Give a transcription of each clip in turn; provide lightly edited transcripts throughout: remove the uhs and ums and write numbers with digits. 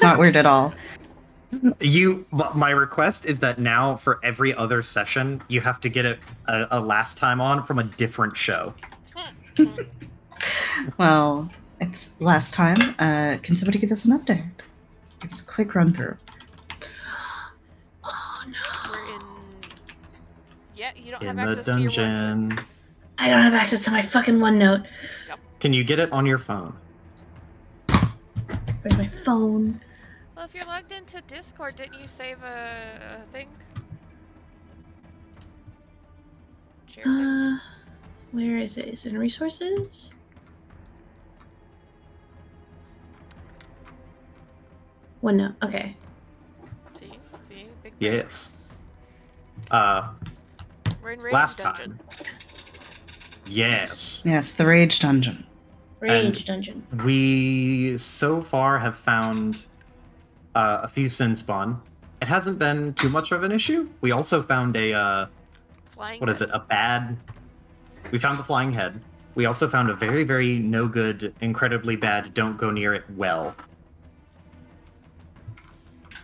not weird at all. My request is that now for every other session, you have to get a last time on from a different show. Well, it's last time. Can somebody give us an update? Give us a quick run through. Oh no. We're in. Yeah, you don't have In the access to your OneNote. dungeon. I don't have access to my fucking OneNote. Can you get it on your phone? Where's my phone? Well, if you're logged into Discord, didn't you save a thing? Share thing? Where is it? Is it in resources? OneNote. Okay. See, big brain. Yes. We're in Rage Last Dungeon. time. Yes. Yes, the Rage Dungeon. Rage Dungeon. We so far have found a few sin spawn. It hasn't been too much of an issue. We also found a Flying what is head. it? A bad. We found the flying head. We also found a very, very no good, incredibly bad. Don't go near it. Well.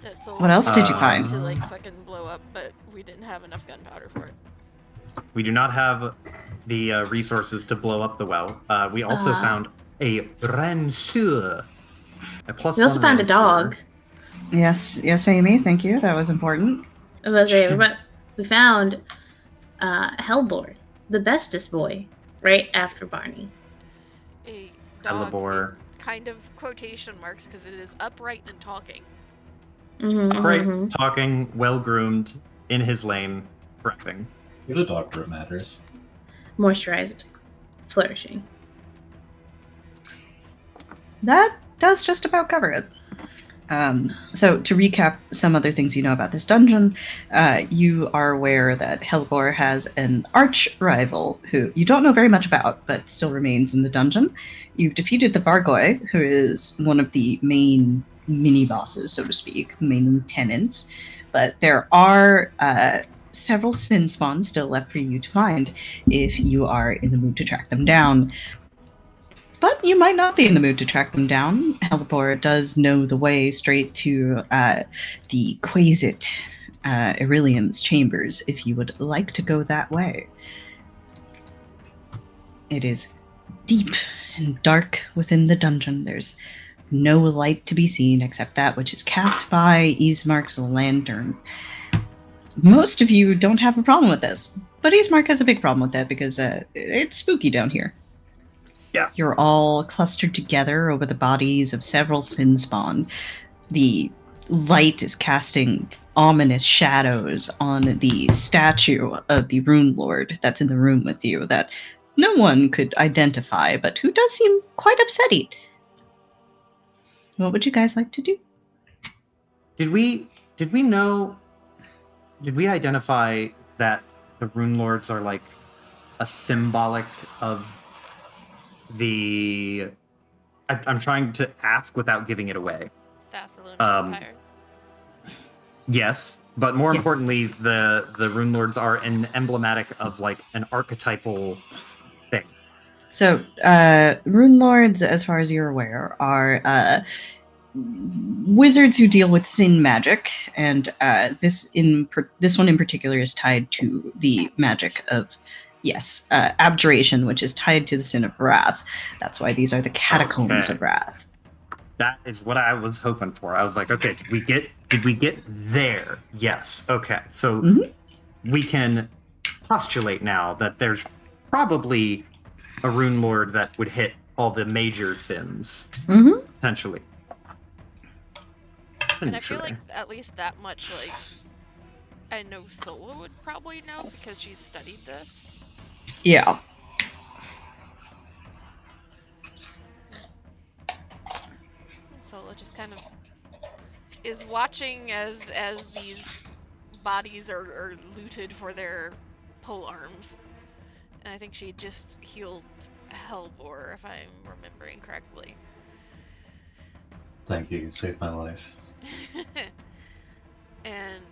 That's What else did you find? To like fucking blow up, but we didn't have enough gunpowder for it. We do not have the resources to blow up the well. We also found a ranseur. We also found a dog. Yes, Amy, thank you. That was important. We found Hellbor, the bestest boy, right after Barney. A dog Hellebore. Kind of quotation marks because it is upright and talking. Upright, talking, well-groomed, in his lane, prepping. He's a dog where it matters. Moisturized, flourishing. That does just about cover it. So to recap some other things you know about this dungeon, you are aware that Hellbor has an arch rival who you don't know very much about, but still remains in the dungeon. You've defeated the Vargoi, who is one of the main mini-bosses, so to speak, the main lieutenants. But there are several sin spawns still left for you to find if you are in the mood to track them down. But you might not be in the mood to track them down. Hellebor does know the way straight to the Quasit Irilium's chambers if you would like to go that way. It is deep and dark within the dungeon. There's no light to be seen except that which is cast by Ismark's lantern. Most of you don't have a problem with this, but Ismark has a big problem with that because it's spooky down here. Yeah. You're all clustered together over the bodies of several sin spawn. The light is casting ominous shadows on the statue of the Rune Lord that's in the room with you that no one could identify, but who does seem quite upsetting. What would you guys like to do? Did we identify that the Rune Lords are like a symbolic of the... I'm trying to ask without giving it away. Sassaluna Empire. Yes, but more importantly, the Rune Lords are an emblematic of like an archetypal thing. So, Rune Lords, as far as you're aware, are wizards who deal with sin magic, and this one in particular is tied to the magic of abjuration, which is tied to the sin of wrath. That's why these are the catacombs of wrath. That is what I was hoping for. I was like, okay, did we get there? Yes. Okay. So we can postulate now that there's probably a Rune Lord that would hit all the major sins, potentially. And I feel like at least that much, like, I know Sola would probably know because she's studied this. Yeah. Sola just kind of is watching as these bodies are looted for their pole arms. And I think she just healed Hellbor, if I'm remembering correctly. Thank you, you saved my life. And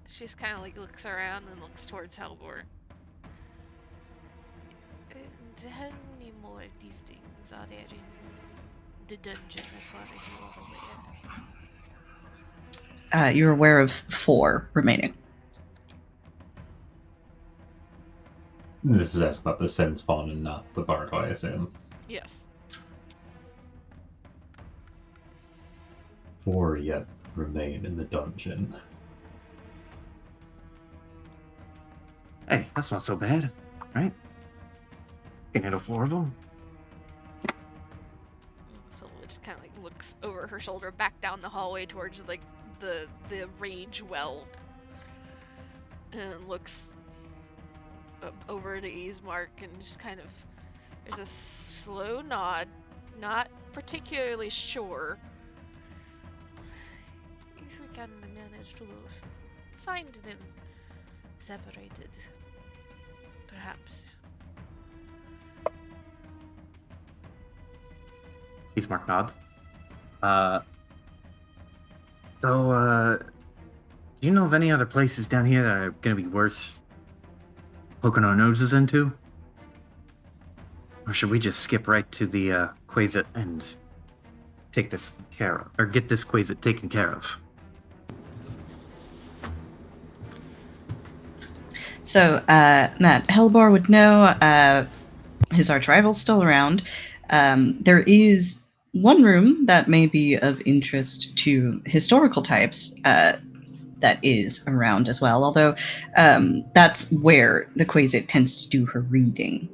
she's kind of like looks around and looks towards Hellbor. And how many more of these things are there in the dungeon as far as you are aware? You're aware of 4 remaining. This is asked about the sin spawn and not the Bardo, I assume. Yes. 4 yet remain in the dungeon. Hey, that's not so bad, right? Can handle 4 of them. So it just kind of like looks over her shoulder, back down the hallway towards like the rage well, and looks over to Ismark and just kind of there's a slow nod, not particularly sure. If we can manage to find them separated, perhaps. Ismark nods. So, do you know of any other places down here that are gonna be worth poking our noses into? Or should we just skip right to the Quasit and take this care of, or get this Quasit taken care of? So, Matt, Hellbor would know his arch rival's still around. There is one room that may be of interest to historical types that is around as well, although that's where the Quasit tends to do her reading.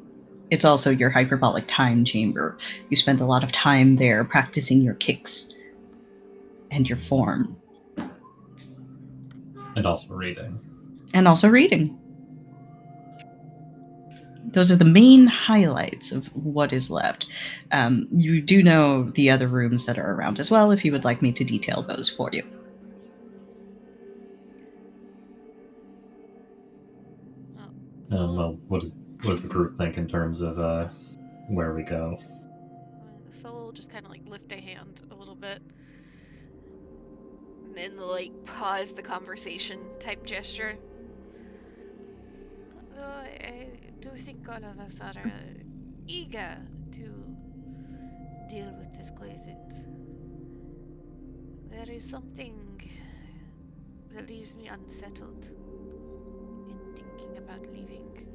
It's also your hyperbolic time chamber. You spend a lot of time there practicing your kicks and your form. And also reading. And also reading. Those are the main highlights of what is left. You do know the other rooms that are around as well, if you would like me to detail those for you. Well, what does the group think in terms of where we go? Solo will just kind of like lift a hand a little bit, and then like pause the conversation type gesture. Though I do think all of us are eager to deal with this Quasit. There is something that leaves me unsettled in thinking about leaving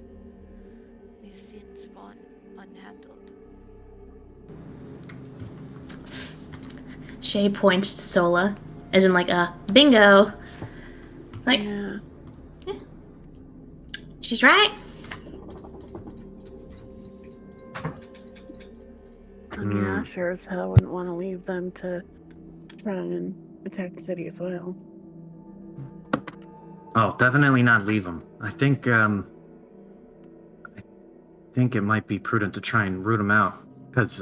this sin spawn unhandled. Shay points to Sola, as in like a bingo. Like, Yeah. She's right. I mean, I sure as hell wouldn't want to leave them to try and attack the city as well. Oh, definitely not leave them. I think it might be prudent to try and root them out, because,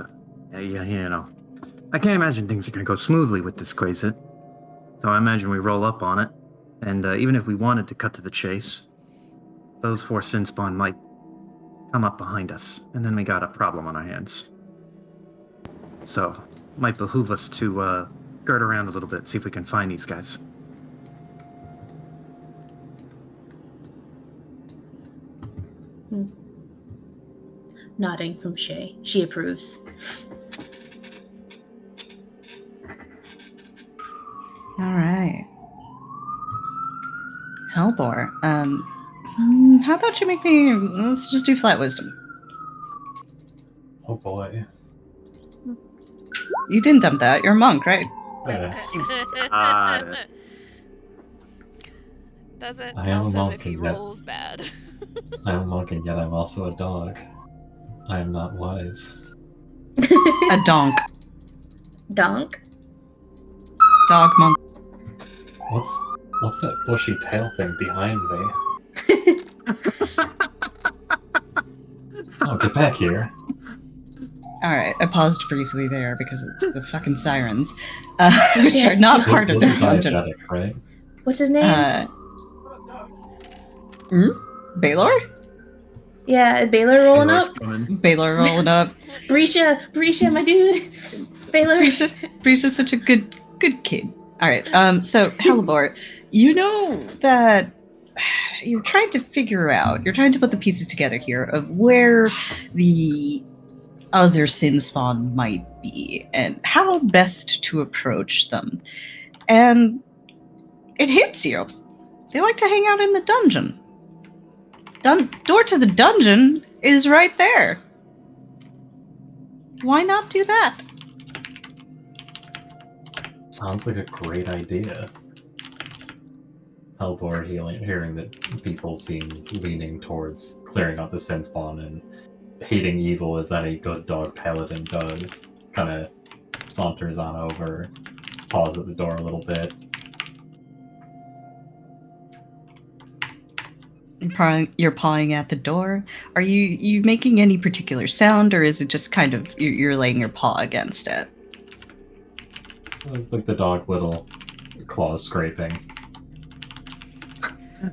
you know, I can't imagine things are going to go smoothly with this Quasit. So I imagine we roll up on it, and even if we wanted to cut to the chase, those 4 sin spawn might come up behind us, and then we got a problem on our hands. So, might behoove us to skirt around a little bit, see if we can find these guys. Nodding from Shay. She approves. All right. Hellbor, how about you make me, let's just do flat wisdom. Oh boy. You didn't dump that, you're a monk, right? Got it. Doesn't I am help a him monk if he and yet- rolls bad. I'm a monk and yet I'm also a dog. I am not wise. A donk. Donk. Dog monk. What's that bushy tail thing behind me? Oh, get back here. Alright, I paused briefly there because of the fucking sirens, which are not part of Look this dungeon. diegetic, right? What's his name? Baylor? Yeah, Baylor rolling up. Baylor rolling up. Brisha, my dude. Baylor. Brisha's such a good kid. Alright, so Hellebor, you know that you're trying to put the pieces together here of where the other sin spawn might be and how best to approach them. And it hits you. They like to hang out in the dungeon. Door to the dungeon is right there. Why not do that? Sounds like a great idea. Halvor hearing that people seem leaning towards clearing out the sin spawn and hating evil as any good dog paladin does, kind of saunters on over, paws at the door a little bit. You're pawing at the door. Are you making any particular sound, or is it just kind of you're laying your paw against it? Like the dog little claws scraping.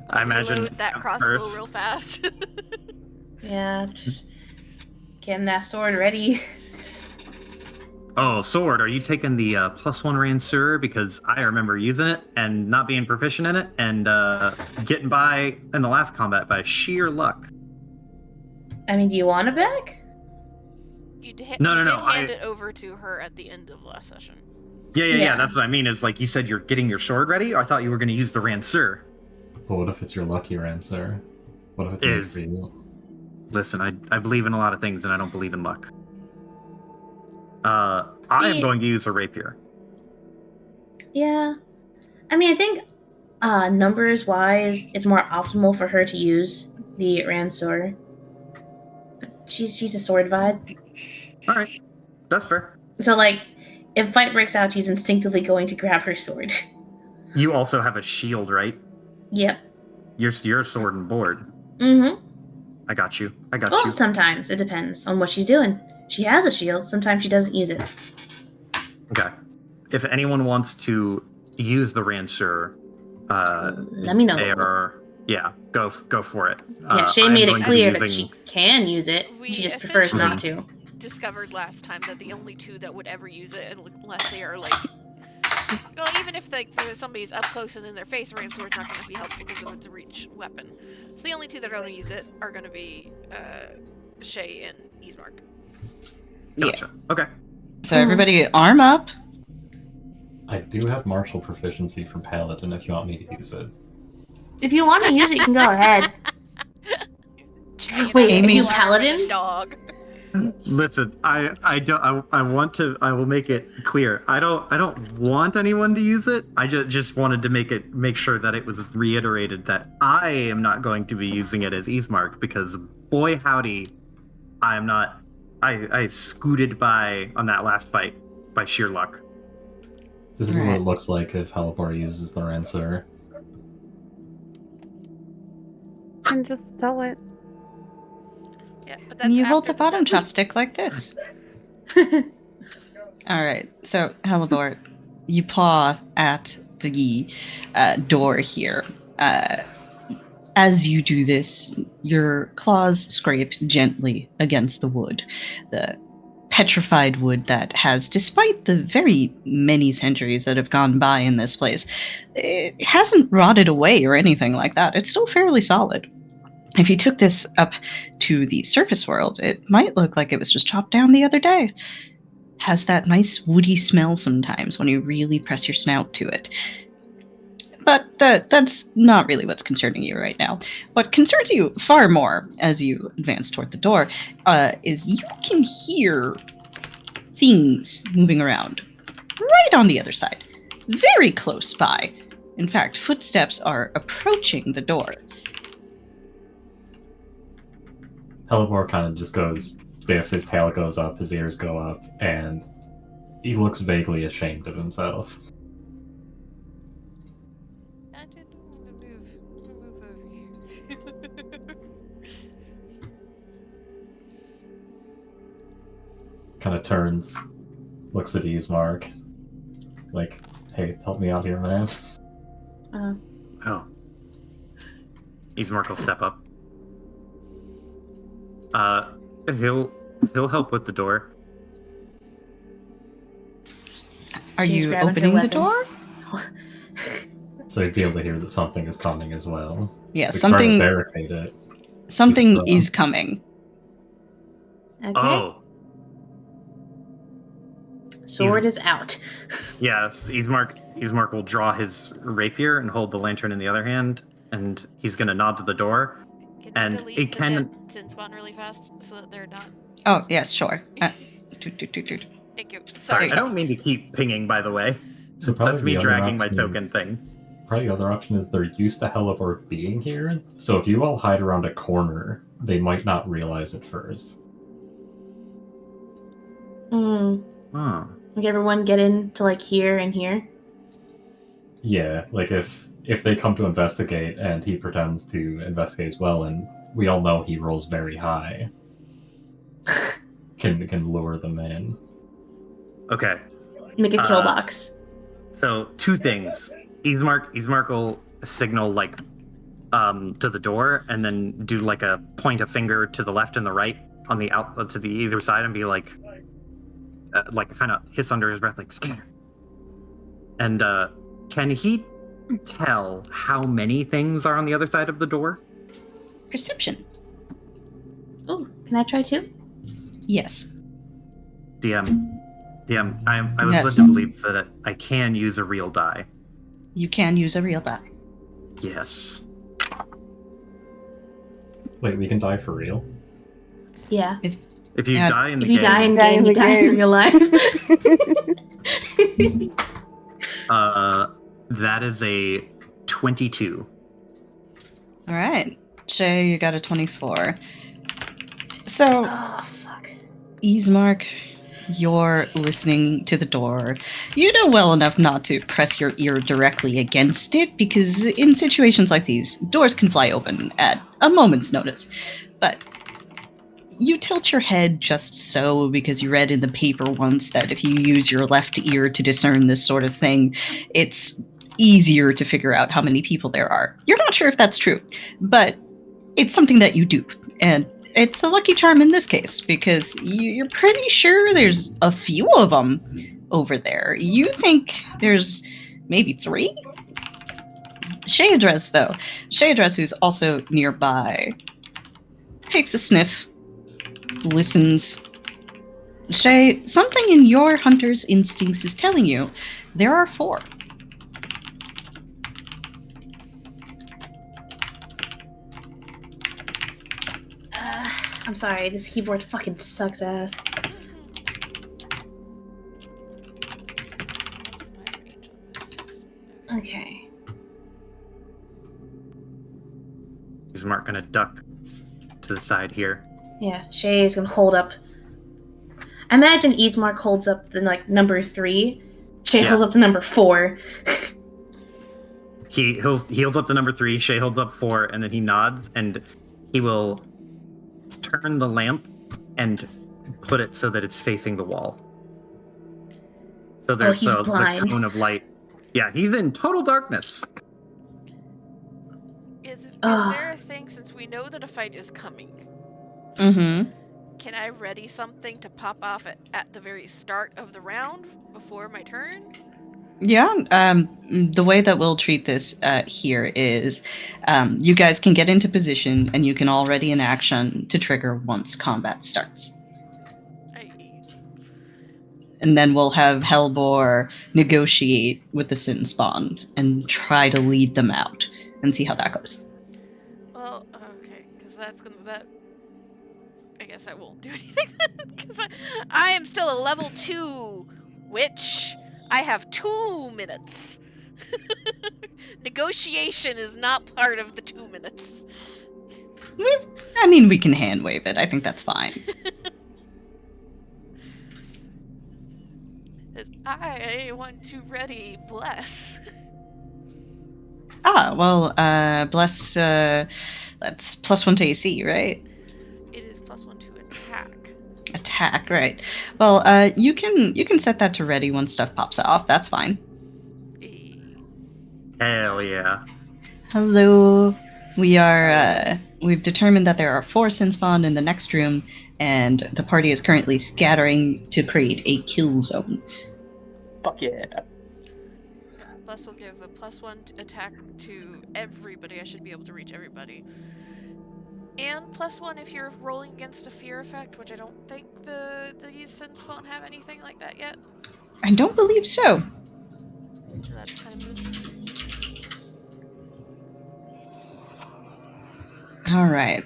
I imagine Reload that crossbow real fast. Yeah. Getting that sword ready. Oh, sword, are you taking the +1 Ranseur? Because I remember using it and not being proficient in it and getting by in the last combat by sheer luck. I mean, do you want it back? You did No, hand it over to her at the end of last session. Yeah, that's what I mean, is like you said you're getting your sword ready. I thought you were going to use the Ranseur. But what if it's your lucky Ranseur? What if it's made for you? Listen, I believe in a lot of things and I don't believe in luck. I am going to use a rapier. Yeah. I mean, I think numbers wise, it's more optimal for her to use the Ransor. She's a sword vibe. All right, that's fair. So like, if fight breaks out, she's instinctively going to grab her sword. You also have a shield, right? Yep. You're sword and board. Mm-hmm. I got you. Well, sometimes it depends on what she's doing. She has a shield. Sometimes she doesn't use it. Okay. If anyone wants to use the Ranseur, let me know. Go for it. Yeah, Shay made it clear that she can use it. She just prefers not to. Discovered last time that the only two that would ever use it, unless they are like, well, even if somebody's up close and in their face, Ranseur is not going to be helpful because it's a reach weapon. So the only two that are going to use it are going to be Shay and Ismark. Gotcha. Yeah. Okay. So everybody arm up. I do have martial proficiency from Paladin if you want me to use it. If you want to use it, you can go ahead. Wait, Amy's Paladin? Dog. Listen, I will make it clear. I don't want anyone to use it. I just wanted to make sure that it was reiterated that I am not going to be using it as Ismark, because boy howdy, I am not. I scooted by on that last fight by sheer luck. This is what it looks like if Halvor uses the Ranseur. And just sell it. Yeah, but that's you hold the bottom chopstick like this. All right, so Halvor, you paw at the door here. As you do this, your claws scrape gently against the wood. The petrified wood that has, despite the very many centuries that have gone by in this place, it hasn't rotted away or anything like that. It's still fairly solid. If you took this up to the surface world, it might look like it was just chopped down the other day. It has that nice woody smell sometimes when you really press your snout to it. But that's not really what's concerning you right now. What concerns you far more as you advance toward the door is you can hear things moving around right on the other side, very close by. In fact, footsteps are approaching the door. Halvor kind of just goes stiff, his tail goes up, his ears go up, and he looks vaguely ashamed of himself. I didn't want to move over here. Kind of turns, looks at Ismark, like, hey, help me out here, man. Oh. Ismark will step up. He'll help with the door. Are you opening the door? So you'd be able to hear that something is coming as well. Yeah, something. Barricade it. Something is coming. Okay. Oh. Sword is out. Yes, Ismark will draw his rapier and hold the lantern in the other hand, and he's gonna nod to the door. Can And we it delete the can- dead sin spawn really fast so that they're not? Oh, yes, sure. Toot, toot, toot, toot. Thank you. Sorry, Sorry. I don't mean to keep pinging, by the way. So probably That's me the other dragging my option- token thing. Probably the other option is they're used to Hellebore being here, so if you all hide around a corner, they might not realize it first. Huh. Like everyone get into like here and here. Yeah, like if they come to investigate and he pretends to investigate as well, and we all know he rolls very high, can lure them in. Okay. Make a kill box. So 2 things. Ismark will signal like to the door, and then do like a point a finger to the left and the right on the out to the either side, and be like kind of hiss under his breath, like scanner. And can he tell how many things are on the other side of the door? Perception. Oh, can I try too? Yes. DM, I was Yes. led to believe that I can use a real die. You can use a real die. Yes. Wait, we can die for real? Yeah. If you Yeah, die in the If you game, die in Die game, in you the die in game. real life. that is a 22. All right. Shay, you got a 24. So, Oh fuck. Ismark, you're listening to the door. You know well enough not to press your ear directly against it, because in situations like these, doors can fly open at a moment's notice. But you tilt your head just so because you read in the paper once that if you use your left ear to discern this sort of thing, it's easier to figure out how many people there are. You're not sure if that's true, but it's something that you do. And it's a lucky charm in this case because you're pretty sure there's a few of them over there. You think there's maybe 3? Shayadress, though. Shayadress, who's also nearby, takes a sniff, listens. Shay, something in your hunter's instincts is telling you there are 4. I'm sorry, this keyboard fucking sucks ass. What's my range on this? Okay. Is Mark gonna duck to the side here? Yeah, Shay is gonna hold up. Imagine Ismark holds up the like number 3. Shay Yeah. holds up the number 4. He holds up the number 3. Shay holds up 4, and then he nods, and he will turn the lamp and put it so that it's facing the wall. So there's he's the blind. cone of light. Yeah, he's in total darkness. Is Ugh. there a thing, since we know that a fight is coming, Mm-hmm. can I ready something to pop off at the very start of the round before my turn? Yeah, the way that we'll treat this here is you guys can get into position and you can all ready an action to trigger once combat starts. And then we'll have Hellbore negotiate with the Sin Spawn and try to lead them out and see how that goes. Well, okay, because that. I guess I won't do anything because I am still a level 2 witch. I have 2 minutes. Negotiation is not part of the 2 minutes. I mean, we can hand wave it. I think that's fine. I want to ready bless. Well, bless, that's +1 to AC, right? It is +1 to attack. Attack, right. Well, you can set that to ready when stuff pops off. That's fine. Hell yeah. Hello. We've determined that there are 4 Sin Spawn in the next room, and the party is currently scattering to create a kill zone. Fuck yeah. Bless will give a +1 attack to everybody. I should be able to reach everybody. And +1 if you're rolling against a fear effect, which I don't think these Sin Spawn have anything like that yet. I don't believe so. So that's kind of moot. All right.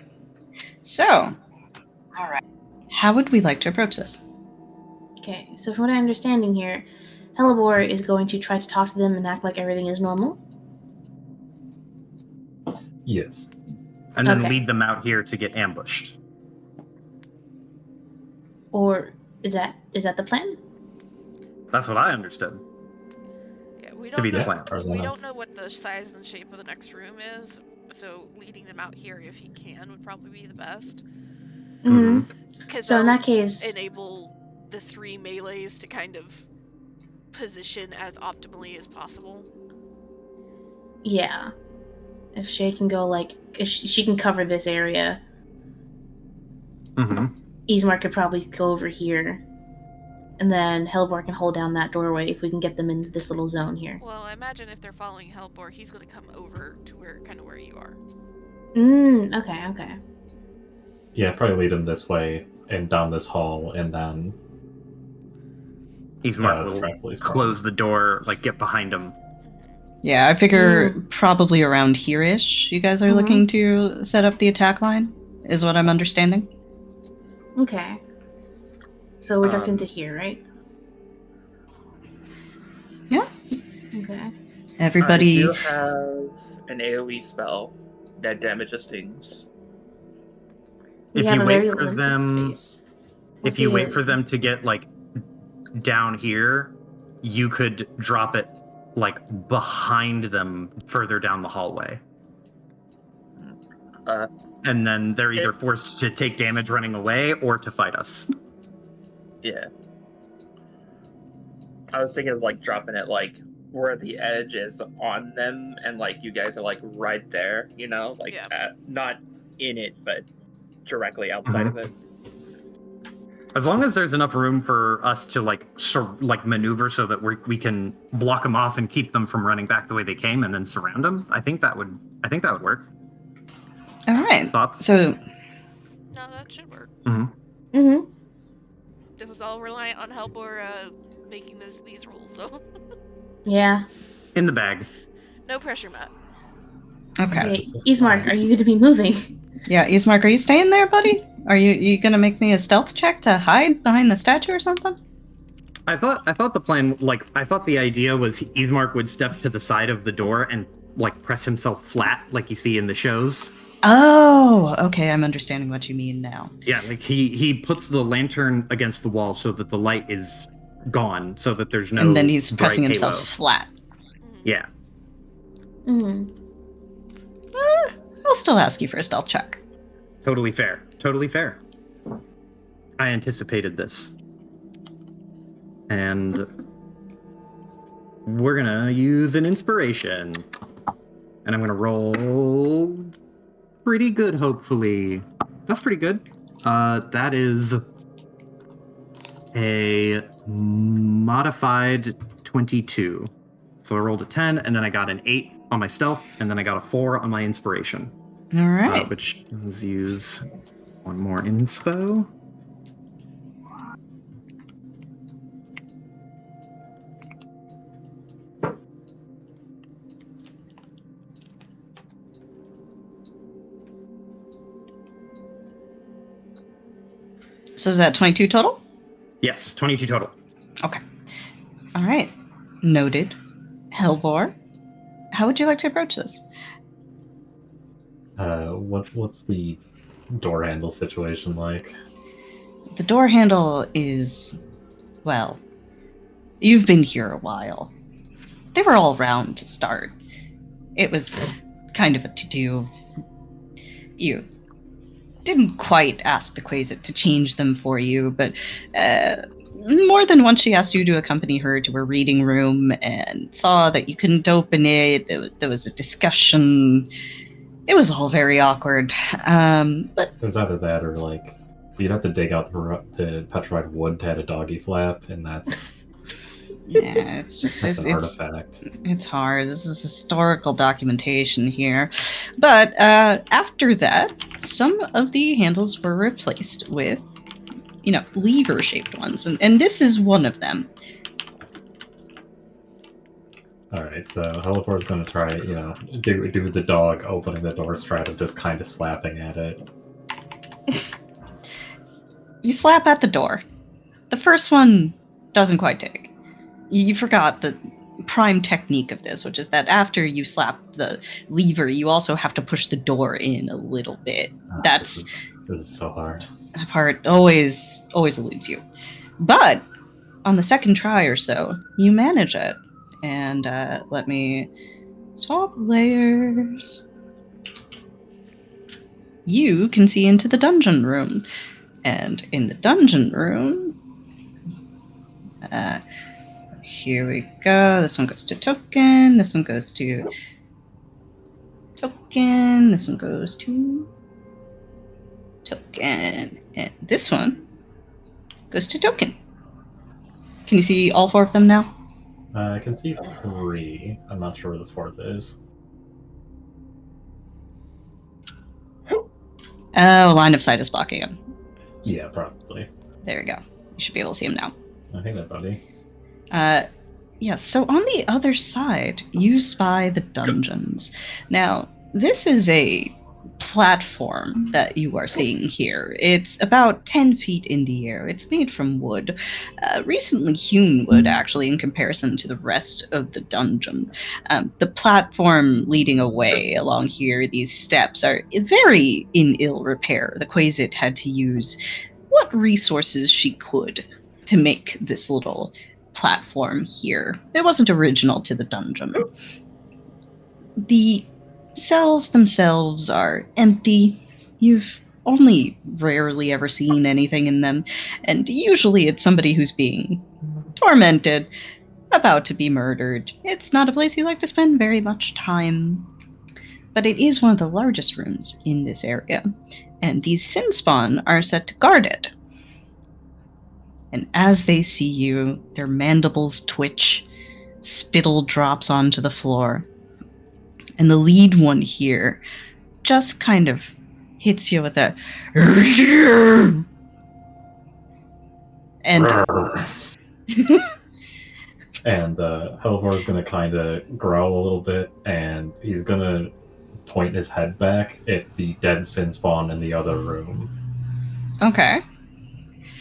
So, how would we like to approach this? Okay, so from what I'm understanding here, Hellebore is going to try to talk to them and act like everything is normal. Yes. And then Okay. lead them out here to get ambushed. Or is that the plan? That's what I understood Yeah, we to don't be the know. plan. As far as I We know. don't know what the size and shape of the next room is, so leading them out here if he can would probably be the best. Mm-hmm. Because So in that'll that case, enable the 3 melees to kind of position as optimally as possible. yeah. If Shay can go, like, if she can cover this area, Mm-hmm. Ismar could probably go over here. And then Hellebore can hold down that doorway if we can get them in this little zone here. Well, I imagine if they're following Hellbore, he's going to come over to where you are. Okay. Yeah, probably lead them this way and down this hall, and then Ismark will trap police close the door, like get behind him. Yeah, I figure probably around here-ish you guys are looking to set up the attack line, is what I'm understanding. Okay. So we're ducked into here, right? Yeah. Okay. Everybody... I do have an AoE spell that damages things. We If have you a wait very for limited them, space. if you wait for them to get like down here, you could drop it like behind them further down the hallway. And then they're either forced to take damage running away or to fight us. Yeah. I was thinking of like dropping it like where the edge is on them, and like you guys are like right there, you know, like not in it, but directly outside of it. As long as there's enough room for us to like maneuver so that we can block them off and keep them from running back the way they came, and then surround them, I think that would work. All right. Thoughts? So, No, that should work. Mm-hmm. This is all reliant on Hellbore making these rules, though. Yeah. In the bag. No pressure, Matt. okay. Ismark, are you going to be moving? Yeah, Ismark, are you staying there, buddy? Are you gonna make me a stealth check to hide behind the statue or something? I thought the plan, like, I thought the idea was Ismark would step to the side of the door and like press himself flat, like you see in the shows. Oh, okay, I'm understanding what you mean now. Yeah, like he puts the lantern against the wall so that the light is gone, so that there's no. And then he's pressing bright himself halo. flat. Yeah. I'll still ask you for a stealth check. Totally fair. Totally fair. I anticipated this. And we're gonna use an inspiration. And I'm gonna roll pretty good, hopefully. That's pretty good. That is a modified 22. So I rolled a 10, and then I got an 8 on my stealth, and then I got a 4 on my inspiration. All right. Which does use one more inspo. So is that 22 total? Yes, 22 total. Okay. All right. Noted. Hellbore, how would you like to approach this? What's the door handle situation like? The door handle is, well, you've been here a while. They were all round to start. It was kind of a to-do. You didn't quite ask the Quasar to change them for you, but more than once she asked you to accompany her to her reading room and saw that you couldn't open it. There was a discussion. It was all very awkward. But it was either that or like you'd have to dig out the petrified wood to add a doggy flap, and that's yeah, it's just that's an artifact. It's hard. This is historical documentation here. But after that, some of the handles were replaced with, lever-shaped ones, and this is one of them. Alright, so Helipor's gonna try, do the dog opening the door stride of just kind of slapping at it. You slap at the door. The first one doesn't quite take. You forgot the prime technique of this, which is that after you slap the lever, you also have to push the door in a little bit. That's this is so hard. that part always eludes you. But on the second try or so, you manage it. And let me swap layers. You can see into the dungeon room. And in the dungeon room, here we go. This one goes to Token. This one goes to Token. This one goes to Token. And this one goes to Token. Can you see all four of them now? I can see 3. I'm not sure where the 4th is. Oh, line of sight is blocking him. Yeah, probably. There we go. You should be able to see him now. I think that, buddy. Yeah, so on the other side, you spy the dungeons. Now, this is a platform that you are seeing here. It's about 10 feet in the air. It's made from wood, recently hewn wood, actually, in comparison to the rest of the dungeon. The platform leading away along here, these steps, are very in ill repair. The Quasit had to use what resources she could to make this little platform here. It wasn't original to the dungeon. The cells themselves are empty. You've only rarely ever seen anything in them, and usually it's somebody who's being tormented, about to be murdered. It's not a place you like to spend very much time. But it is one of the largest rooms in this area, and these sin spawn are set to guard it. And as they see you, their mandibles twitch, spittle drops onto the floor, and the lead one here just kind of hits you with a and and Helvor is going to kind of growl a little bit, and he's going to point his head back at the dead sin spawn in the other room. Okay.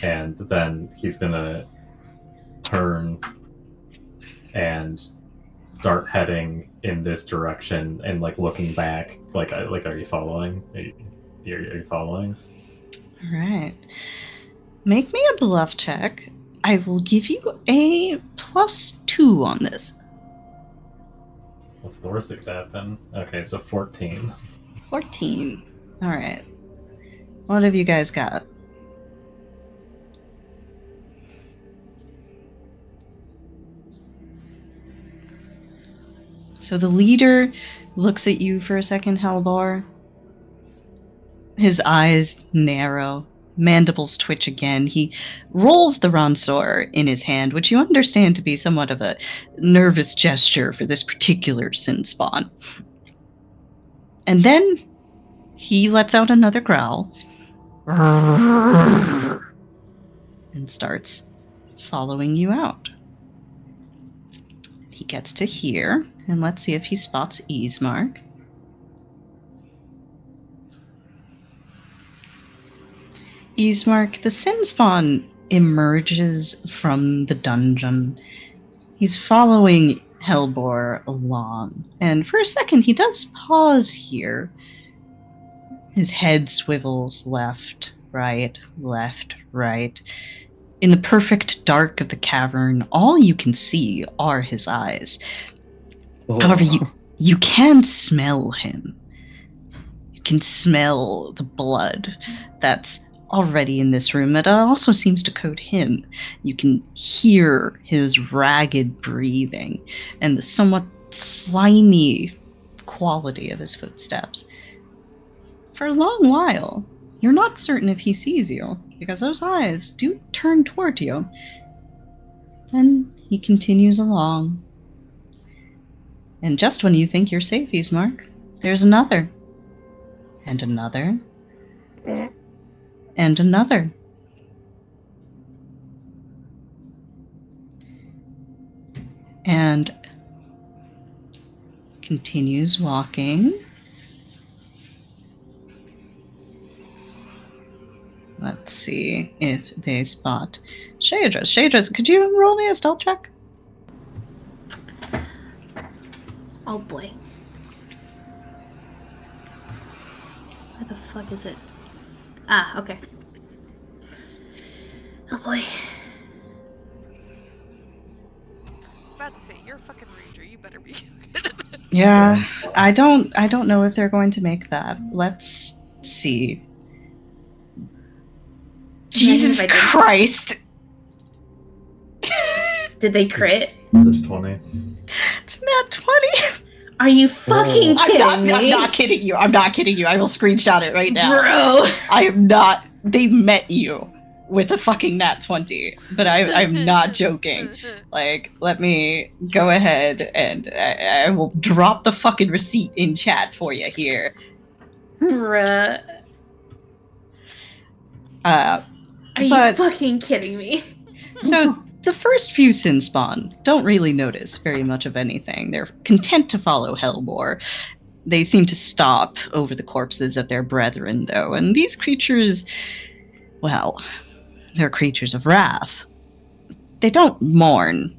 And then he's going to turn and start heading in this direction and looking back. Are you following? Are you following? All right. Make me a bluff check. I will give you a +2 on this. What's the worst that could happen? Okay, so 14. 14. All right. What have you guys got? So the leader looks at you for a second, Halbor. His eyes narrow, mandibles twitch again. He rolls the Ronsor in his hand, which you understand to be somewhat of a nervous gesture for this particular sin spawn. And then he lets out another growl and starts following you out. He gets to here, and let's see if he spots Ismark. Ismark, the sin spawn emerges from the dungeon. He's following Helbor along, and for a second he does pause here. His head swivels left, right. In the perfect dark of the cavern, all you can see are his eyes. Oh. However, you can smell him. You can smell the blood that's already in this room that also seems to coat him. You can hear his ragged breathing and the somewhat slimy quality of his footsteps. For a long while, you're not certain if he sees you, because those eyes do turn toward you. Then he continues along. And just when you think you're safe, Ismark, there's another. And another. And another. And continues walking. Let's see if they spot Shadris. Shadris, could you roll me a stealth check? Oh boy. Where the fuck is it? Ah, okay. Oh boy. I was about to say, you're a fucking ranger. You better be good at this. Yeah, I don't know if they're going to make that. Let's see. Jesus if I didn't. Christ! Did they crit? Is it 20? It's not 20. Are you fucking kidding I'm me? not kidding you. I'm not kidding you. I will screenshot it right now. Bro. I am not. They met you with a fucking nat 20, but I'm not joking. Like, let me go ahead and I will drop the fucking receipt in chat for you here. Bruh. Are you fucking kidding me? So the first few sin spawn don't really notice very much of anything. They're content to follow Hellbore. They seem to stop over the corpses of their brethren, though, and these creatures, well, they're creatures of wrath. They don't mourn.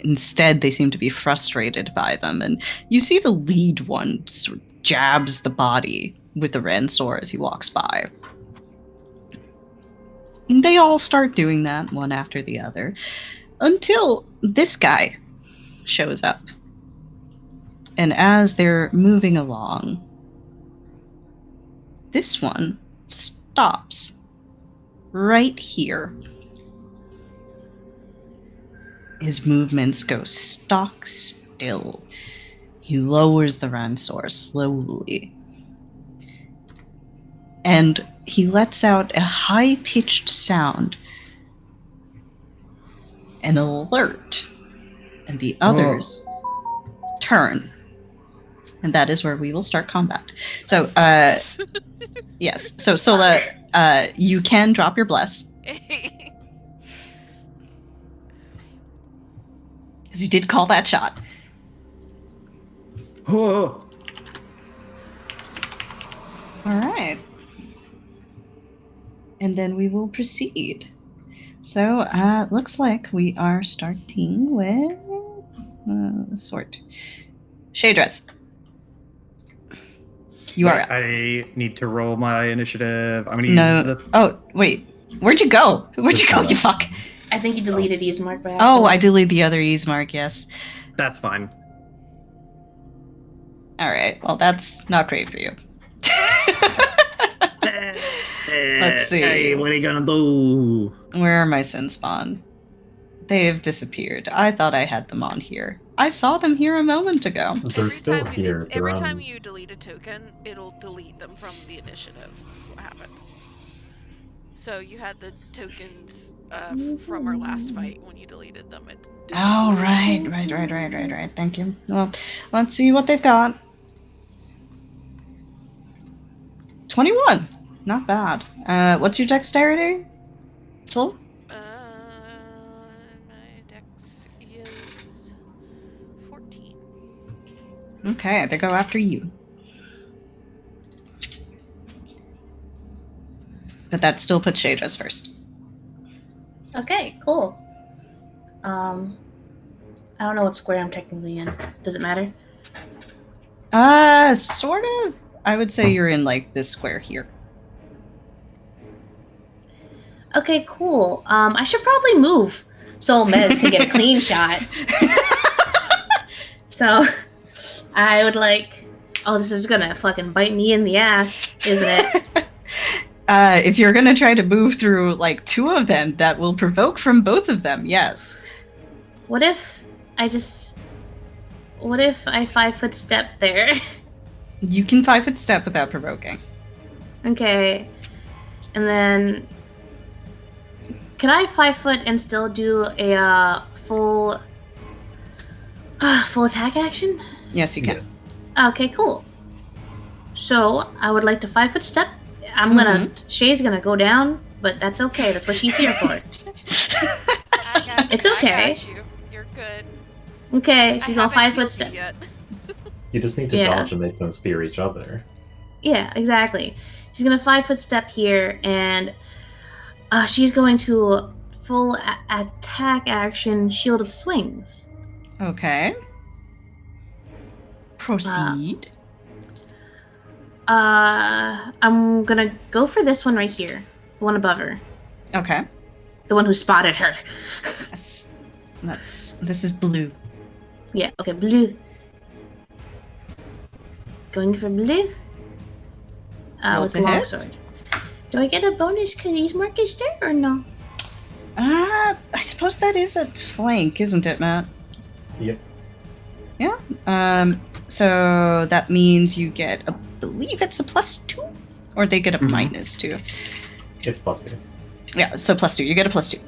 Instead, they seem to be frustrated by them, and you see the lead one sort of jabs the body with the Ransor as he walks by. And they all start doing that, one after the other, until this guy shows up. And as they're moving along, this one stops right here. His movements go stock still. He lowers the Ransor slowly. And he lets out a high-pitched sound. An alert. And the others turn. And that is where we will start combat. So, yes. So, Sola, you can drop your bless. Because you did call that shot. Oh. All right. And then we will proceed. So, looks like we are starting with sort. Shadris. You are up. I need to roll my initiative. I'm gonna use the. Oh, wait. Where'd you go? Where'd you go, you fuck? I think you deleted Eastmark by accident. Oh, I deleted the other Eastmark, yes. That's fine. Alright, well, that's not great for you. Let's see. Hey, what are you gonna do? Where are my sin spawn? They have disappeared. I thought I had them on here. I saw them here a moment ago. They're still here. Every time you delete a token, it'll delete them from the initiative, is what happened. So you had the tokens from our last fight when you deleted them. Oh, right. Thank you. Well, let's see what they've got. 21. Not bad. What's your dexterity? Soul? My dex is 14. Okay, they go after you. But that still puts Shadris first. Okay, cool. I don't know what square I'm technically in. Does it matter? Sort of. I would say you're in, like, this square here. Okay, cool. I should probably move so Mez can get a clean shot. So, I would like... Oh, this is gonna fucking bite me in the ass, isn't it? If you're gonna try to move through, like, two of them, that will provoke from both of them, yes. What if I 5-foot step there? You can 5-foot step without provoking. Okay. And then... Can I 5-foot and still do a full attack action? Yes, you can. Okay, cool. So, I would like to 5-foot step. Shay's gonna go down, but that's okay. That's what she's here for. I got you. It's okay. I got you. You're good. Okay, she's gonna I haven't 5-foot healed step. you yet. You just need to dodge and make them spear each other. Yeah, exactly. She's gonna 5-foot step here, and she's going to full attack action Shield of Swings. Okay. Proceed. I'm gonna go for this one right here, the one above her, Okay. the one who spotted her. Yes. This is blue. Yeah. Okay, blue. Going for blue. Roll With to hit. longsword. Do I get a bonus because he's Marcus there or no? I suppose that is a flank, isn't it, Matt? Yep. Yeah. So that means you get, I believe it's a +2, or they get a -2. It's +2. Yeah. So +2. You get a +2.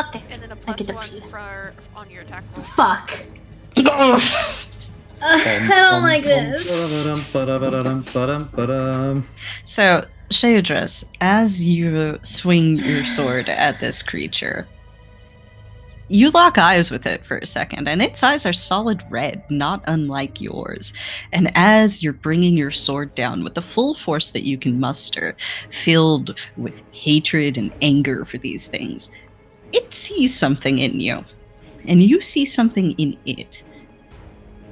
Okay. And then a I get +1 the on your attack roll. Fuck. I don't like this. So, Sheodris, as you swing your sword at this creature, you lock eyes with it for a second, and its eyes are solid red, not unlike yours. And as you're bringing your sword down with the full force that you can muster, filled with hatred and anger for these things, it sees something in you, and you see something in it,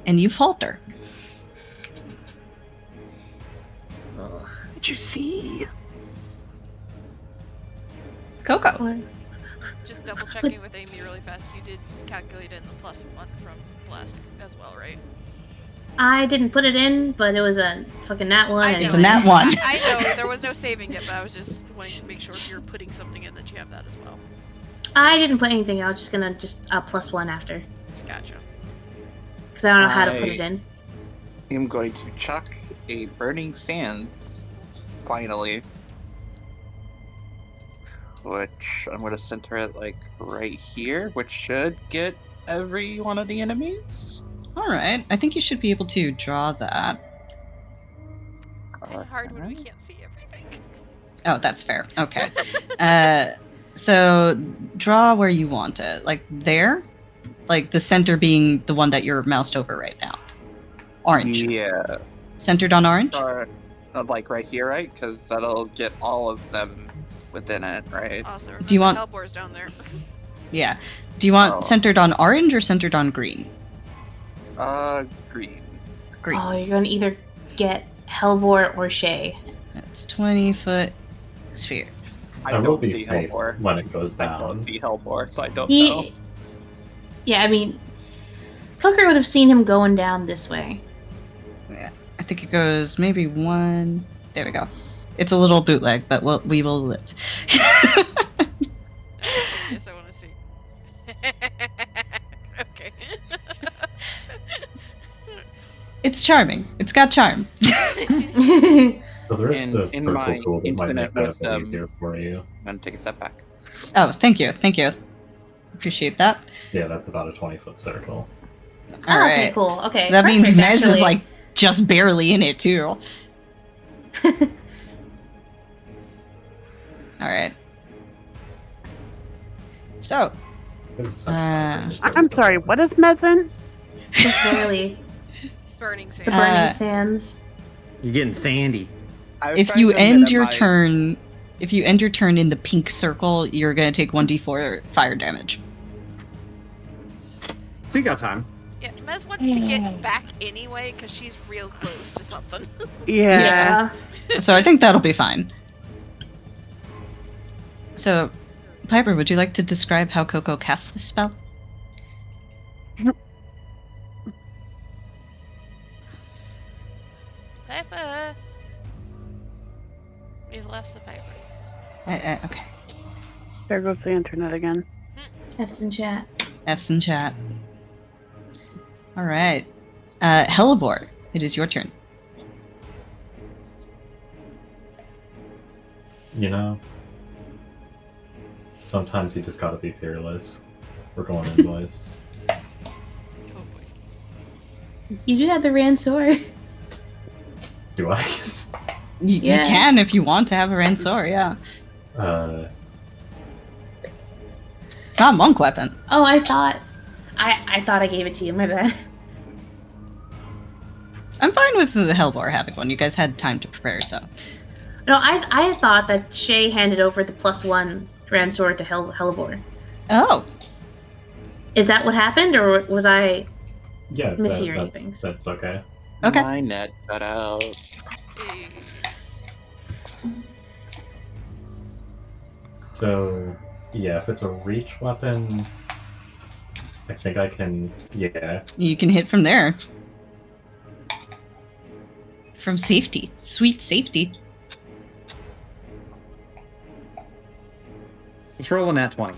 and you falter. What'd you see? Coco. Just double checking with Amy really fast. You did calculate in the +1 from blast as well, right? I didn't put it in, but it was a fucking nat 1 anyway. It's a nat 1. I know, there was no saving it, but I was just wanting to make sure if you're putting something in that you have that as well. I didn't put anything. I was just gonna +1 after. Gotcha. Because I don't know how to put it in. I'm going to chuck a Burning Sands, finally. Which I'm going to center it like right here, which should get every one of the enemies. Alright, I think you should be able to draw that. Kind of hard when we can't see everything. Oh, that's fair. Okay. So draw where you want it. Like there? Like the center being the one that you're moused over right now. Orange. Yeah. Centered on orange? Like right here, right? Because that'll get all of them within it, right? Also, Do you want- Hellbore's down there? Yeah. Do you want centered on orange or centered on green? Green. Green. Oh, you're gonna either get Hellbore or Shay. That's 20-foot sphere. I will don't be see safe Hellbore. when it goes I down. don't see Hellbore, so I don't know. Yeah, I mean, Coker would have seen him going down this way. Yeah. I think it goes maybe one. There we go. It's a little bootleg, but we will live. Yes, I want to see. Okay. It's charming. It's got charm. So there is And the in my circle tool that might make infinite that a bit wisdom- easier for you. I'm going to take a step back. Oh, thank you. Thank you. Appreciate that. Yeah, that's about a 20-foot circle. All right. Okay, cool. Okay. That means perfect, Mez is actually. like just barely in it too. All right. So, I'm sorry, what is Mezen? Just barely. Burning The sand. burning sands. You're getting sandy. I was if trying you to end your minimize- turn, in the pink circle, you're gonna take 1d4 fire damage. So you got time. Yeah, Mez wants to get back anyway because she's real close to something. Yeah. So I think that'll be fine. So, Piper, would you like to describe how Coco casts this spell? Piper. We've lost the Piper. Okay. There goes the internet again. F's in chat. F's in chat. All right. Hellebore, it is your turn. You know, sometimes you just gotta be fearless. We're going in, boys. Oh boy. You do have the Ransor. Do I? You Yeah. can if you want to have a Ransor, yeah. It's not a monk weapon. Oh, I thought I gave it to you. My bad. I'm fine with the Hellbore having one. You guys had time to prepare, so. No, I thought that Shay handed over the +1 grand sword to Hellebore. Oh. Is that what happened, or was I Yeah, mishearing things? that's okay. Okay. My net cut out. So, yeah, if it's a reach weapon, I think I can, yeah. You can hit from there. From safety. Sweet safety. Let's roll a nat 20.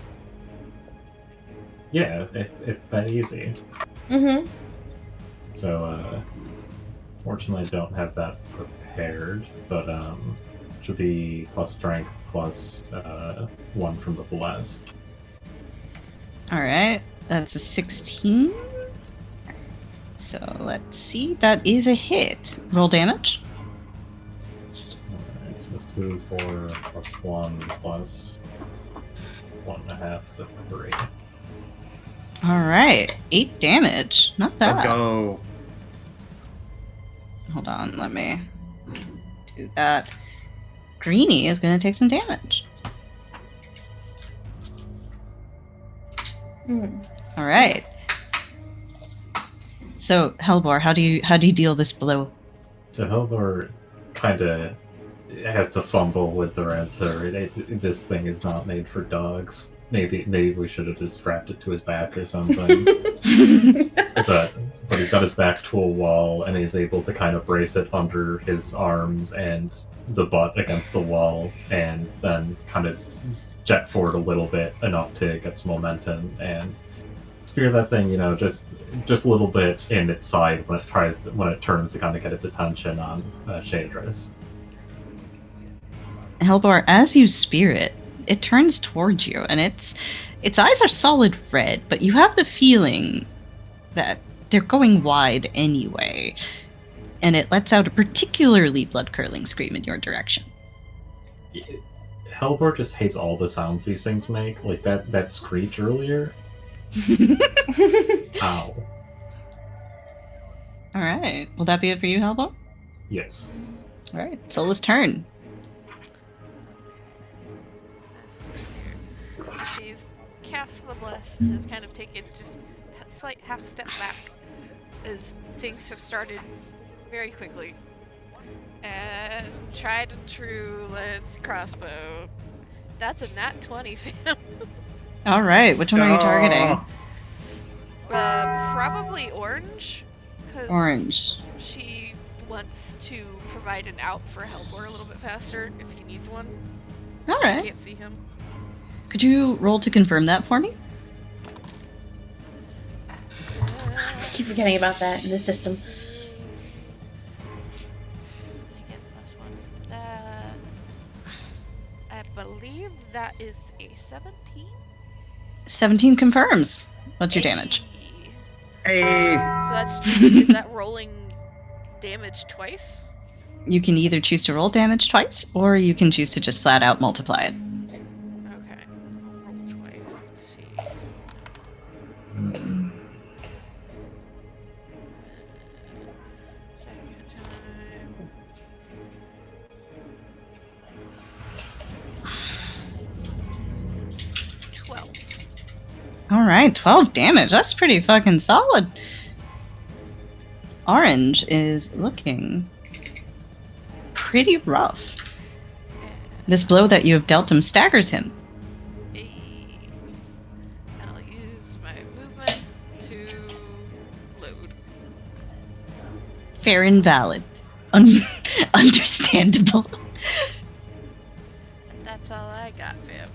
Yeah, it's that easy. Mm-hmm. So, fortunately I don't have that prepared, but, should be plus strength plus, 1 from the bless. Alright. That's a 16. So let's see. That is a hit. Roll damage. Alright, so it's 2, 4, plus 1, plus 1.5, so 3. Alright. 8 damage. Not bad. Let's go. Hold on, let me do that. Greenie is going to take some damage. Alright. So, Hellbore, how do you deal this blow? So Hellbor kind of has to fumble with the answer. This thing is not made for dogs. Maybe we should have just strapped it to his back or something. but he's got his back to a wall and he's able to kind of brace it under his arms and the butt against the wall, and then kind of jet forward a little bit enough to get some momentum and spear that thing, just a little bit in its side when it turns to kind of get its attention on Shadra's. Hellbore, as you spear it, it turns towards you, and its eyes are solid red, but you have the feeling that they're going wide anyway, and it lets out a particularly blood-curdling scream in your direction. Hellbor just hates all the sounds these things make, like that screech earlier. Ow. Alright, will that be it for you, Hellbore? Yes. Alright, Sola's turn. She's cast the blessed, has kind of taken just a slight half step back as things have started very quickly. And tried and true, let's crossbow. That's a nat 20, fam. Alright, which one are you targeting? Probably orange. Orange. She wants to provide an out for Hellbore a little bit faster if he needs one. Alright. She can't see him. Could you roll to confirm that for me? I keep forgetting about that in the system. I get plus 1 from that. I believe that is a 17. 17 confirms. What's your damage? Hey. So that's just, is that rolling damage twice? You can either choose to roll damage twice, or you can choose to just flat out multiply it. Okay. I'll roll twice. Let's see. Second time. 12. Alright, 12 damage. That's pretty fucking solid. Orange is looking pretty rough. This blow that you have dealt him staggers him. And I'll use my movement to load. Fair and valid. Understandable. That's all I got, fam.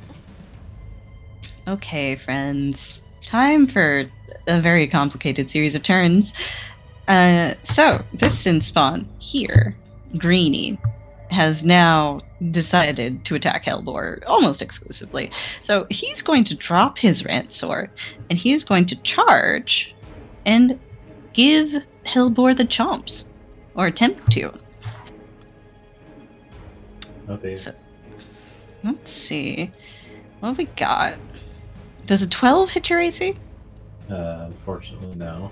Okay, friends. Time for a very complicated series of turns. So, this sin spawn here, Greenie, has now decided to attack Hellbore almost exclusively. So he's going to drop his Ransor, and he is going to charge and give Hellbore the chomps. Or attempt to. Okay. So, let's see. What have we got? Does a 12 hit your AC? Unfortunately, no.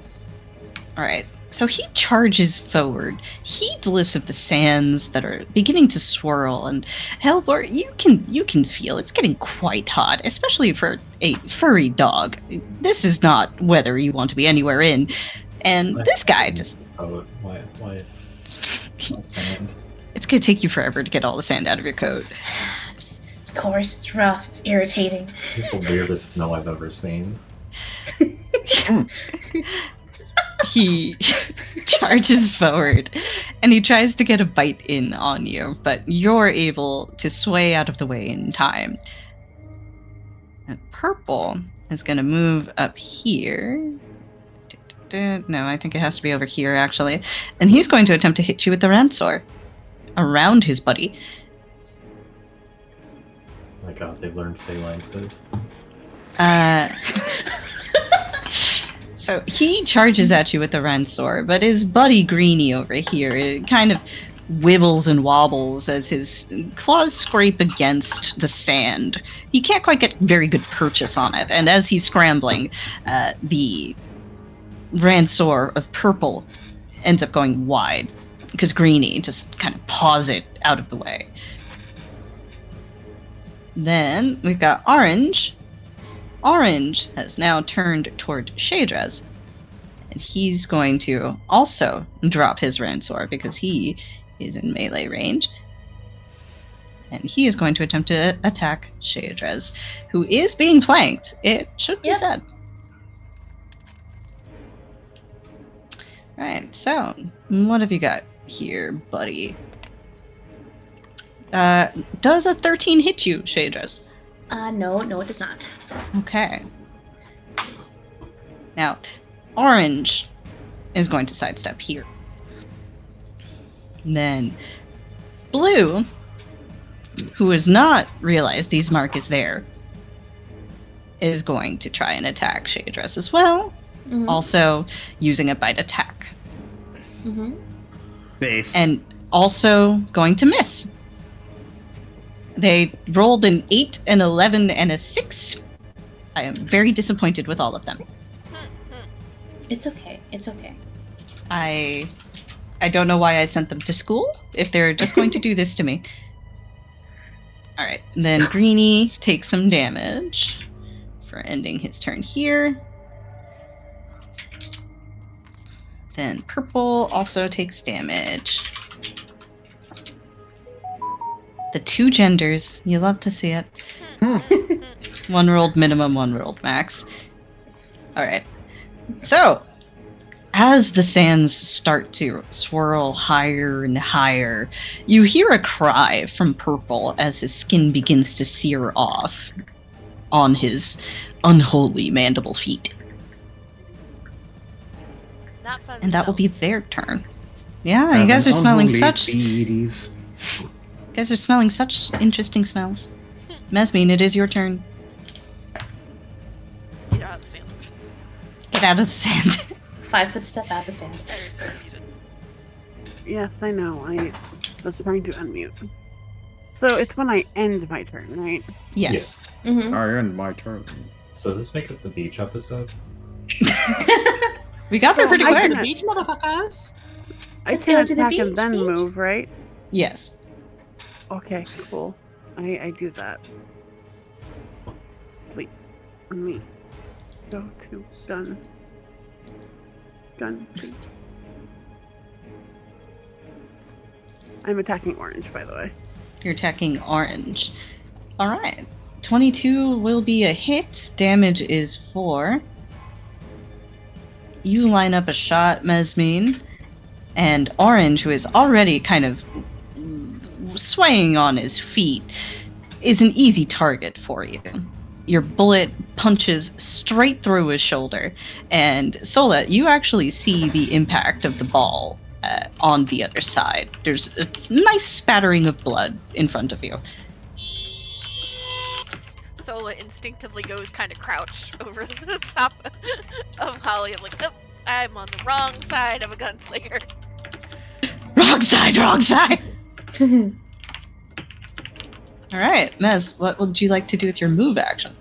Alright. So he charges forward, heedless of the sands that are beginning to swirl, and Helbor, you can feel it's getting quite hot, especially for a furry dog. This is not weather you want to be anywhere in. And this guy just... Why sand? It's gonna take you forever to get all the sand out of your coat. It's coarse, it's rough, it's irritating. It's the weirdest snow I've ever seen. He charges forward and he tries to get a bite in on you, but you're able to sway out of the way in time. And Purple is going to move up here. No, I think it has to be over here, actually. And he's going to attempt to hit you with the Ransor around his buddy. Oh my god, they learned phalanxes. So he charges at you with the Ransor, but his buddy Greenie over here, it kind of wibbles and wobbles as his claws scrape against the sand. He can't quite get very good purchase on it, and as he's scrambling, the Ransor of Purple ends up going wide, because Greenie just kind of paws it out of the way. Then we've got Orange. Orange has now turned toward Shadres, and he's going to also drop his Ransor because he is in melee range. And he is going to attempt to attack Shadres, who is being flanked. It should be said. Right, so what have you got here, buddy? Does a 13 hit you, Shadres? No, it does not. Okay. Now, Orange is going to sidestep here. And then Blue, who has not realized Ismark is there, is going to try and attack Shadres as well, also using a bite attack. Base. And also going to miss. They rolled an 8, an 11, and a 6. I am very disappointed with all of them. It's okay. It's okay. I don't know why I sent them to school, if they're just going to do this to me. Alright, then Greenie takes some damage for ending his turn here. Then Purple also takes damage. The two genders. You love to see it. One rolled minimum, one rolled max. Alright. So, as the sands start to swirl higher and higher, you hear a cry from Purple as his skin begins to sear off on his unholy mandible feet. Not fun. And that will be smells. their turn. Yeah, you guys are smelling such... Deities. You guys are smelling such interesting smells. Mesmine, it is your turn. Get out of the sand. Get out of the sand. 5 foot step out of the sand. Very sorry, muted. Yes, I know. I was trying to unmute. So it's when I end my turn, right? Yes. Mm-hmm. I end my turn. So does this make it the beach episode? We got there pretty I quick. can- Beach motherfuckers. I Let's can go to the attack and beach, then beach. move, right? Yes. Okay, cool. I do that. Please. Let me go to gun. Gun, please. I'm attacking Orange, by the way. You're attacking Orange. Alright. 22 will be a hit. Damage is 4. You line up a shot, Mesmine. And Orange, who is already kind of swaying on his feet, is an easy target for you. Your bullet punches straight through his shoulder. And Sola, you actually see the impact of the ball on the other side. There's a nice spattering of blood in front of you. Sola instinctively goes kind of crouch over the top of Holly. I'm like, oh, I'm on the wrong side of a gunslinger. Wrong side, wrong side! Alright, Mez, what would you like to do with your move action?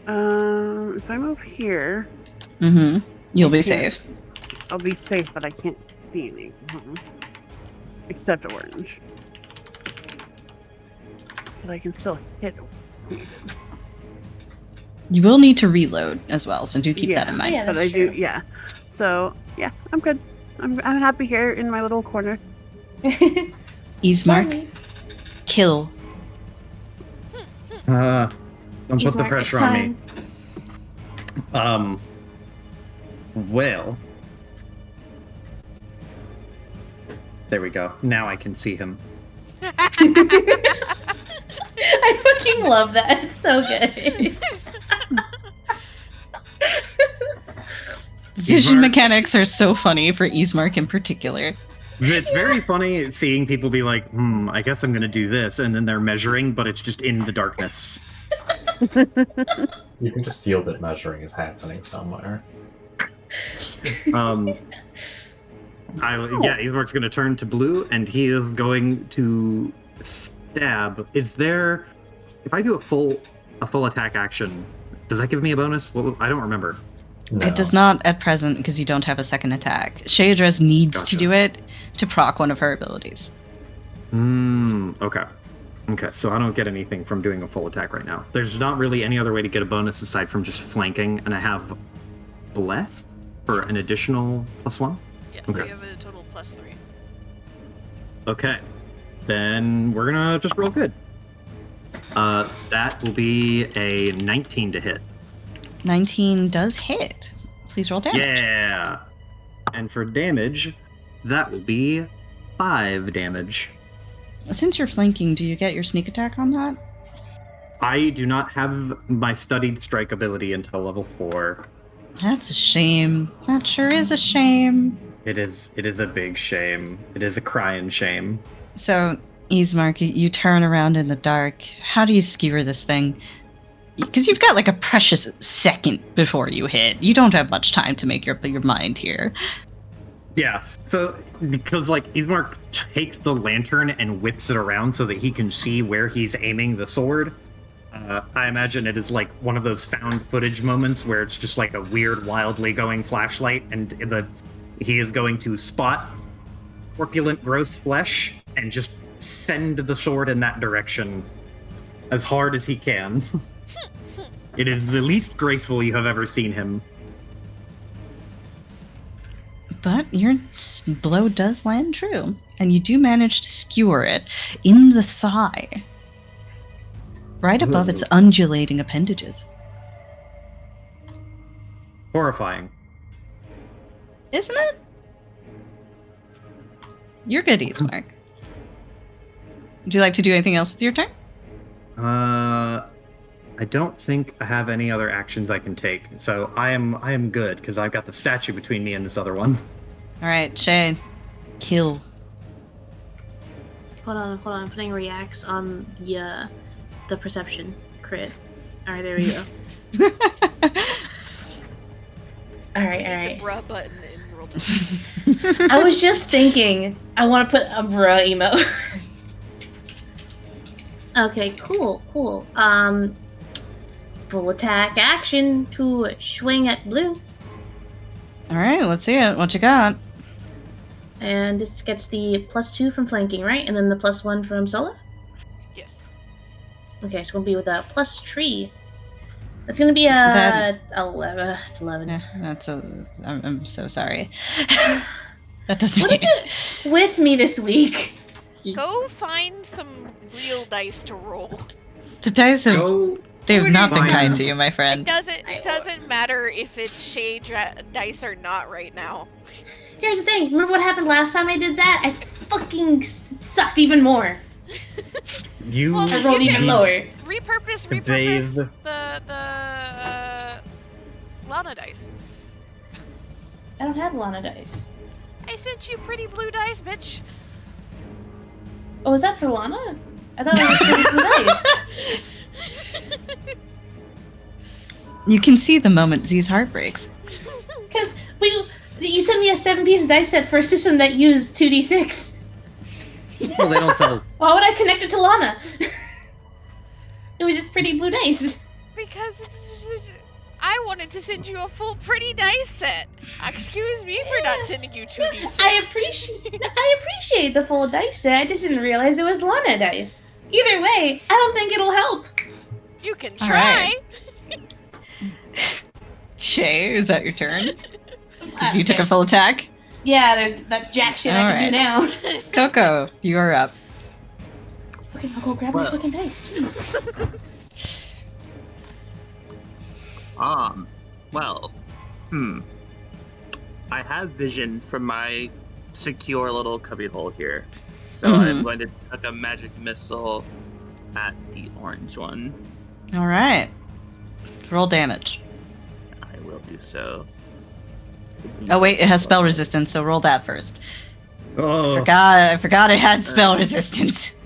If I move here, Mm-hmm. You'll be Yeah. safe. I'll be safe, but I can't see anything. Except orange. But I can still hit it. You will need to reload as well, so do keep that in mind. Yeah, But that's I do, true. yeah. So, yeah, I'm good. I'm happy here in my little corner. Easemark, kill. Don't put the Easemark, pressure it's on me. time. Well. There we go. Now I can see him. I fucking love that. It's so good. Vision Easemark. mechanics are so funny for Easemark in particular. It's very funny seeing people be like, I guess I'm gonna do this, and then they're measuring, but it's just in the darkness. You can just feel that measuring is happening somewhere. Easemark's gonna turn to blue, and he is going to stab. Is there? If I do a full attack action, does that give me a bonus? I don't remember. No. It does not at present because you don't have a second attack. Shayadress needs to Gotcha. do it to proc one of her abilities. Okay. Okay, so I don't get anything from doing a full attack right now. There's not really any other way to get a bonus aside from just flanking, and I have Blessed for an additional +1? Yes, Okay. you have a total +3. Okay. Then we're gonna just roll good. That will be a 19 to hit. 19 does hit. Please roll damage. Yeah! And for damage, that will be 5 damage. Since you're flanking, do you get your sneak attack on that? I do not have my studied strike ability until level 4. That's a shame. That sure is a shame. It is a big shame. It is a crying shame. So, Easemark, you turn around in the dark. How do you skewer this thing? Because you've got like a precious second before you hit. You don't have much time to make your mind here. Yeah, so because like Easemark takes the lantern and whips it around so that he can see where he's aiming the sword. I imagine it is like one of those found footage moments where it's just like a weird, wildly going flashlight, and he is going to spot corpulent, gross flesh and just send the sword in that direction as hard as he can. It is the least graceful you have ever seen him. But your blow does land true, and you do manage to skewer it in the thigh, right above its undulating appendages. Horrifying. Isn't it? You're good, Easemark. Would you like to do anything else with your turn? I don't think I have any other actions I can take, so I am good because I've got the statue between me and this other one. All right, Shay, kill. Hold on. I'm putting reacts on the perception crit. All right, there we go. All right. The bruh button in roll 20. I was just thinking, I want to put a bruh emo. Okay, cool. Full attack action to swing at blue. All right, let's see it. What you got? And this gets the +2 from flanking, right? And then the +1 from solo? Yes. Okay, it's going to be with a +3. That's going to be a 11. It's 11. Yeah, I'm so sorry. That doesn't. What is it with me this week? Go find some real dice to roll. The dice have Go. they've not been Fine. kind to you, my It friend. doesn't matter if it's Shay dice or not right now. Here's the thing. Remember what happened last time I did that? I fucking sucked even more. You Well, I rolled you even can lower. repurpose Dave. the Lana dice. I don't have Lana dice. I sent you pretty blue dice, bitch. Oh, is that for Lana? I thought it was pretty blue dice. You can see the moment Z's heart breaks. Because you sent me a 7-piece dice set for a system that used 2d6. Well, they don't sell. Why would I connect it to Lana? It was just pretty blue dice. Because I wanted to send you a full pretty dice set. Excuse me for not sending you 2d6. I appreciate the full dice set. I just didn't realize it was Lana dice. Either way, I don't think it'll help. You can All try. Shay, is that your turn? Because you took a full attack? Yeah, there's that jack shit I can do now. Coco, you are up. Fucking Coco, grab my fucking dice. Jeez. Well, I have vision from my secure little cubbyhole here. So I'm going to chuck a magic missile at the orange one. Alright. Roll damage. I will do so. Oh wait, it has spell resistance, so roll that first. Oh. I forgot it had spell resistance.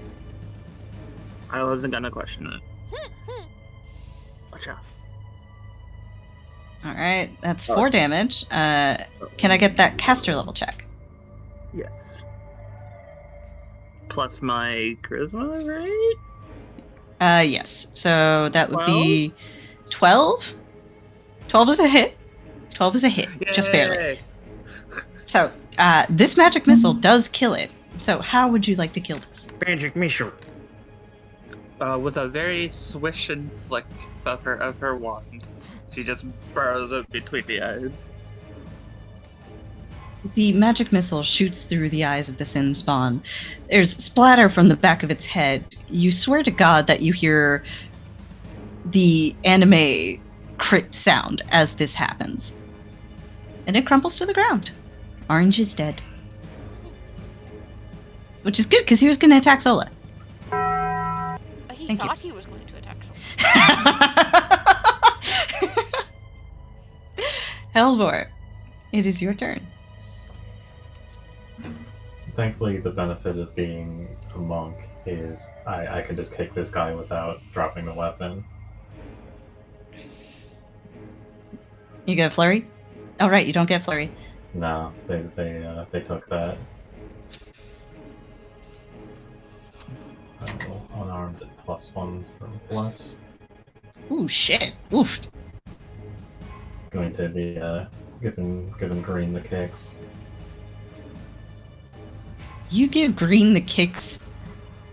I wasn't gonna question it. Watch out. Alright, that's 4 damage. Can I get that caster level check? Yes. Plus my charisma, right? Yes. So that would be 12? 12 is a hit. 12 is a hit, just barely. So, this magic missile does kill it. So, how would you like to kill this? Magic missile. With a very swish and flick of her wand, she just burrows it between the eyes. The magic missile shoots through the eyes of the sin spawn. There's splatter from the back of its head. You swear to God that you hear the anime crit sound as this happens. And it crumbles to the ground. Orange is dead. Which is good, because he was going to attack Sola. He thought he was going to attack Sola. Helvor, it is your turn. Thankfully, the benefit of being a monk is I can just kick this guy without dropping the weapon. You get a flurry? Oh, right, you don't get flurry. No, they took that. Unarmed at +1 for bless. Ooh, shit. Oof. Going to be giving Green the kicks. You give Green the kicks.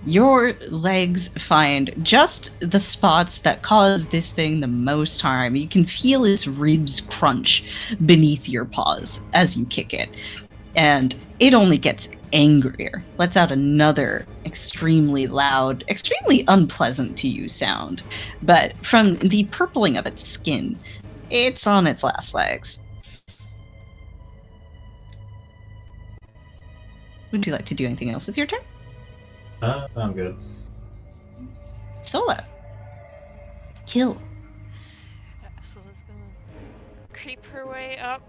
Your legs find just the spots that cause this thing the most harm. You can feel its ribs crunch beneath your paws as you kick it. And it only gets angrier. Lets out another extremely loud, extremely unpleasant to you sound. But from the purpling of its skin, it's on its last legs. Would you like to do anything else with your turn? I'm good. Solo. Kill. Sola's gonna creep her way up.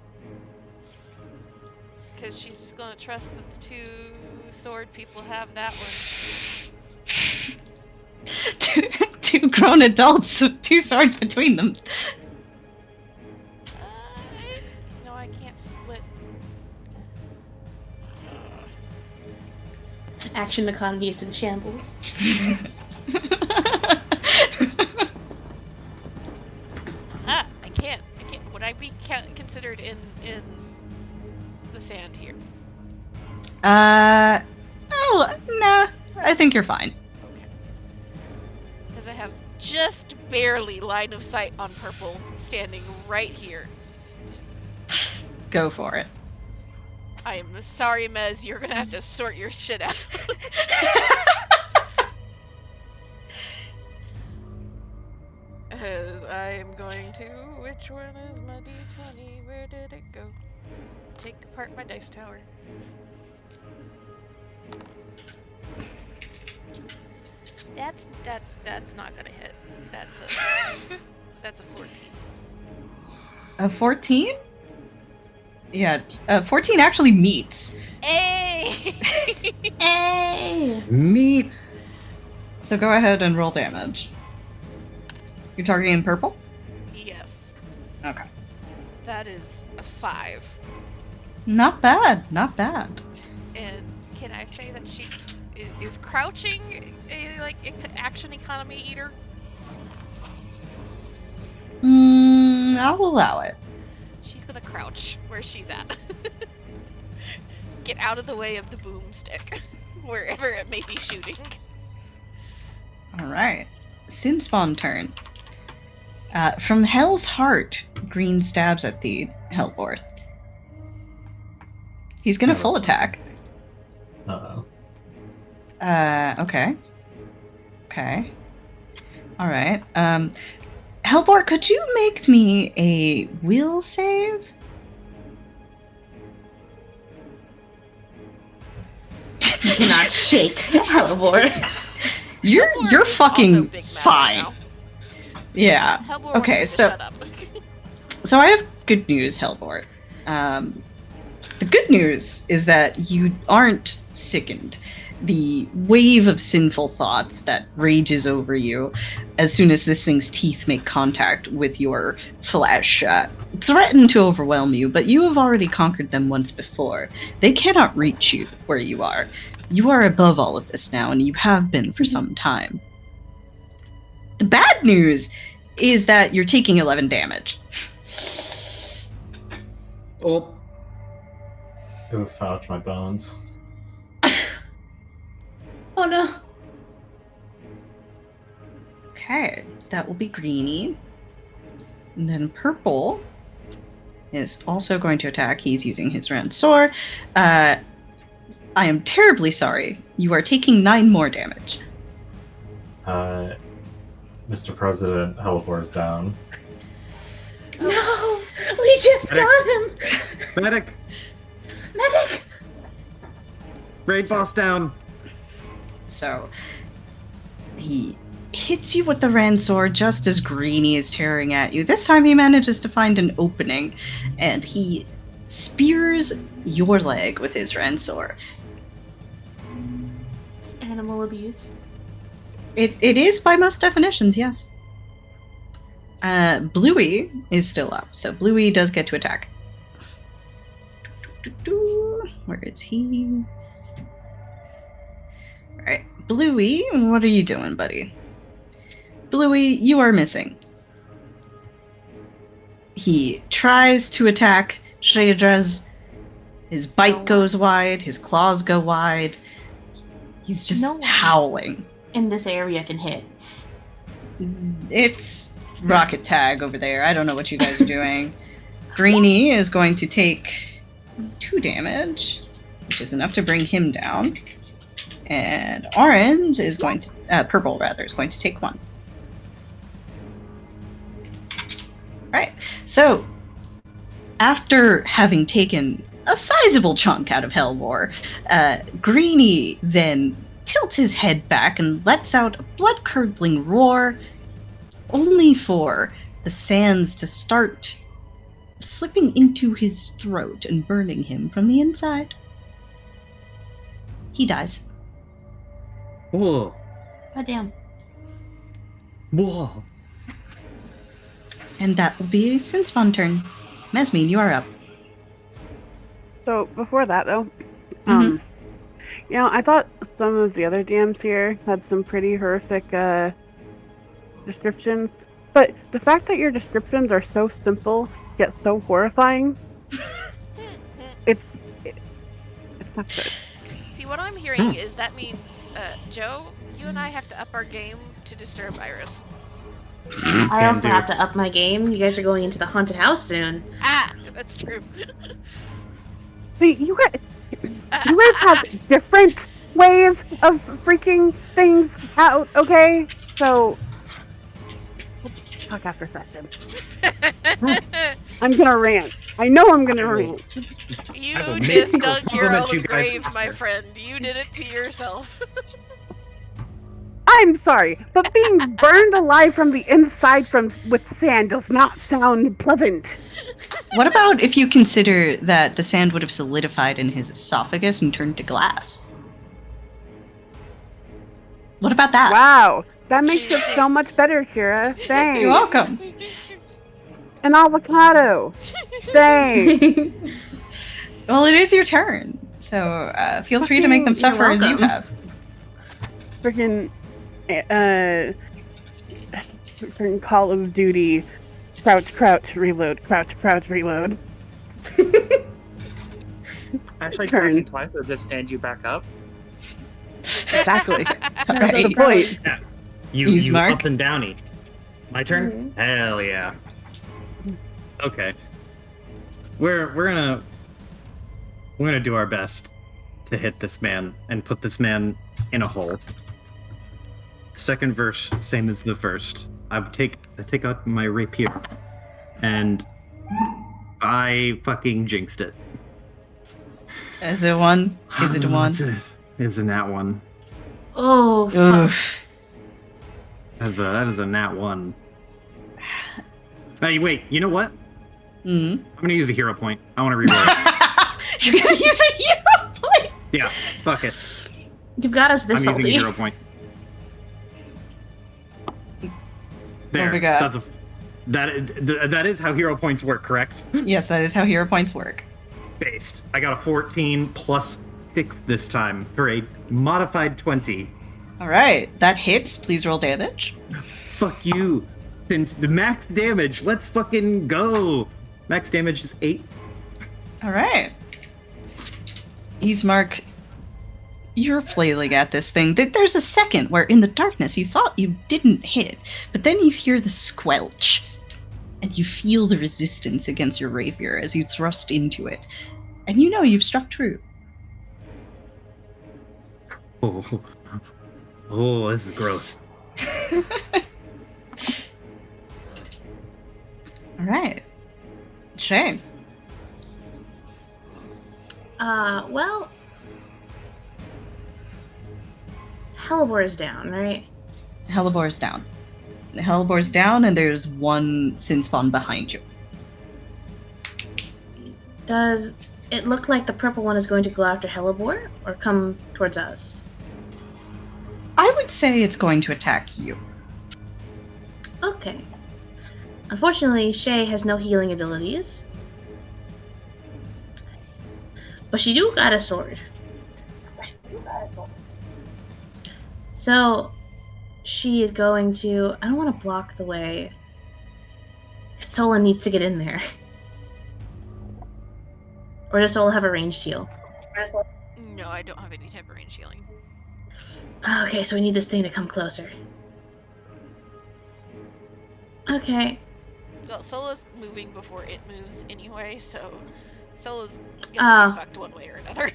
Because she's just gonna trust that the 2 sword people have that one. two grown adults with 2 swords between them. No, I can't split. Action economy is in shambles. I can't. Would I be considered in the sand here? Oh, nah. I think you're fine. Okay. Because I have just barely line of sight on purple standing right here. Go for it. I am sorry, Mez. You're gonna have to sort your shit out. As I am going to. Which one is my d20? Where did it go? Take apart my dice tower. That's not gonna hit. That's a 14. A 14? Yeah, 14 actually meets. Hey! Hey! Meat. So go ahead and roll damage. You're targeting purple? Yes. Okay. That is a 5. Not bad, not bad. And can I say that she is crouching action economy eater? I'll allow it. She's gonna crouch where she's at. Get out of the way of the boomstick, wherever it may be shooting. Alright. Sin Spawn turn. From Hell's Heart, Green stabs at the Hellboar. He's gonna full attack. Uh-oh. Okay. Okay. Alright. Hellboar, could you make me a will save? You cannot shake Hellboar. You're Hellboar is also fucking big mad right fine. now. Yeah. Hellboar Okay, wants so- you to shut up. So I have good news, Hellboar. The good news is that you aren't sickened. The wave of sinful thoughts that rages over you as soon as this thing's teeth make contact with your flesh threaten to overwhelm you, but you have already conquered them once before. They cannot reach you where you are. You are above all of this now, and you have been for some time. The bad news is that you're taking 11 damage. Oh. Oof, ouch, my bones. Oh no. Okay, that will be Greenie. And then Purple is also going to attack. He's using his round sword. I am terribly sorry. You are taking 9 more damage. Mr. President, Hellboar is down. No! We just got him! Medic! Medic! Raid boss down! So he hits you with the Ransor just as Greenie is tearing at you. This time he manages to find an opening, and he spears your leg with his Ransor. Animal abuse. It is by most definitions, yes. Bluey is still up, so Bluey does get to attack. Where is he? Alright, Bluey, what are you doing, buddy? Bluey, you are missing. He tries to attack Shreyadra's. His bite goes wide, his claws go wide. He's just No one howling. in this area can hit. It's rocket tag over there. I don't know what you guys are doing. Greenie is going to take 2 damage, which is enough to bring him down. And Orange is going to, Purple rather, is going to take 1. Right. So, after having taken a sizable chunk out of Hellboar, Greenie then tilts his head back and lets out a blood-curdling roar, only for the sands to start slipping into his throat and burning him from the inside. He dies. Whoa. God damn. Whoa. And that will be Sin Spawn turn. Mesmine, you are up. So before that, though, Mhm. you know, I thought some of the other DMs here had some pretty horrific descriptions, but the fact that your descriptions are so simple yet so horrifying, it's not good. See, what I'm hearing is that means, Joe, you and I have to up our game to disturb Iris. I also have to up my game. You guys are going into the haunted house soon. Ah, that's true. See, you guys have different ways of freaking things out, okay? So, let's talk after session. I'm gonna rant. I know I'm gonna rant. You I will just make dug your compliment own you guys grave, my after. friend. You did it to yourself. I'm sorry, but being burned alive from the inside with sand does not sound pleasant. What about if you consider that the sand would have solidified in his esophagus and turned to glass? What about that? Wow, that makes it so much better, Kira. Thanks. You're welcome. An avocado. Thanks. Well, it is your turn, so feel free to make them You're suffer as you welcome. have. Freaking Call of Duty Crouch, crouch, reload. Crouch, crouch, reload. Actually, Turn. crouching twice will just stand you back up. Exactly. That's That's the the point. You Mark. up and downy. My turn? Mhm. Hell yeah. Okay. We're gonna do our best to hit this man and put this man in a hole. Second verse, same as the first. I take out my rapier, and I fucking jinxed it. Is it one? Is it a one? It's a nat one. Oh, fuck. Oof. That is a nat one. Hey, wait. You know what? Hmm. I'm gonna use a hero point. I want to reroll. You're gonna use a hero point. Yeah. Fuck it. You've got us this I'm using a salty. hero point. There. What we got? That is how hero points work, correct? Yes, that is how hero points work. Based. I got a 14 plus 6 this time for a modified 20. All right, that hits. Please roll damage. Fuck you. Since the max damage, let's fucking go. Max damage is 8. All right. Ismark, you're flailing at this thing. There's a second where in the darkness you thought you didn't hit, but then you hear the squelch, and you feel the resistance against your rapier as you thrust into it, and you know you've struck true. Oh, this is gross. All right. Shay. Well, Hellebore is down, right? Hellebor's down. Hellebor's down, and there's one sin spawn behind you. Does it look like the purple one is going to go after Hellebore or come towards us? I would say it's going to attack you. Okay. Unfortunately, Shay has no healing abilities. But she do got a sword. So, she is going to... I don't want to block the way. Sola needs to get in there. Or does Sola have a ranged heal? No, I don't have any type of range healing. Okay, so we need this thing to come closer. Okay. Well, Sola's moving before it moves anyway, so Sola's gonna be fucked one way or another.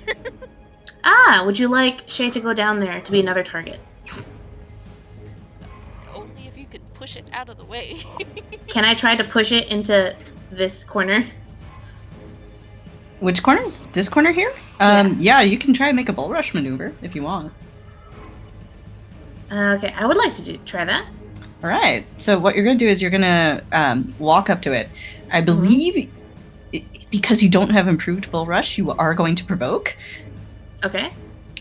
Would you like Shay to go down there to be another target? Only if you can push it out of the way. Can I try to push it into this corner? Which corner? This corner here? Yeah, you can try and make a bull rush maneuver if you want. Okay, I would like to try that. All right. So what you're going to do is you're going to walk up to it. I believe because you don't have improved bull rush, you are going to provoke. Okay.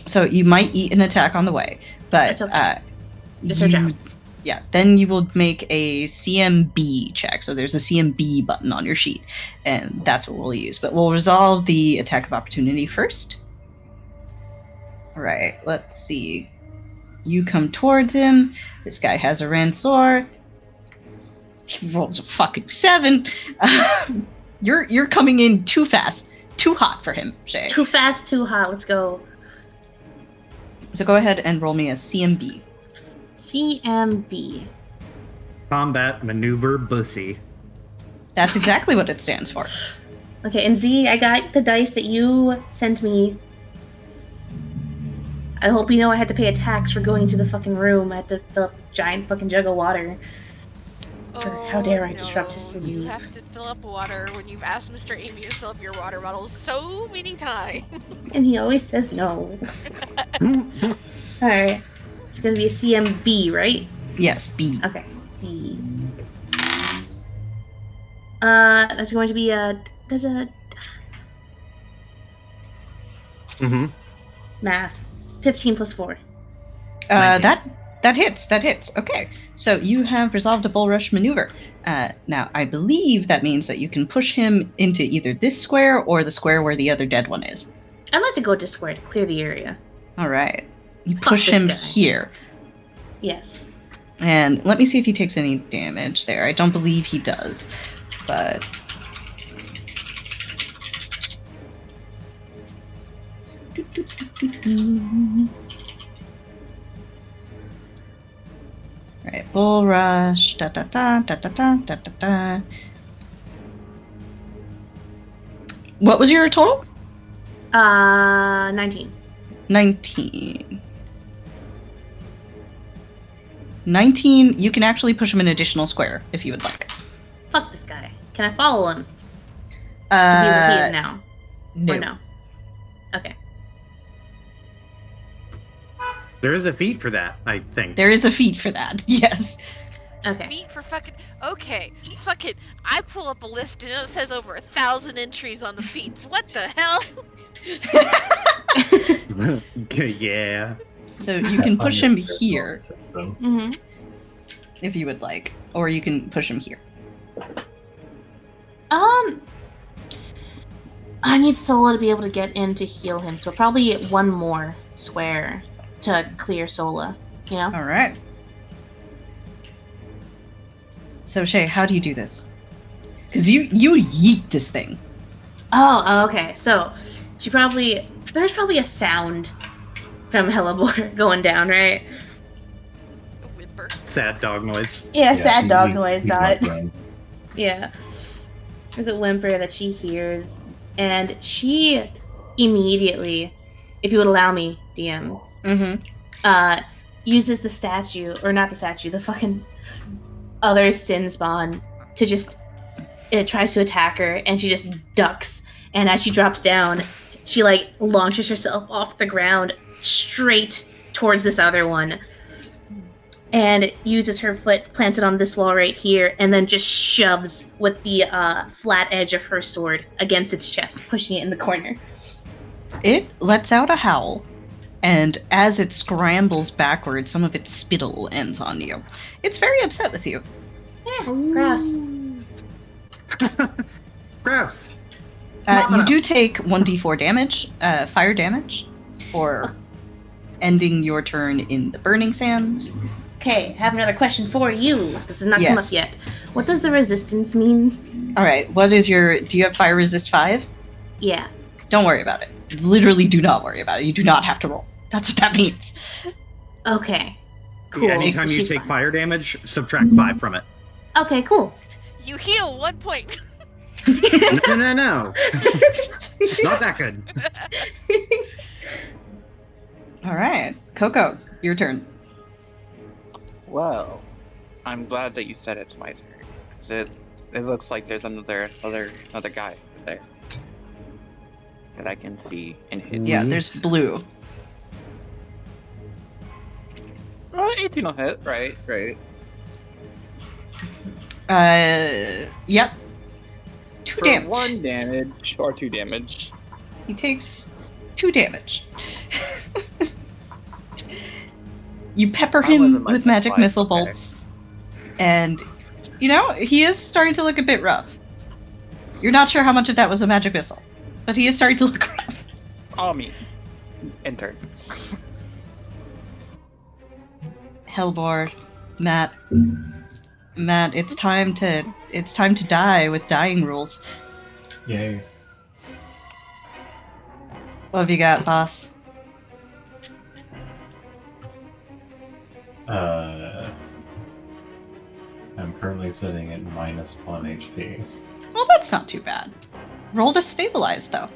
So you might eat an attack on the way, but That's okay. Just search out. Yeah, then you will make a CMB check. So there's a CMB button on your sheet, and that's what we'll use. But we'll resolve the attack of opportunity first. All right, let's see. You come towards him. This guy has a Ransor. He rolls a fucking 7. You're coming in too fast. Too hot for him, Shay. Too fast, too hot. Let's go. So go ahead and roll me a CMB. CMB. Combat Maneuver Bussy. That's exactly what it stands for. Okay, and Z, I got the dice that you sent me. I hope you know I had to pay a tax for going to the fucking room. I had to fill up a giant fucking jug of water. How dare I disrupt his sleep. You have to fill up water when you've asked Mr. Amy to fill up your water bottles so many times. And he always says no. Alright. It's gonna be a CMB, right? Yes, B. Okay. B. That's going to be there's a math. 15 plus 4. That hits. Okay, so you have resolved a bull rush maneuver. Now, I believe that means that you can push him into either this square or the square where the other dead one is. I'd like to go to square to clear the area. All right. You Fuck push this him guy. here. Yes. And let me see if he takes any damage there. I don't believe he does, but... Alright, Bull Rush, da-da-da. What was your total? 19. 19. 19, you can actually push him an additional square, if you would like. Fuck this guy. Can I follow him? To be where he is now? No. Or no? Okay. There is a feat for that, I think. There is a feat for that, yes. Okay. Feet for fucking... Okay, fuck it. I pull up a list and it says over 1,000 entries on the feats. What the hell? Yeah. So you can push him here, Mm-hmm. if you would like. Or you can push him here. I need Sola to be able to get in to heal him, so probably one more square to clear Sola, you know? Alright. So Shay, how do you do this? Because you yeet this thing. Oh, okay. So there's probably a sound from Hellebore going down, right? A whimper. Sad dog noise. Yeah, sad dog noise, dot. Yeah. There's a whimper that she hears, and she immediately, if you would allow me, DM, uses the statue, or not the statue, the fucking other sin spawn to just, it tries to attack her, and she just ducks, and as she drops down, she like launches herself off the ground straight towards this other one, and uses her foot, plants it on this wall right here, and then just shoves with the flat edge of her sword against its chest, pushing it in the corner. It lets out a howl, and as it scrambles backwards, some of its spittle ends on you. It's very upset with you. Yeah, gross. Gross. You do take 1d4 damage, fire damage, for ending your turn in the burning sands. Okay, I have another question for you. This has not come up Yes. yet. What does the resistance mean? Alright, what is your... Do you have fire resist 5? Yeah. Don't worry about it. Literally do not worry about it. You do not have to roll. That's what that means. Okay. Cool. Anytime So you she's take fine. fire damage, subtract 5 from it. Okay, cool. You heal 1 point. No. Not that good. Alright, Coco, your turn. Well, I'm glad that you said it's my turn. 'Cause it looks like there's another guy there that I can see and hit. Yeah, there's blue. 18 will hit, right? Yep. 2 For damage. 1 damage, or 2 damage. He takes 2 damage. You pepper I live in him my with magic life, missile okay. bolts, and he is starting to look a bit rough. You're not sure how much of that was a magic missile, but he is starting to look rough. All me. Intern. Hellbore, Matt, it's time to die with dying rules. Yay. What have you got, boss? I'm currently sitting at -1 HP. Well, that's not too bad. Roll to stabilize, though.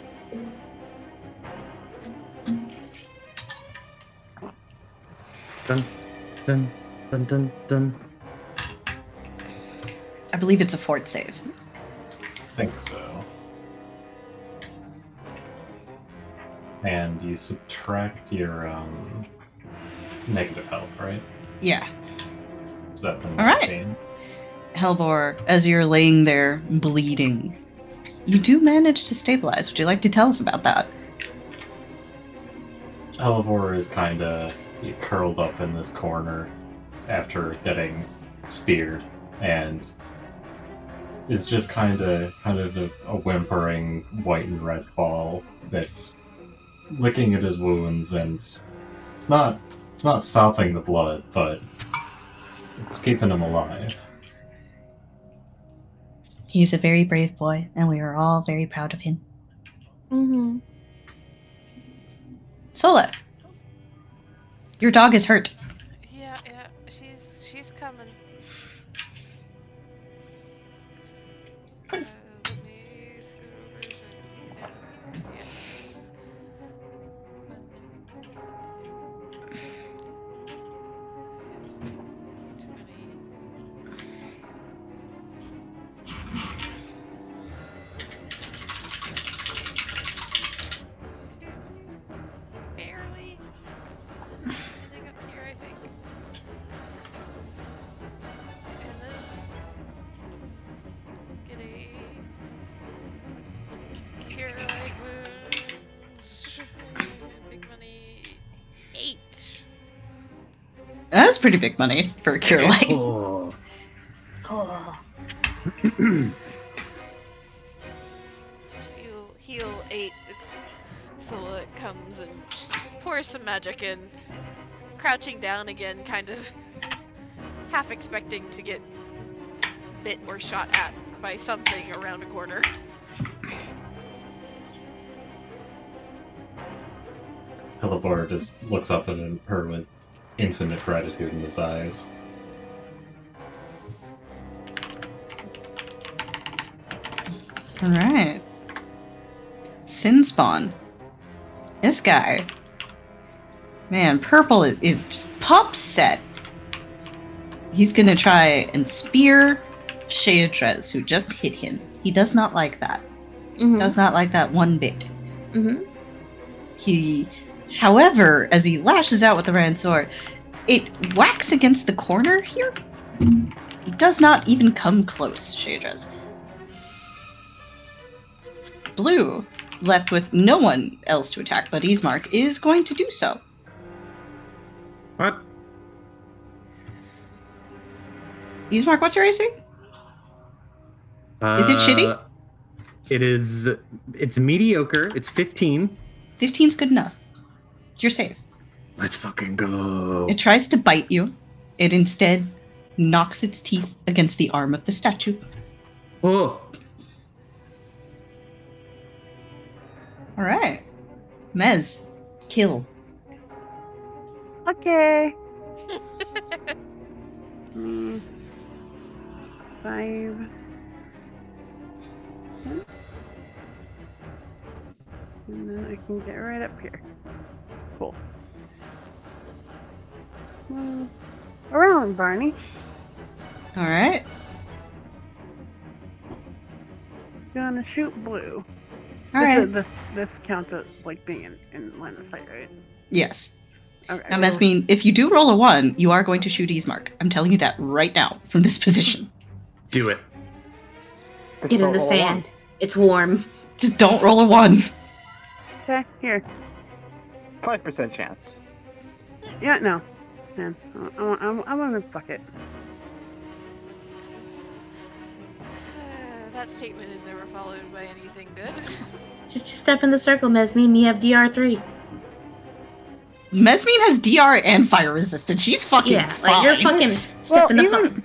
Dun, dun, dun, dun, dun. I believe it's a fort save. I think so. And you subtract your negative health, right? Yeah. So that's a All right. 19. Hellbore, as you're laying there bleeding, you do manage to stabilize. Would you like to tell us about that? Elivor is kind of curled up in this corner after getting speared, and is just kind of a whimpering white and red ball that's licking at his wounds, and it's not stopping the blood, but It's keeping him alive. He's a very brave boy, and we are all very proud of him. Mm-hmm. Sola, your dog is hurt. Yeah, she's coming. Let me scoot over so I can see you down here. Yeah. 1, 10, 15, 20. Shoot. Barely ending up here, I think. And then get a cure light wounds. Big money. 8. That's pretty big money for a cure light. Cool. Cool. Heal 8. Sola comes and pours some magic in, crouching down again, kind of half expecting to get bit or shot at by something around a corner. Hellebore just looks up at her with infinite gratitude in his eyes. All right. Sin Spawn. This guy. Man, purple is just pop set. He's gonna try and spear Sheatrez, who just hit him. He does not like that. Mm-hmm. Does not like that one bit. Mm-hmm. However, as he lashes out with the Ransor, it whacks against the corner here. It does not even come close, Sheatrez. Blue, left with no one else to attack but Ismark, is going to do so. What? Ismark, what's your AC? Is it shitty? It's mediocre. It's 15. 15's good enough. You're safe. Let's fucking go. It tries to bite you. It instead knocks its teeth against the arm of the statue. Oh. Alright. Mez, kill. Okay. 5. 10. And then I can get right up here. Cool. Well, around, Barney. Alright. Gonna shoot blue. Alright. This counts as like being in line of sight, right? Yes. Okay. Now, Mesmine, if you do roll a 1, you are going to shoot Ismark. I'm telling you that right now, from this position. Do it. Get in the sand. It's warm. Just don't roll a 1. Okay, here. 5% chance. Yeah, no. Man, I'm gonna fuck it. That statement is never followed by anything good. Just step in the circle, Mesmine. You have DR3. Mesmine has DR and fire resistance. She's fucking fine. like You're fucking step in the fucking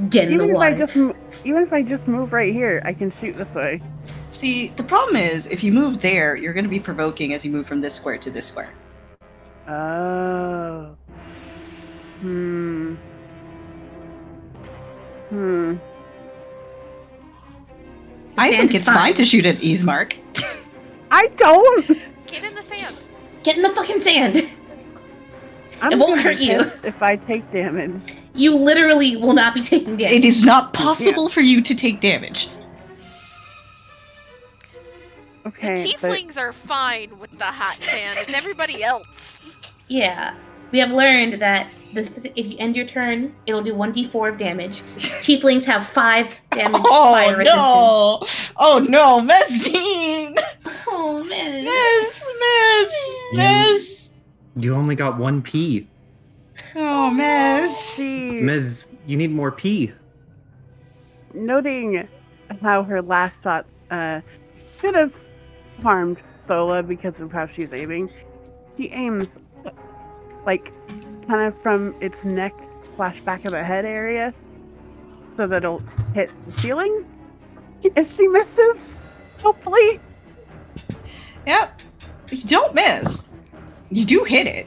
get in the water. Even if I just move right here, I can shoot this way. See, the problem is, if you move there, you're going to be provoking as you move from this square to this square. Oh. I think it's fine to shoot at Ismark. I don't. Get in the sand. Get in the fucking sand. It won't hurt you if I take damage. You literally will not be taking damage. It is not possible for you to take damage. Okay. The tieflings are fine with the hot sand. It's everybody else. Yeah. We have learned that if you end your turn, it'll do 1d4 of damage. Tieflings have 5 damage fire resistance. Oh no, Mesmine! Oh, Mez. Mez! You only got 1 P. Oh, Mez. Mez, you need more P. Noting how her last shot should have harmed Sola because of how she's aiming, she aims like kind of from its neck / back of the head area so that it'll hit the ceiling. If she misses, hopefully. Yep. You don't miss. You do hit it,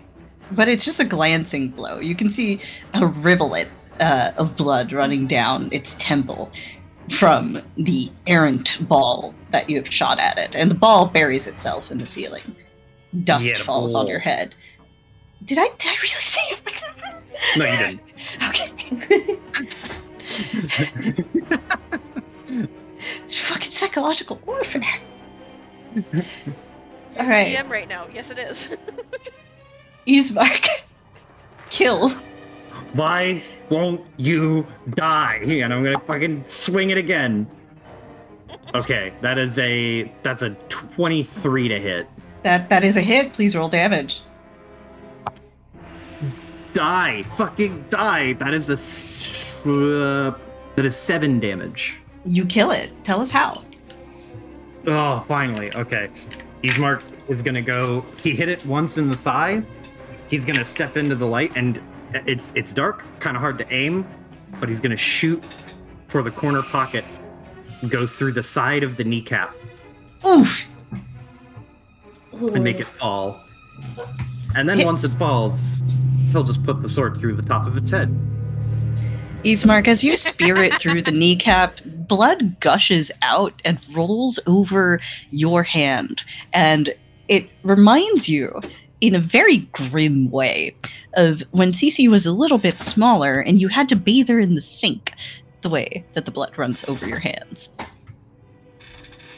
but it's just a glancing blow. You can see a rivulet of blood running down its temple from the errant ball that you have shot at it, and the ball buries itself in the ceiling. Dust Yeah, falls on ball. your head. Did I really say it like that? No, you didn't. Okay. It's fucking psychological warfare. You're All right. DM right now. Yes, it is. Ismark. Kill. Why won't you die? And I'm gonna fucking swing it again. Okay, that's a 23 to hit. That is a hit. Please roll damage. Die, fucking die. That is that is 7 damage. You kill it. Tell us how. Oh, finally. Okay. Ismark is gonna go. He hit it once in the thigh. He's gonna step into the light, and it's dark, kind of hard to aim, but he's gonna shoot for the corner pocket, go through the side of the kneecap, Oof. and make it fall. And then Hit. once it falls, he'll just put the sword through the top of its head. Ismark, as you spear it through the kneecap, blood gushes out and rolls over your hand. And it reminds you, in a very grim way, of when Cece was a little bit smaller and you had to bathe her in the sink, the way that the blood runs over your hands.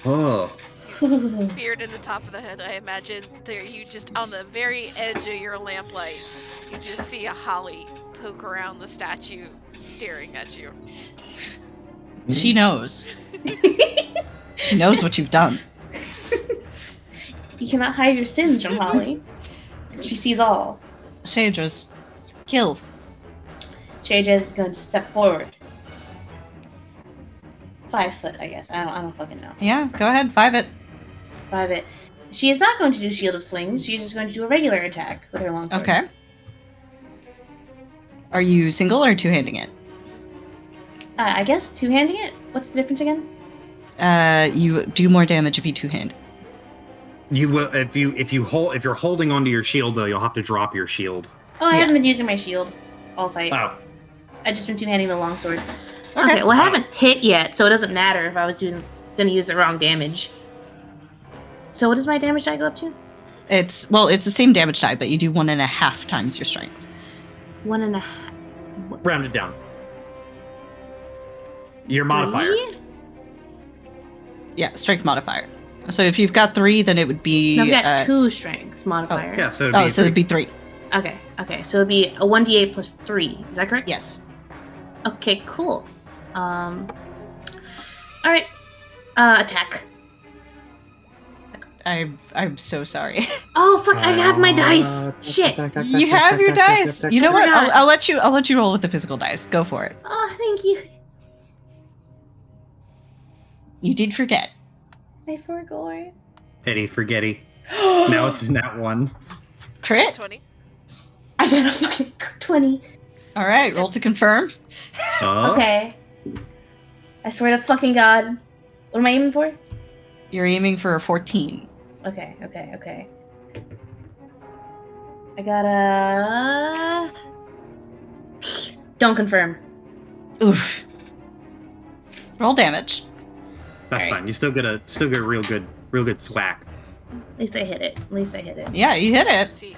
Oh. Speared in the top of the head, I imagine there you just on the very edge of your lamplight, you just see a holly poke around the statue, staring at you. She knows. She knows what you've done. You cannot hide your sins from Holly. She sees all. Shadras, kill. Shaja is going to step forward. 5 foot, I guess. I don't fucking know. Yeah, go ahead, 5 it. 5 it. She is not going to do Shield of Swings. She's just going to do a regular attack with her longsword. Okay. Are you single or two-handing it? I guess two-handing it. What's the difference again? You do more damage if you two-hand. You will if you're holding onto your shield though, you'll have to drop your shield. Oh, I haven't been using my shield all fight. Oh. I've just been two-handing the longsword. Okay, well I haven't hit yet, so it doesn't matter if I was going to use the wrong damage. So what does my damage die go up to? It's the same damage die, but you do 1.5 times your strength. 1.5. Rounded down. Your modifier. 3? Yeah, strength modifier. So if you've got 3, then it would be. No, I've got 2 strength modifier. Yeah, so it'd be 3. Okay, so it'd be a 1d8 plus 3. Is that correct? Yes. Okay, cool. Alright. Attack. I'm so sorry. Oh fuck! I have my dice. Shit. You have your dice. You know what? Forgot. I'll let you roll with the physical dice. Go for it. Oh, thank you. You did forget. I forgot. Petty forgetty. Now it's nat 1. Crit. 20. I got a fucking 20. All right, roll to confirm. Oh. Okay. I swear to fucking God. What am I aiming for? You're aiming for a 14. Okay. I got a... Don't confirm. Oof. Roll damage. That's All right. fine. You still get a real good thwack. At least I hit it. Yeah, you hit it. See,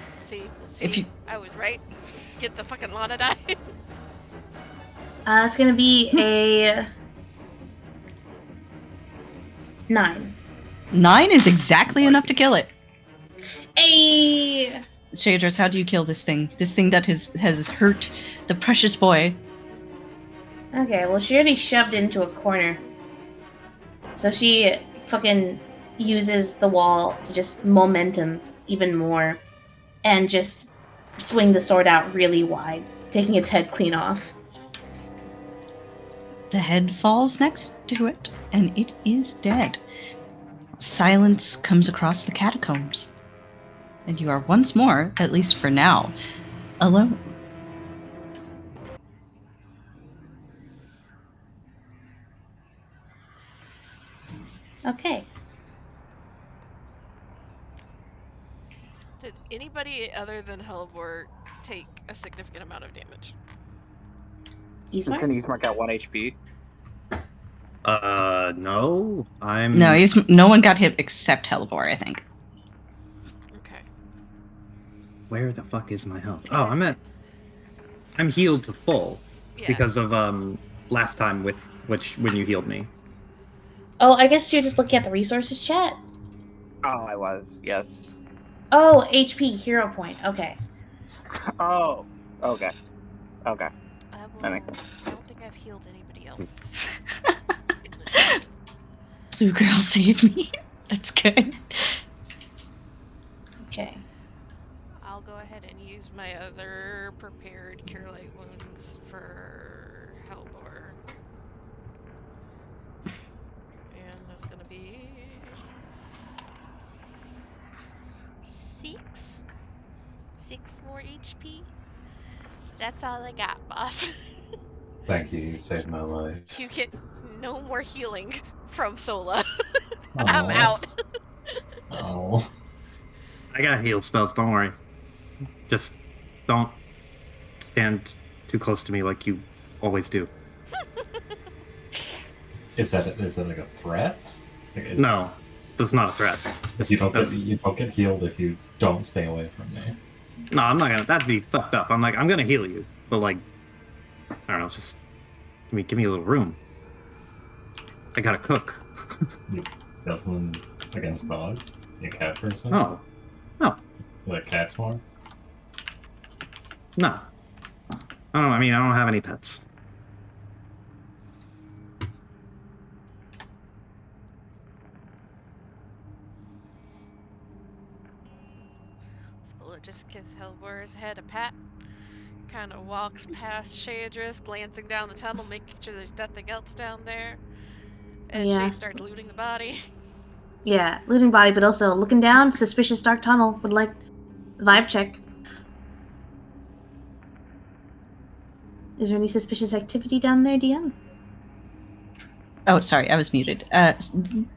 If you- I was right. Get the fucking Lana die. It's gonna be a... 9. 9 is exactly enough to kill it. Hey! Shadras, how do you kill this thing? This thing that has hurt the precious boy. Okay, well she already shoved it into a corner. So she fucking uses the wall to just momentum even more. And just swing the sword out really wide, taking its head clean off. The head falls next to it, and it is dead. Silence comes across the catacombs. And you are once more, at least for now, alone. Okay. Did anybody other than Hellbor take a significant amount of damage? Eastmark? Can Eastmark got 1 HP? No. No, no one got hit except Hellbor, I think. Okay. Where the fuck is my health? Oh, I'm healed to full Yeah. because of last time when you healed me. Oh, I guess you're just looking at the resources chat. Oh, I was. Yes. Oh, HP, hero point. Okay. Oh. Okay. Okay. I That makes don't think I've healed anybody else in the dungeon. Blue girl saved me. That's good. Okay. I'll go ahead and use my other prepared Cure Light Wounds for Hellbor. And that's gonna be 6 more HP. That's all I got, boss. Thank you. You saved my life. You get no more healing from Sola. Oh. I'm out. Oh. I got heal spells. Don't worry. Just don't stand too close to me like you always do. Is that like a threat? Like No, that's not a threat. Because you don't get healed if you don't stay away from me. No, I'm not gonna. That'd be fucked up. I'm gonna heal you, but like, I don't know. Just give me a little room. I gotta cook. Guzzling against dogs? You a cat person? No, no, You like cats more? no. I mean, I don't have any pets. Sola just gives Hellbor's head a pat. Kind of walks past Shadris, glancing down the tunnel, making sure there's nothing else down there. As Yeah. Shay starts looting the body. Yeah, looting body, but also looking down, suspicious dark tunnel. Would like vibe check. Is there any suspicious activity down there, DM? Oh, sorry, I was muted.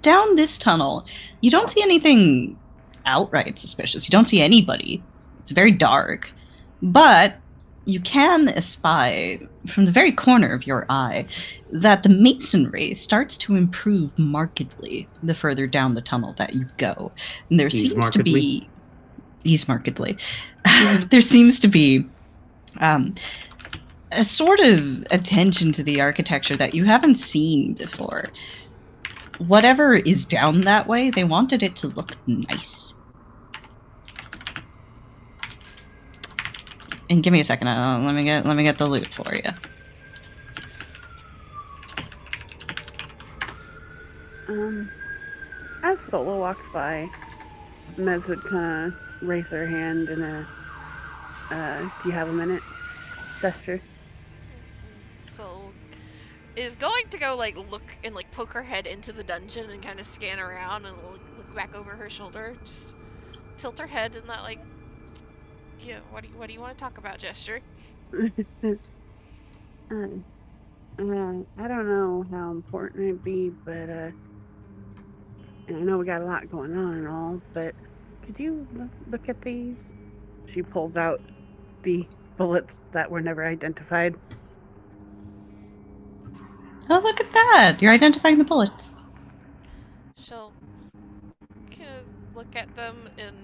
Down this tunnel, you don't see anything outright suspicious. You don't see anybody. It's very dark. But you can espy from the very corner of your eye that the masonry starts to improve markedly the further down the tunnel that you go. And there seems to be... markedly. There seems to be... a sort of attention to the architecture that you haven't seen before. Whatever is down that way, they wanted it to look nice. And give me a second. Let me get the loot for you. As Sola walks by, Mez would kind of raise her hand in a do you have a minute gesture. So is going to go look and poke her head into the dungeon and kind of scan around and look back over her shoulder. Just tilt her head in that yeah, what do you want to talk about gesture? I don't know how important it'd be, but and I know we got a lot going on and all, but could you look at these? She pulls out the bullets that were never identified. Oh, look at that! You're identifying the bullets. She'll kind of look at them and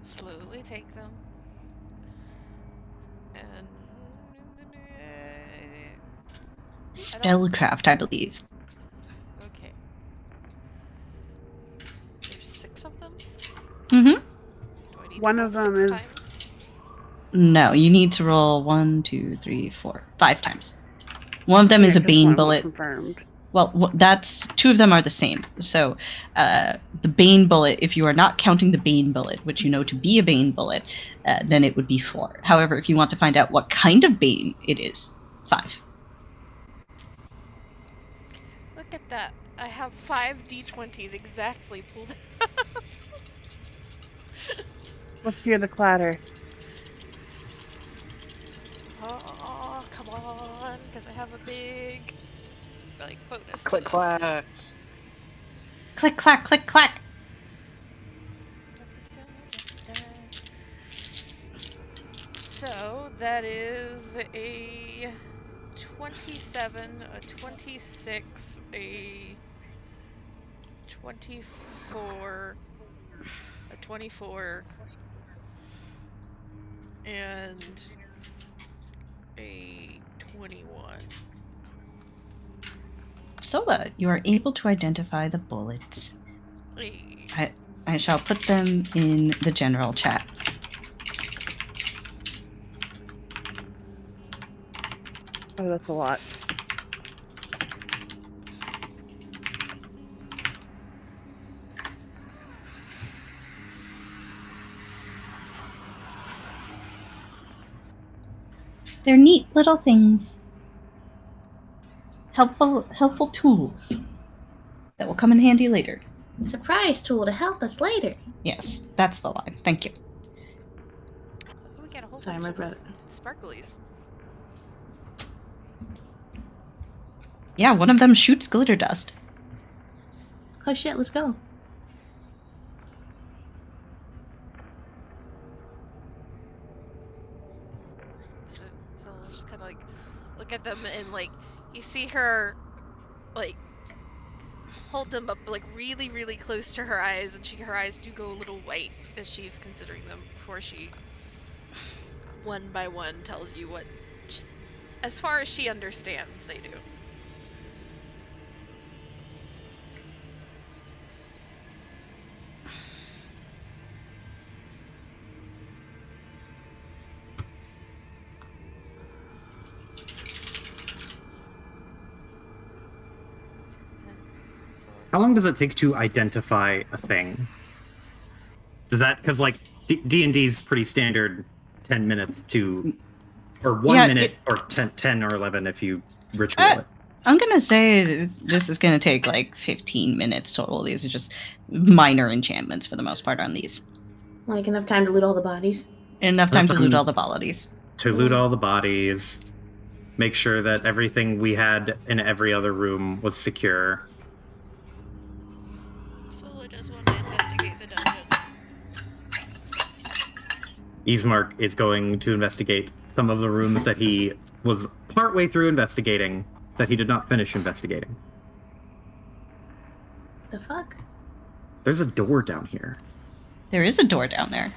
slowly take them. And Spellcraft, I believe. okay. There's 6 of them? Mm-hmm. Do I need One to roll of them 6 is... times? No, you need to roll 1, 2, 3, 4, 5 times. One of them is a Bane bullet. Confirmed. Well, that's 2 of them are the same. So, the Bane bullet, if you are not counting the Bane bullet, which you know to be a Bane bullet, then it would be 4. However, if you want to find out what kind of Bane it is, 5. Look at that. I have 5 d20s exactly pulled out. Let's hear the clatter. Oh, come on, because I have a big bonus. Click clacks. Click, clack, click, clack. So that is a 27, a 26, a 24, a 24, and a 21. Sola, you are able to identify the bullets. Hey. I shall put them in the general chat. Oh, that's a lot. They're neat little things. Helpful tools that will come in handy later. Surprise tool to help us later. Yes, that's the line. Thank you. Oh, we got a whole Sorry, bunch my of brother. sparklies. Yeah, one of them shoots glitter dust. Oh shit, let's go. So we'll just kind of like look at them and like you see her like hold them up like really really close to her eyes, and her eyes do go a little white as she's considering them before she one by one tells you what as far as she understands they do. How long does it take to identify a thing? Does that, because like D&D is pretty standard 10 minutes to, or 1 minute, or 10 or 11 if you ritual it. I'm going to say this is going to take like 15 minutes total. These are just minor enchantments for the most part on these. Like enough time to loot all the bodies? Enough time to loot all the bodies. To loot all the bodies, make sure that everything we had in every other room was secure. Sola does want to investigate the dungeon. Ismark is going to investigate some of the rooms that he was partway through investigating that he did not finish investigating. The fuck? There's a door down here. There is a door down there.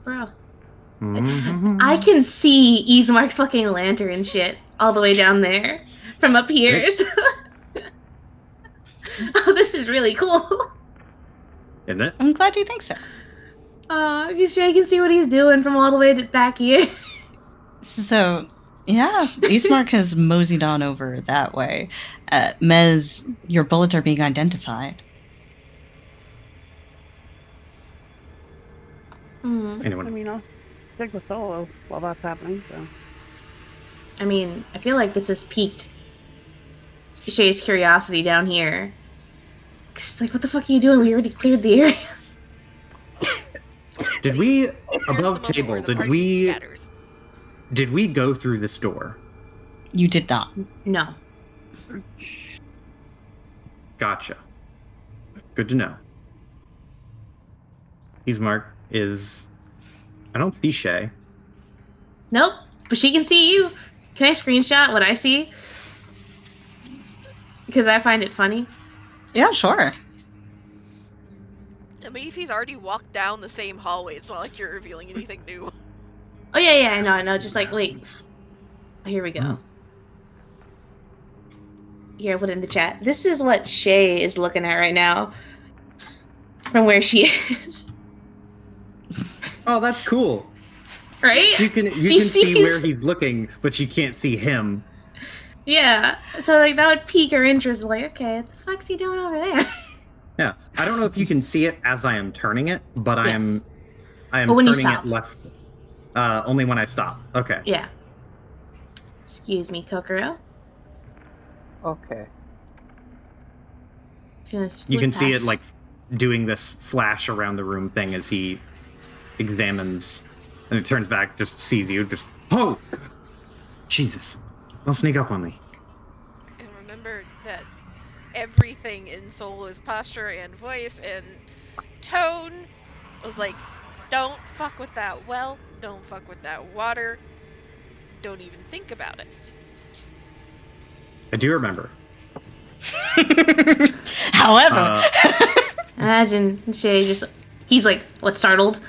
Bro. Mm-hmm. I can see Ismark's fucking lantern shit all the way down there from up here. So oh, this is really cool. Isn't it? I'm glad you think so. I can see what he's doing from all the way back here. So, yeah, Ismark has moseyed on over that way. Mez, your bullets are being identified. Anyone? I mean, I'll stick with Solo while that's happening. So. I mean, I feel like this has piqued Shay's curiosity down here. It's like, what the fuck are you doing? We already cleared the area. Did we, above table, did we go through this door? You did not. No. Gotcha. Good to know. Ismark is... I don't see Shay. Nope, but she can see you. Can I screenshot what I see? Because I find it funny. Yeah, sure. I mean, if he's already walked down the same hallway, it's not like you're revealing anything new. Oh, yeah, I know. Just like, wait. Here we go. Here, I'll put it in the chat. This is what Shay is looking at right now. From where she is. Oh, that's cool. Right? You can see where he's looking, but you can't see him. Yeah. So, like, that would pique her interest. Like, okay, what the fuck's he doing over there? Yeah. I don't know if you can see it as I am turning it, but yes. I am turning it left. Only when I stop. Okay. Yeah. Excuse me, Kokoro. Okay. You can see it, like, doing this flash around the room thing as he examines, and it turns back, just sees you, just, oh! Jesus. Don't sneak up on me. And remember that everything in Solo's posture and voice and tone was like, don't fuck with that well, don't fuck with that water, don't even think about it. I do remember. However, Imagine Shay he's like, what, startled?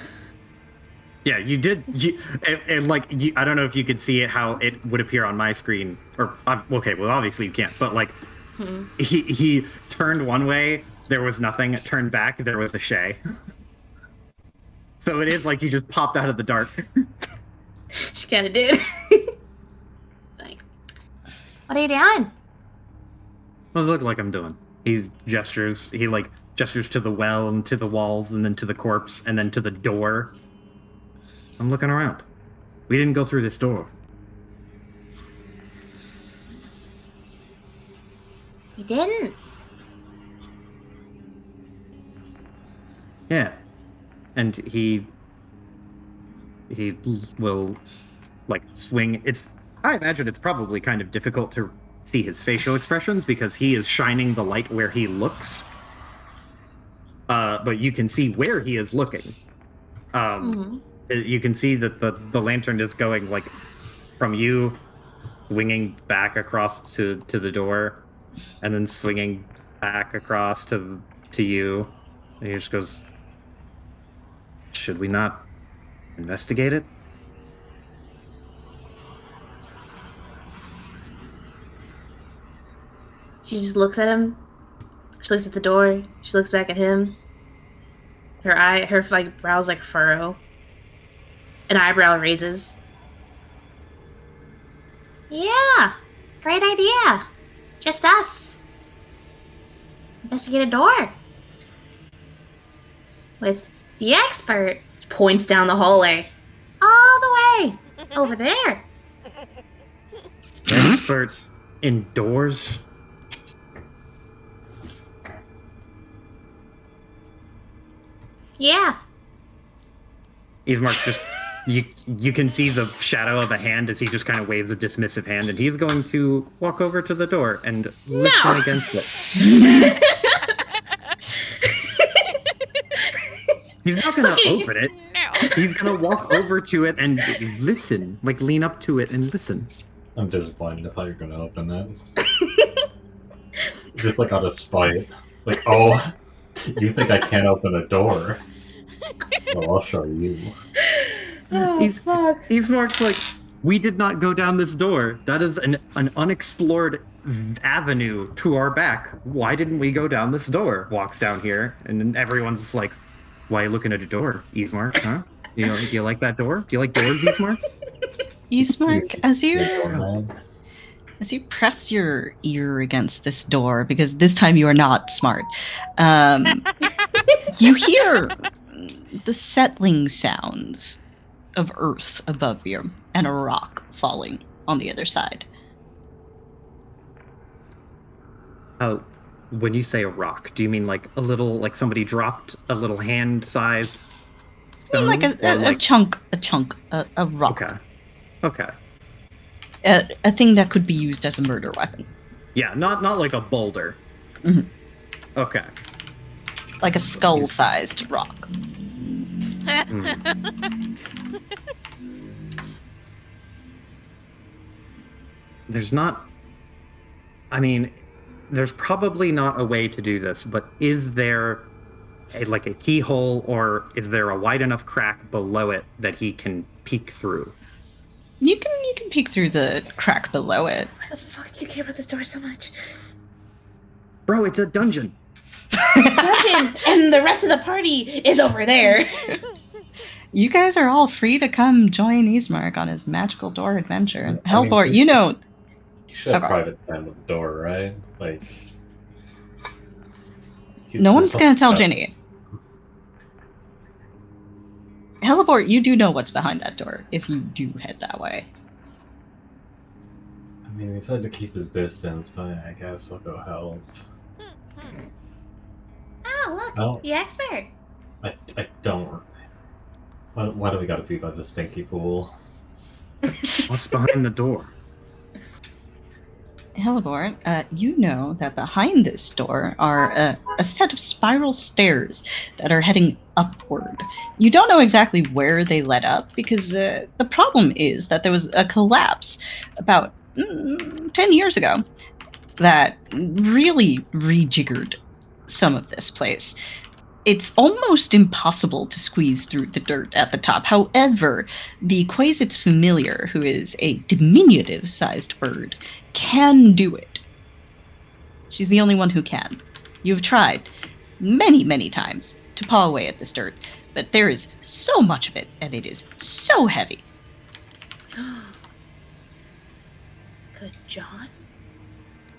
Yeah, you did. I don't know if you could see it, how it would appear on my screen. Or, okay, well, obviously you can't. But, like, he turned one way, there was nothing. Turned back, there was a Shay. So it is like you just popped out of the dark. She kind of did. It's like, what are you doing? What does it look like I'm doing? He gestures to the well and to the walls and then to the corpse and then to the door. I'm looking around. We didn't go through this door. You didn't? Yeah. And he will, like, swing. I imagine it's probably kind of difficult to see his facial expressions because he is shining the light where he looks. But you can see where he is looking. You can see that the lantern is going, like, from you, swinging back across to the door, and then swinging back across to you. And he just goes, should we not investigate it? She just looks at him. She looks at the door. She looks back at him. Her like brows like furrow. An eyebrow raises. Yeah, great idea. Just us. Investigate a door. With the expert. Points down the hallway. All the way over there. Expert indoors? Yeah. Ismark just you can see the shadow of a hand as he just kind of waves a dismissive hand, and he's going to walk over to the door and listen against it. He's not going to open it. No. He's going to walk over to it and listen, like lean up to it and listen. I'm disappointed. I thought you were going to open that. Just like out of spite. Like, oh, you think I can't open a door? Well, I'll show you. Oh, fuck. Ismark's like, we did not go down this door. That is an unexplored avenue to our back. Why didn't we go down this door? Walks down here, and then everyone's just like, why are you looking at a door, Ismark? Huh? Do you like that door? Do you like doors, Ismark? Ismark, as you press your ear against this door, because this time you are not smart, you hear the settling sounds of earth above you and a rock falling on the other side. Oh, when you say a rock, do you mean like a little, like somebody dropped a little hand-sized stone? I mean like a chunk, a rock. Okay. A thing that could be used as a murder weapon. Yeah, not like a boulder. Mm-hmm. Okay. Like a skull-sized rock. There's probably not a way to do this, but is there a keyhole, or is there a wide enough crack below it that he can peek through? You can peek through the crack below it. Why the fuck do you care about this door so much? Bro, it's a dungeon. Dungeon, and the rest of the party is over there. You guys are all free to come join Ismark on his magical door adventure. Hellbor, you know. You should have private time with the door, right? Like. No one's gonna tell Ginny. Hellbor, you do know what's behind that door if you do head that way. I mean, he said to keep his distance, but I guess I'll go help. Oh, look, the expert. I don't. Why do we gotta be by the stinky pool? What's behind the door? Hellebore, you know that behind this door are a set of spiral stairs that are heading upward. You don't know exactly where they led up because the problem is that there was a collapse about 10 years ago that really rejiggered some of this place. It's almost impossible to squeeze through the dirt at the top. However, the Quasit's familiar, who is a diminutive-sized bird, can do it. She's the only one who can. You've tried many, many times to paw away at this dirt, but there is so much of it, and it is so heavy. Could John?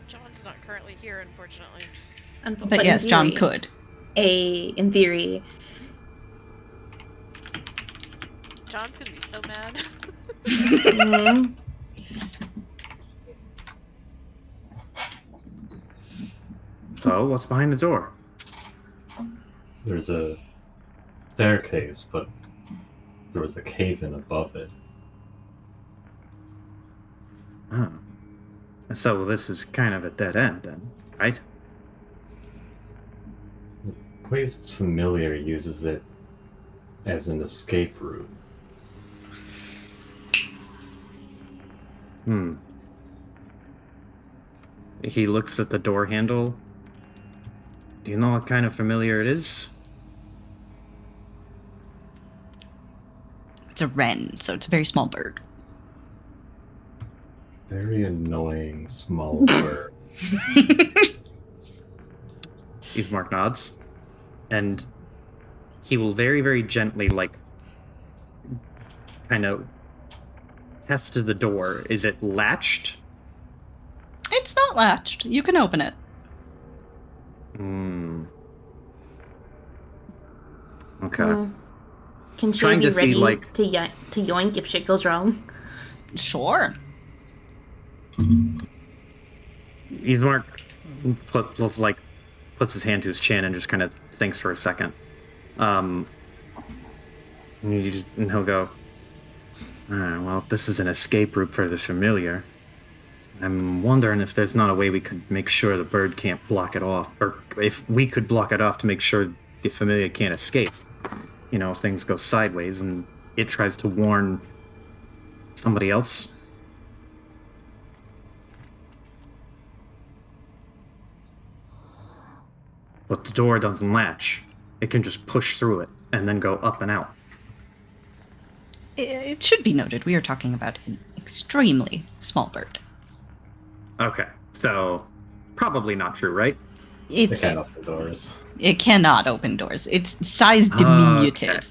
John's not currently here, unfortunately. But yes, John could. In theory. John's gonna be so mad. Mhm. So, what's behind the door? There's a staircase, but there was a cave-in above it. Oh. So this is kind of a dead end then, right? Quasit's familiar uses it as an escape route. He looks at the door handle. Do you know what kind of familiar it is? It's a wren, so it's a very small bird. Very annoying small bird. Ismark nods. And he will very, very gently, kind of test the door. Is it latched? It's not latched. You can open it. Okay. Can she Trying be to see, ready to yoink if shit goes wrong? Sure. Ismark puts his hand to his chin and just kind of thinks for a second. And he'll go, well, this is an escape route for the familiar. I'm wondering if there's not a way we could make sure the bird can't block it off, or if we could block it off to make sure the familiar can't escape. You know, if things go sideways and it tries to warn somebody else. But the door doesn't latch. It can just push through it and then go up and out. It should be noted we are talking about an extremely small bird. Okay, so probably not true, right? They can't open doors. It cannot open doors. It's size diminutive. Okay.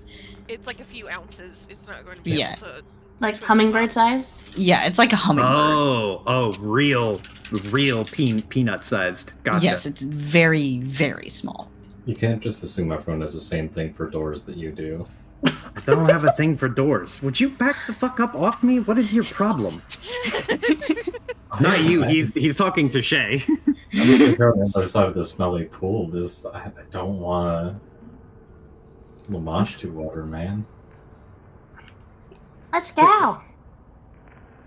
It's like a few ounces. It's not going to be able to... Like hummingbird size? Yeah, it's like a hummingbird. Oh, real peanut sized. Gotcha. Yes, it's very, very small. You can't just assume everyone has the same thing for doors that you do. I don't have a thing for doors. Would you back the fuck up off me? What is your problem? Not you. He's talking to Shay. I'm looking on the other side of the smelly pool. I don't want to Lamash to water, man. Let's go.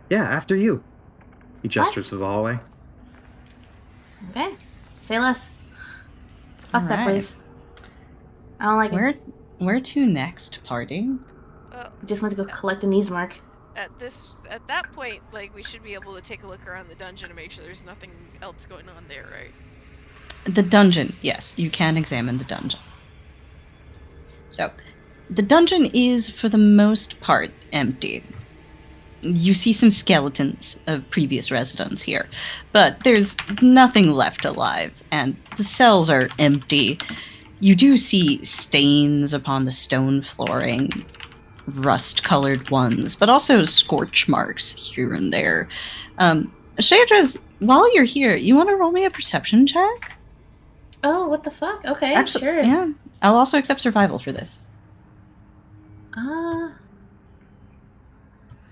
Yeah, after you. He gestures to the hallway. Okay. Say less. Fuck that Alright. place. I don't like it. Where to next, party? I just want to go collect a knees mark. At that point, like, we should be able to take a look around the dungeon and make sure there's nothing else going on there, right? The dungeon, yes, you can examine the dungeon. So, the dungeon is, for the most part, empty. You see some skeletons of previous residents here, but there's nothing left alive, and the cells are empty. You do see stains upon the stone flooring, rust-colored ones, but also scorch marks here and there. Shadra's, while you're here, you want to roll me a perception check? Oh, what the fuck? Okay, Actually, sure. Yeah, I'll also accept survival for this.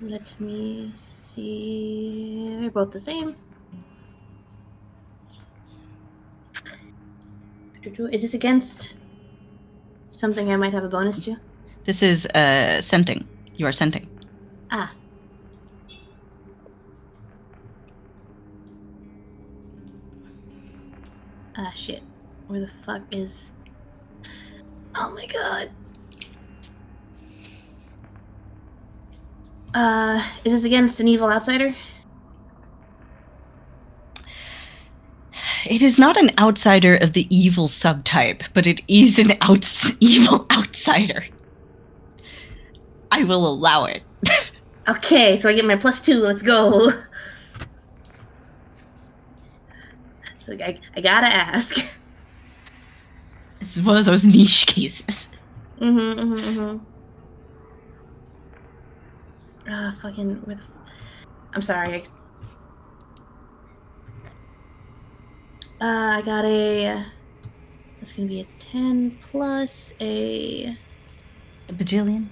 Let me see. They're both the same. Is this against something I might have a bonus to? This is scenting. You are scenting. Ah, shit. Where the fuck is... Oh my god. Is this against an evil outsider? It is not an outsider of the evil subtype, but it is an evil outsider. I will allow it. Okay, so I get my +2. Let's go. So I gotta ask. This is one of those niche cases. Fucking... I'm sorry. I got a... That's gonna be a 10 plus a... A bajillion?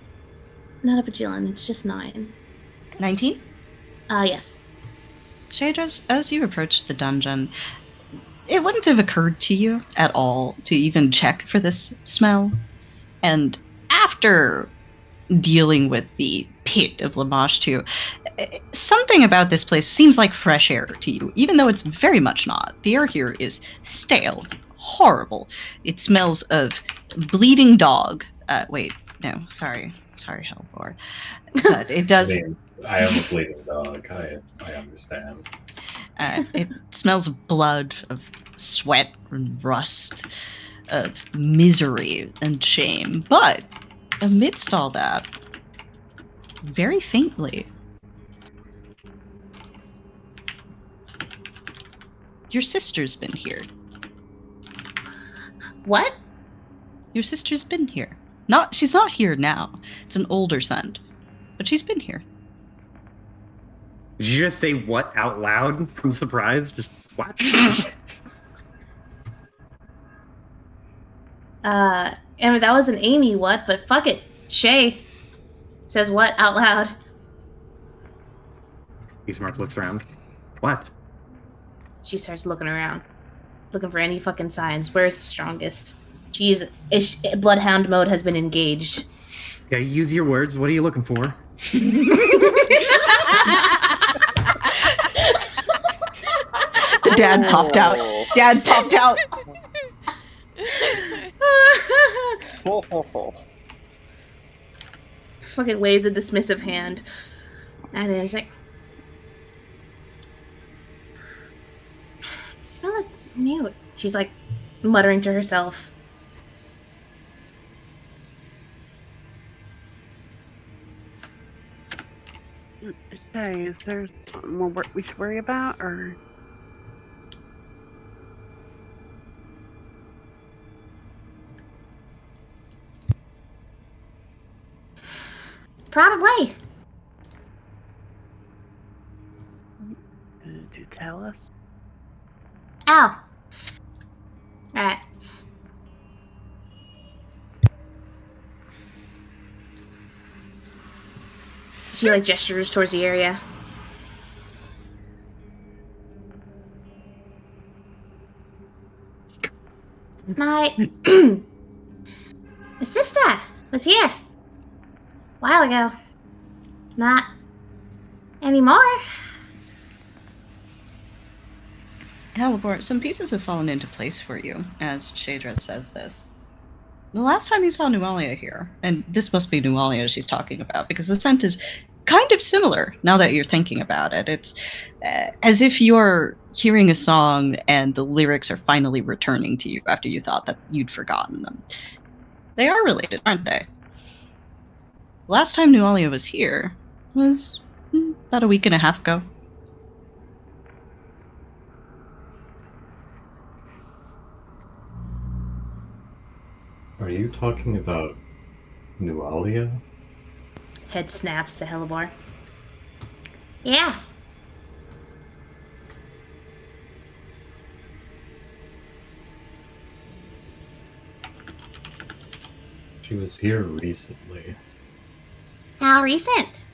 Not a bajillion, it's just 9. 19? Yes. Shadras, as you approach the dungeon, it wouldn't have occurred to you at all to even check for this smell. And after dealing with the pit of Lamash too, something about this place seems like fresh air to you, even though it's very much not. The air here is stale, horrible. It smells of bleeding dog. Wait, no, sorry, Hellbore. But it does. I am a bleeding dog. I understand. It smells of blood, of sweat and rust, of misery and shame. But amidst all that, very faintly, your sister's been here. What? Your sister's been here. She's not here now. It's an older son, but she's been here. Did you just say what out loud from surprise? Just what? I mean, that was an Amy what, but fuck it. Shay says what out loud. Mark looks around. What? She starts looking around, looking for any fucking signs. Where's the strongest? Bloodhound mode has been engaged. Okay, use your words. What are you looking for? Dad popped out. Dad popped out. Just fucking waves a dismissive hand. And then he's like, "You smell like mute." She's like muttering to herself. Shay, is there something more we should worry about, or? Probably. Did you tell us? Oh. Alright. She like gestures towards the area. My sister was here a while ago. Not anymore. Halibor, some pieces have fallen into place for you as Shadra says this. The last time you saw Nualia here, and this must be Nualia she's talking about, because the scent is kind of similar now that you're thinking about it. It's as if you're hearing a song and the lyrics are finally returning to you after you thought that you'd forgotten them. They are related, aren't they? Last time Nualia was here was about a week and a half ago. Are you talking about Nualia? Head snaps to Hellebore. Yeah. She was here recently. How recent?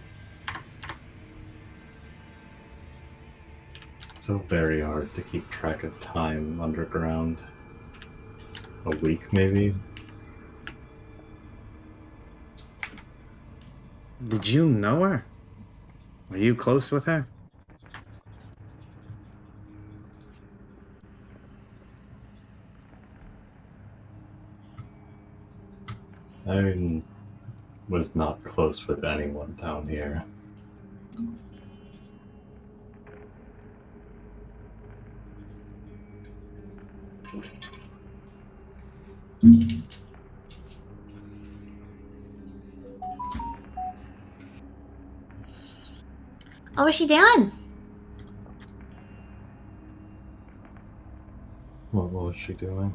So very hard to keep track of time underground. A week, maybe? Did you know her? Were you close with her? I was not close with anyone down here. Oh, what's she doing? What was she doing?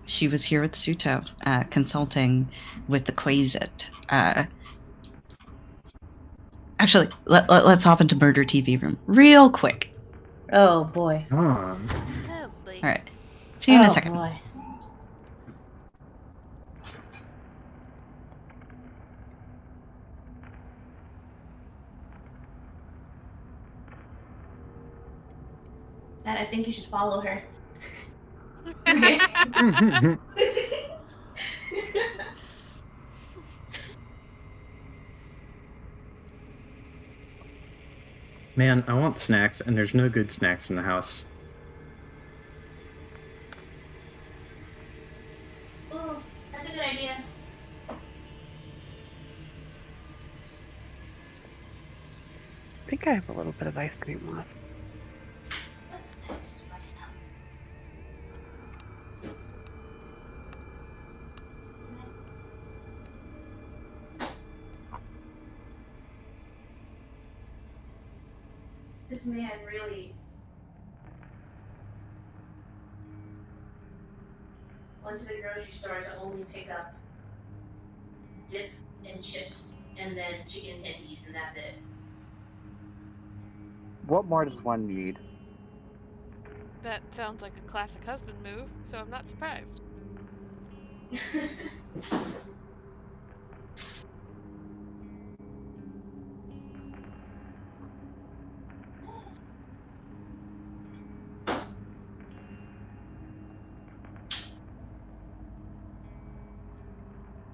She was here with Suto, consulting with the Quasit. Actually, let's hop into Murder TV Room real quick. Oh boy. Oh boy. All right. See you in a Oh second. boy. Matt, I think you should follow her. Okay. Man, I want snacks, and there's no good snacks in the house. Ooh, that's a good idea. I think I have a little bit of ice cream left. Let's text right now. This man really went to the grocery store to only pick up dip and chips and then chicken tendies, and that's it. What more does one need? That sounds like a classic husband move, so I'm not surprised.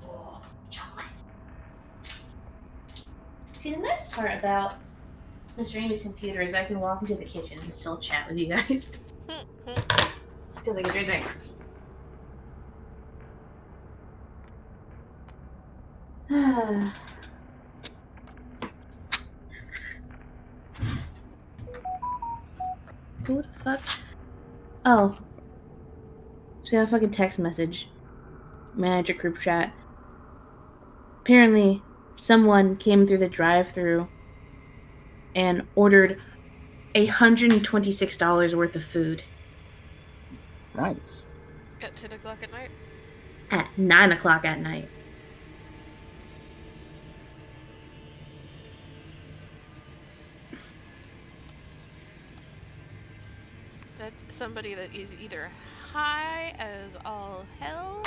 Oh, chocolate. See, the nice part about Mr. Amy's computer is I can walk into the kitchen and still chat with you guys. Feels like a great thing. Who the fuck? Oh. So I got a fucking text message. Manager group chat. Apparently, someone came through the drive-thru and ordered $126 worth of food Nice. At 10 o'clock at night? at 9 o'clock at night. That's somebody that is either high as all hell,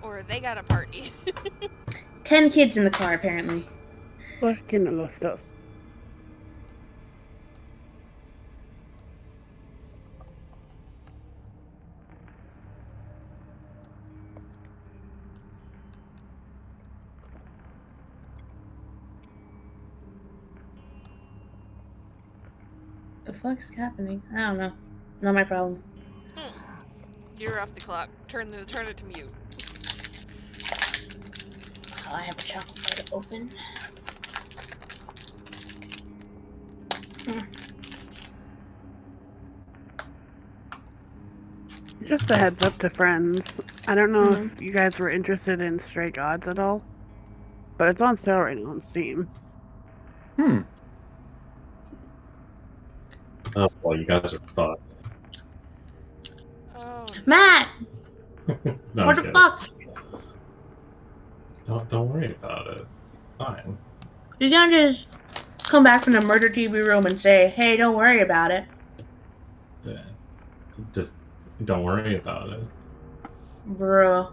or they got a party. 10 kids in the car, apparently. Que no los dos. The fuck's happening? I don't know. Not my problem. You're off the clock. Turn it to mute. Oh, I have a chocolate bar to open. Just a heads up to friends. I don't know if you guys were interested in Stray Gods at all, but it's on sale right now on Steam. Oh, well, you guys are fucked. Oh. Matt! No, What the fuck? Don't worry about it. Fine. You can't just come back from the murder TV room and say, hey, don't worry about it. Yeah. Just don't worry about it. Bruh.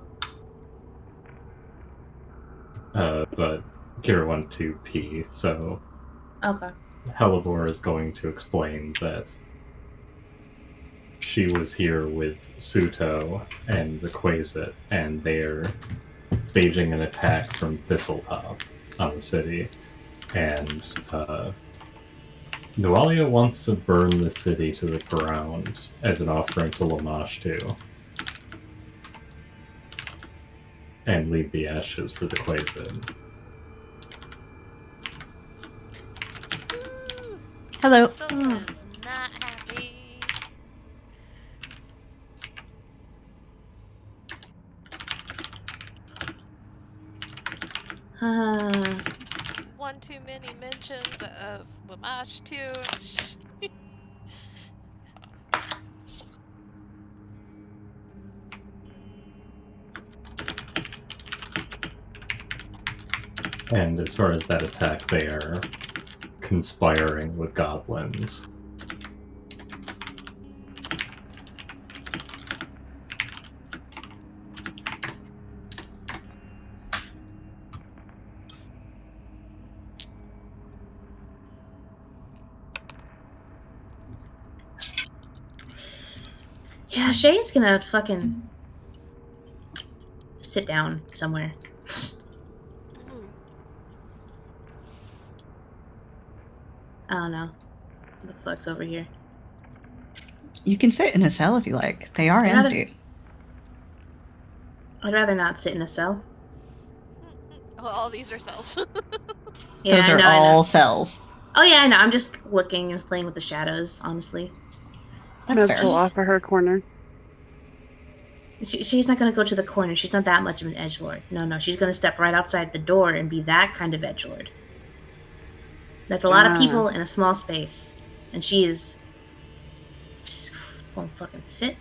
But Kira went to pee, so Okay. Hellebore is going to explain that she was here with Suto and the Quasit, and they're staging an attack from Thistletop on the city. And Nualia wants to burn the city to the ground as an offering to Lamashtu. and leave the ashes for the Quavesin. Hello. Soul is not happy. One too many mentions of Lamash too. And as far as that attack, they are conspiring with goblins. Yeah, Shay's gonna fucking sit down somewhere. I don't know. What the fuck's over here? You can sit in a cell if you like. They are empty. I'd rather not sit in a cell. Well, all these are cells. Yeah, Those I are know, I know. all cells. Oh yeah, I know. I'm just looking and playing with the shadows, honestly. That's fair. Pull off of her corner. She's not gonna go to the corner. She's not that much of an edgelord. No, she's gonna step right outside the door and be that kind of edgelord. That's a lot of people in a small space, and she won't fucking sit.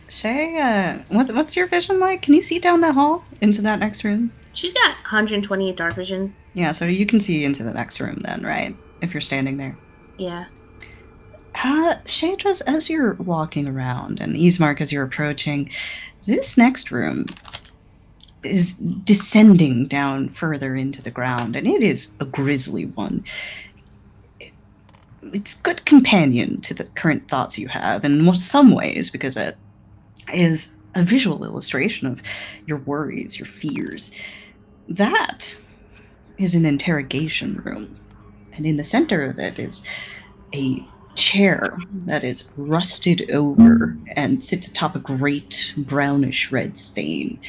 Shay, what's your vision like? Can you see down that hall into that next room? She's got 128 dark vision. Yeah, so you can see into the next room then, right? If you're standing there. Yeah. Shay, just as you're walking around, and Ismark as you're approaching, this next room is descending down further into the ground, and it is a grisly one. It's good companion to the current thoughts you have in some ways, because it is a visual illustration of your worries, your fears. That is an interrogation room, and in the center of it is a chair that is rusted over and sits atop a great brownish red stain.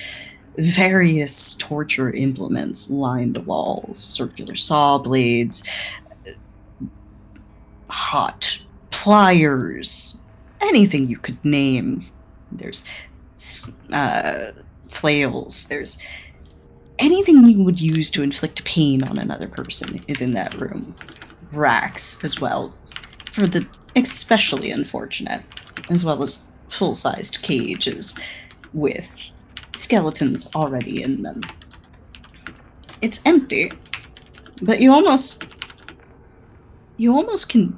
Various torture implements line the walls: circular saw blades, hot pliers, anything you could name. There's flails. There's anything you would use to inflict pain on another person is in that room. Racks as well, for the especially unfortunate, as well as full-sized cages with skeletons already in them. It's empty, but you almost can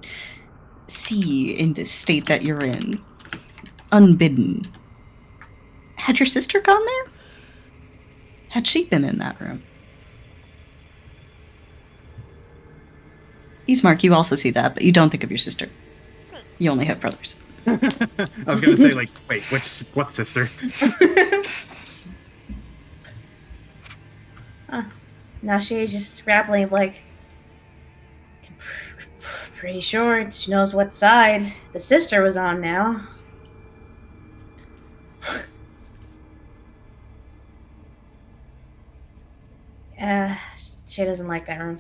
see in this state that you're in, unbidden. Had your sister gone there? Had she been in that room? Ismark, you also see that, but you don't think of your sister. You only have brothers. I was gonna say, like, wait, what sister? Now she's just grappling, like, pretty sure she knows what side the sister was on now. She doesn't like that room.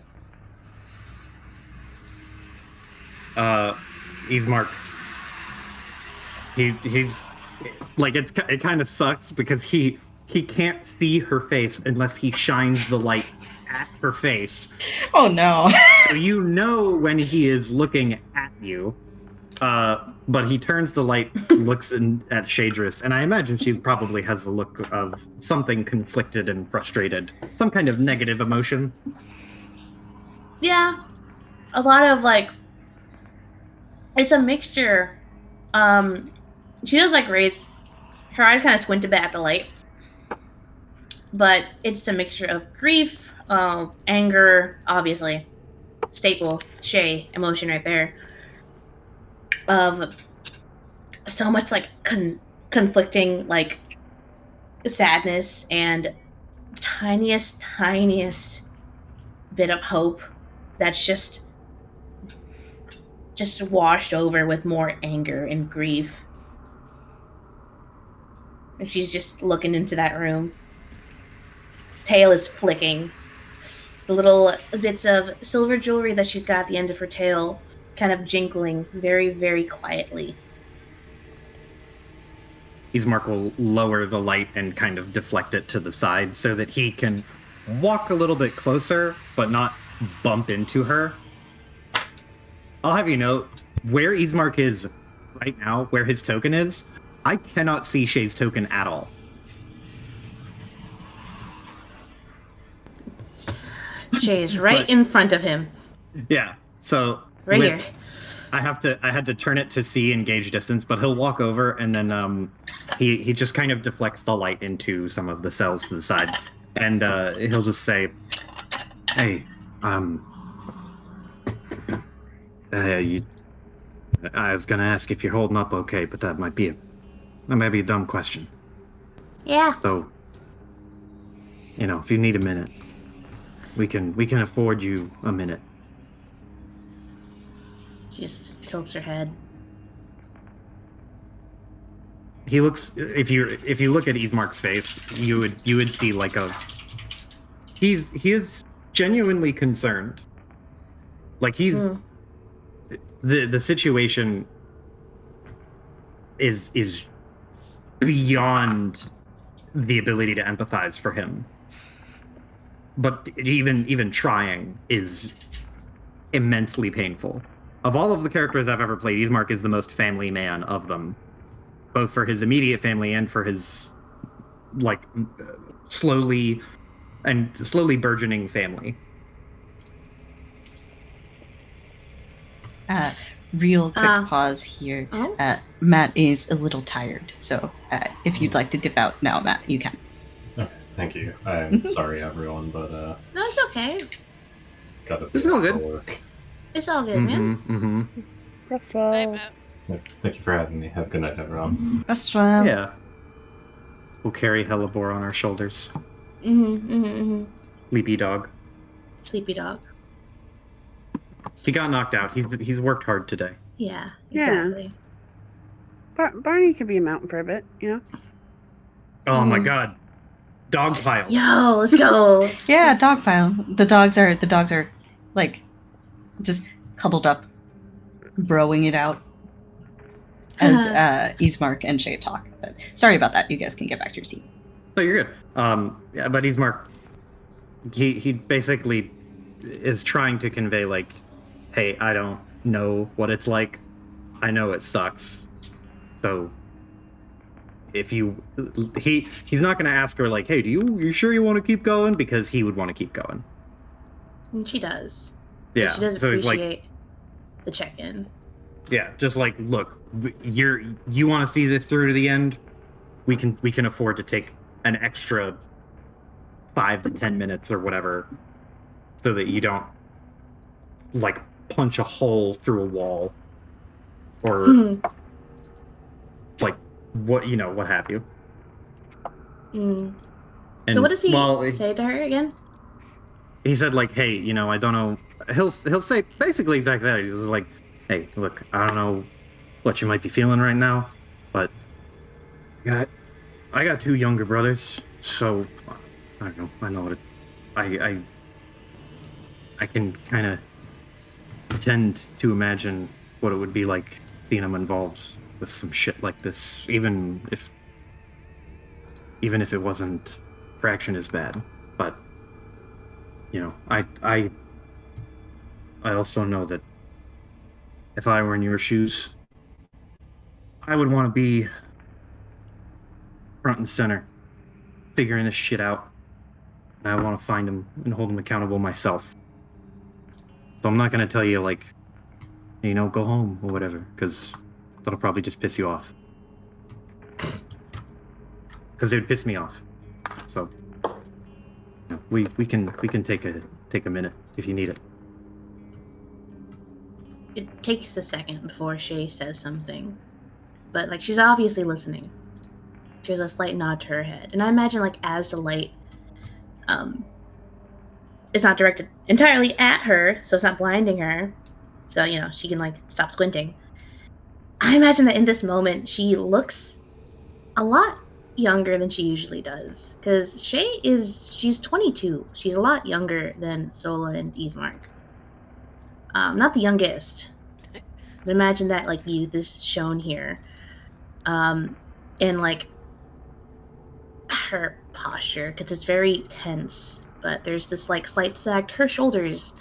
Ismark. He's like, it kind of sucks because he can't see her face unless he shines the light at her face. Oh no. So you know when he is looking at you, but he turns the light, looks at Shadris, and I imagine she probably has a look of something conflicted and frustrated, some kind of negative emotion. Yeah, a lot of, like, it's a mixture. She does, like, raise her eyes, kind of squint a bit at the light, but it's a mixture of grief, anger, obviously, staple Shay emotion right there, of so much, like, conflicting, like, sadness and tiniest bit of hope that's just washed over with more anger and grief. And she's just looking into that room. tail is flicking. The little bits of silver jewelry that she's got at the end of her tail kind of jingling very, very quietly. Ismark will lower the light and kind of deflect it to the side so that he can walk a little bit closer, but not bump into her. I'll have you know, where Ismark is right now, where his token is, I cannot see Shay's token at all. Shay is right in front of him. Yeah, so Right here. I had to turn it to see and gauge distance, but he'll walk over and then he just kind of deflects the light into some of the cells to the side, and he'll just say, "Hey, I was gonna ask if you're holding up okay, but that might be a dumb question. Yeah. So, if you need a minute, we can afford you a minute." She just tilts her head. He looks. If you look at Ismark's face, you would see like he is genuinely concerned. Like he's the situation is beyond the ability to empathize for him. But even trying is immensely painful. Of all of the characters I've ever played, Ismark is the most family man of them, both for his immediate family and for his slowly burgeoning family. Real quick pause here. Matt is a little tired, so if you'd like to dip out now, Matt, you can. Okay, thank you. I'm sorry, everyone, but No, it's okay. It's all good. It's all good, man. Night, Matt. Thank you for having me. Have a good night, everyone. That's fine. Yeah. We'll carry Hellebore on our shoulders. Sleepy dog. Sleepy dog. He got knocked out. He's worked hard today. Yeah, exactly. Barney could be a mountain for a bit, Oh my god. Dog pile. Yo, let's go. Yeah, dog pile. The dogs are like just cuddled up, broing it out as Ismark and Shay talk. But sorry about that. You guys can get back to your seat. Oh, you're good. Yeah, but Ismark, he basically is trying to convey like, hey, I don't know what it's like. I know it sucks. So if he's not going to ask her like, hey, you sure you want to keep going? Because he would want to keep going. And she does. Yeah. She does so appreciate the check-in. Yeah, just like, look, you want to see this through to the end? We can afford to take an extra 5 to 10 minutes or whatever, so that you don't like punch a hole through a wall, or like what have you. And And so what does he say to her again? He said like, hey, I don't know. He'll say basically exactly that. He's just like, hey, look, I don't know what you might be feeling right now, but I got 2 younger brothers, so I don't know. I know what I can kind of tend to imagine what it would be like seeing them involved with some shit like this, even if it wasn't fraction as bad. But I also know that if I were in your shoes, I would want to be front and center, figuring this shit out. And I want to find him and hold him accountable myself. So I'm not going to tell you, like, go home or whatever, because that'll probably just piss you off. Because it would piss me off. So we can take a minute if you need it. It takes a second before Shay says something, but like she's obviously listening. She has a slight nod to her head, and I imagine like as the light, it's not directed entirely at her, so it's not blinding her, so she can like stop squinting. I imagine that in this moment she looks a lot younger than she usually does. Because she's 22. She's a lot younger than Sola and Ismark. Not the youngest. But imagine that, like, youth is shown here. And, like, her posture, because it's very tense. But there's this, like, slight sag to her shoulders.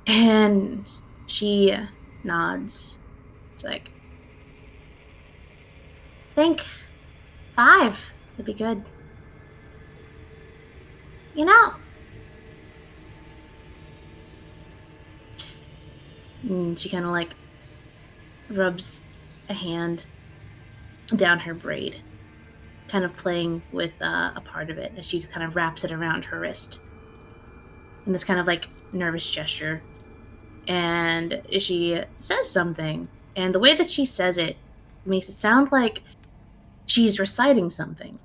And she nods. It's like, I think 5 would be good. You know. And she kind of like rubs a hand down her braid, kind of playing with a part of it as she kind of wraps it around her wrist in this kind of like nervous gesture. And she says something, and the way that she says it makes it sound like she's reciting something.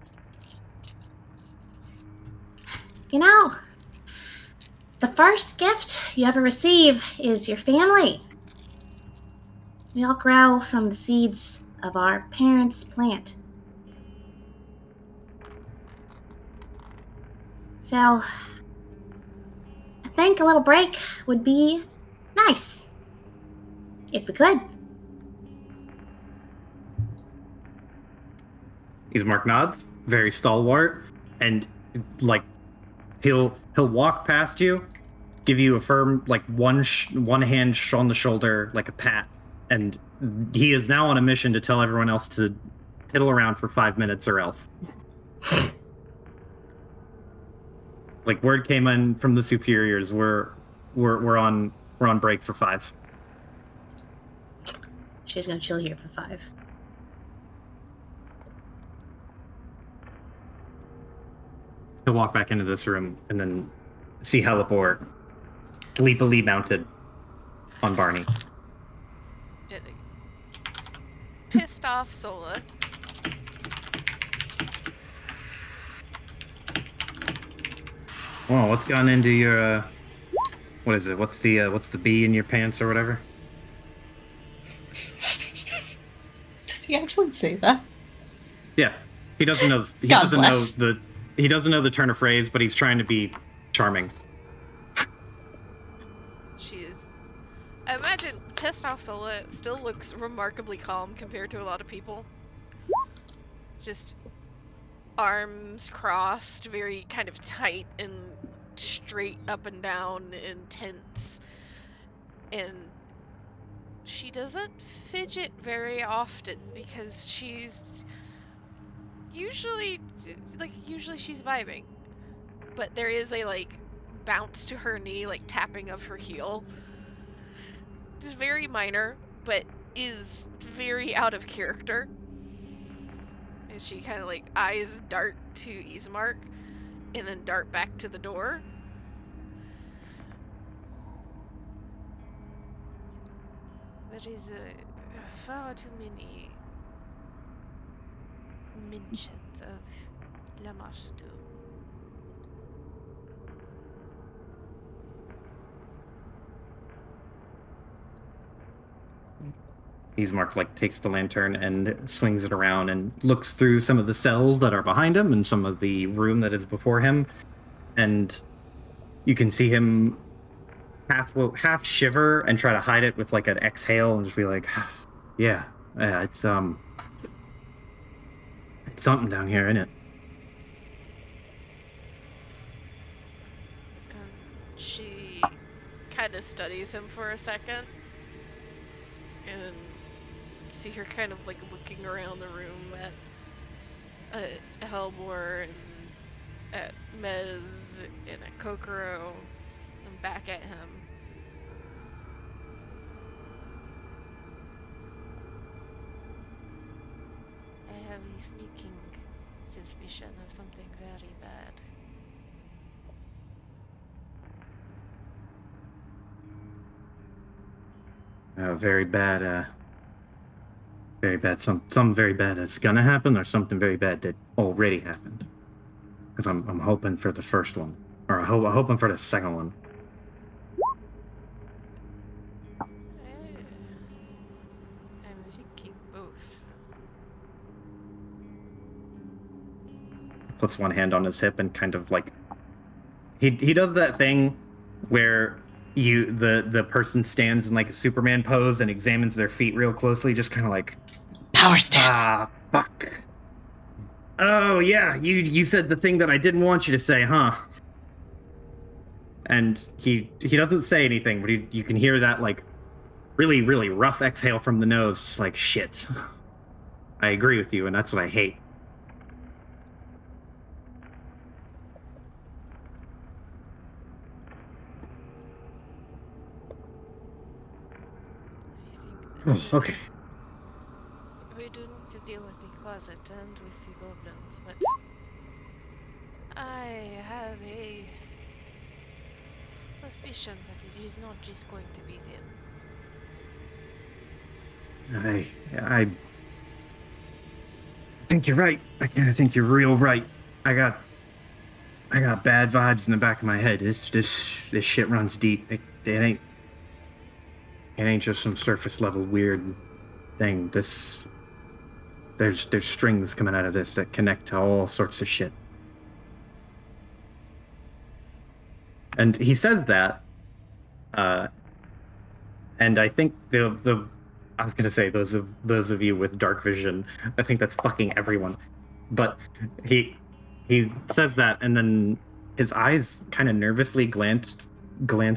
You know, the first gift you ever receive is your family. We all grow from the seeds of our parents' plant. So, I think a little break would be nice. If we could. Ismark nods, very stalwart, and like he'll walk past you, give you a firm like one hand on the shoulder, like a pat, and he is now on a mission to tell everyone else to tiddle around for 5 minutes or else. Like word came in from the superiors, we're on break for 5. She's gonna chill here for 5. He'll walk back into this room and then see Helipor sleepily mounted on Barney. Pissed off Sola. Well, what's gone into your what is it? What's the bee in your pants or whatever? Does he actually say that? Yeah. He doesn't know he God doesn't bless. know the turn of phrase, but he's trying to be charming. She is. I imagine pissed off Sola still looks remarkably calm compared to a lot of people. Just arms crossed, very kind of tight and straight up and down and tense. And she doesn't fidget very often because she's usually she's vibing. But there is a like bounce to her knee, like tapping of her heel. It's very minor, but is very out of character. And she kind of like eyes dart to Ismark and then dart back to the door. There is far too many mentions of Lamastu. Ismark like takes the lantern and swings it around and looks through some of the cells that are behind him and some of the room that is before him, and you can see him half shiver and try to hide it with like an exhale and just be like, yeah, it's something down here, isn't it? She kind of studies him for a second, and you see her kind of like looking around the room at Helbor and at Mez and at Kokoro and back at him. I have a sneaking suspicion of something very bad. Very bad. Very bad. Something very bad that's gonna happen, or something very bad that already happened. Because I'm hoping for the first one, or I'm hoping for the second one. I'm thinking both. puts one hand on his hip and kind of like he does that thing where the person stands in like a Superman pose and examines their feet real closely, just kind of like Power stance. ah fuck. Oh yeah, you said the thing that I didn't want you to say, huh? And he doesn't say anything, but you can hear that like really, really rough exhale from the nose, just like shit. I agree with you, and that's what I hate. I think Oh, okay. we do need to deal with the closet and with the goblins, but I have a suspicion that it is not just going to be them. I think you're right. I think you're real right. I got bad vibes in the back of my head. This shit runs deep. It ain't just some surface level weird thing. There's strings coming out of this that connect to all sorts of shit. And he says that, and I think the I was gonna say those of you with dark vision, I think that's fucking everyone. But he says that, and then his eyes kind of nervously glance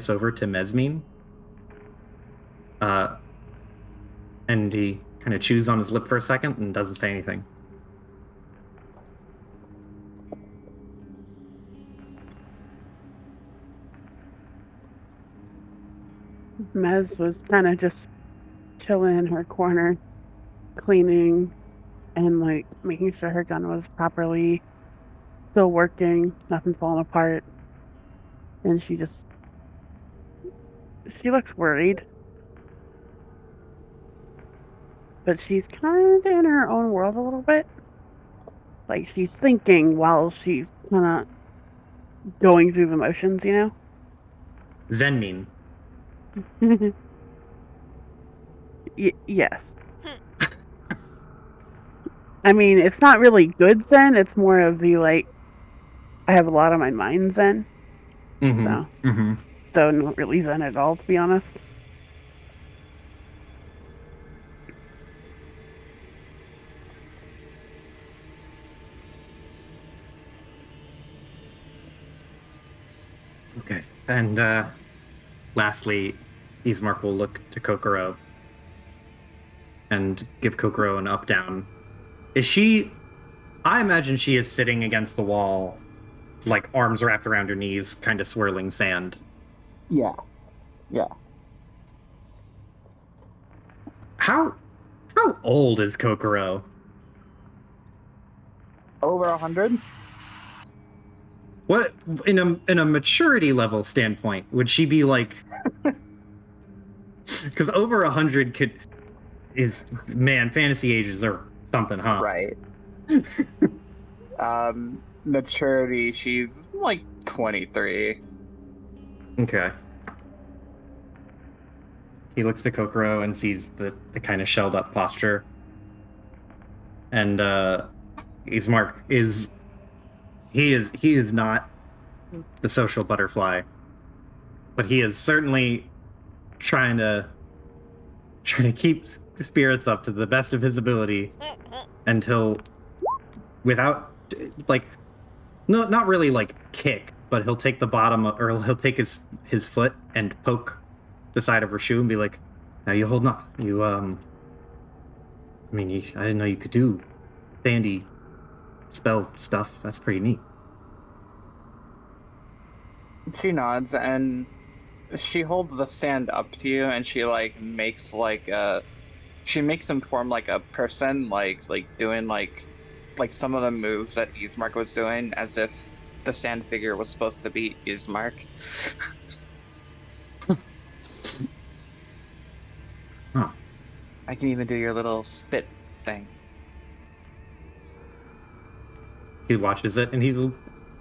over to Mesmine. And he kind of chews on his lip for a second and doesn't say anything. Mez was kind of just chilling in her corner, cleaning and like making sure her gun was properly still working, nothing falling apart. And she looks worried. But she's kind of in her own world a little bit. Like she's thinking while she's kind of going through the motions, you know? Zenmine. Yes. I mean, it's not really good Zen. It's more of the like, I have a lot on my mind Zen. So not really Zen at all, to be honest. Okay. And lastly, Ismark will look to Kokoro and give Kokoro an up-down. Is she... I imagine she is sitting against the wall, like arms wrapped around her knees, kind of swirling sand. Yeah. How old is Kokoro? Over 100? What in a maturity level standpoint would she be like? Because over 100 is fantasy ages or something, huh? Right. Maturity, she's like 23. Okay. He looks to Kokoro and sees the kind of shelled up posture. And Ismark is not the social butterfly, but he is certainly trying to keep spirits up to the best of his ability until without like not really like kick, but he'll take the bottom or he'll take his foot and poke the side of her shoe and be like, now you hold on. You I didn't know you could do sandy spell stuff. That's pretty neat. She nods and she holds the sand up to you, and she like makes she makes him form like a person, like doing like some of the moves that Ismark was doing, as if the sand figure was supposed to be Ismark. Huh. I can even do your little spit thing. He watches it and he's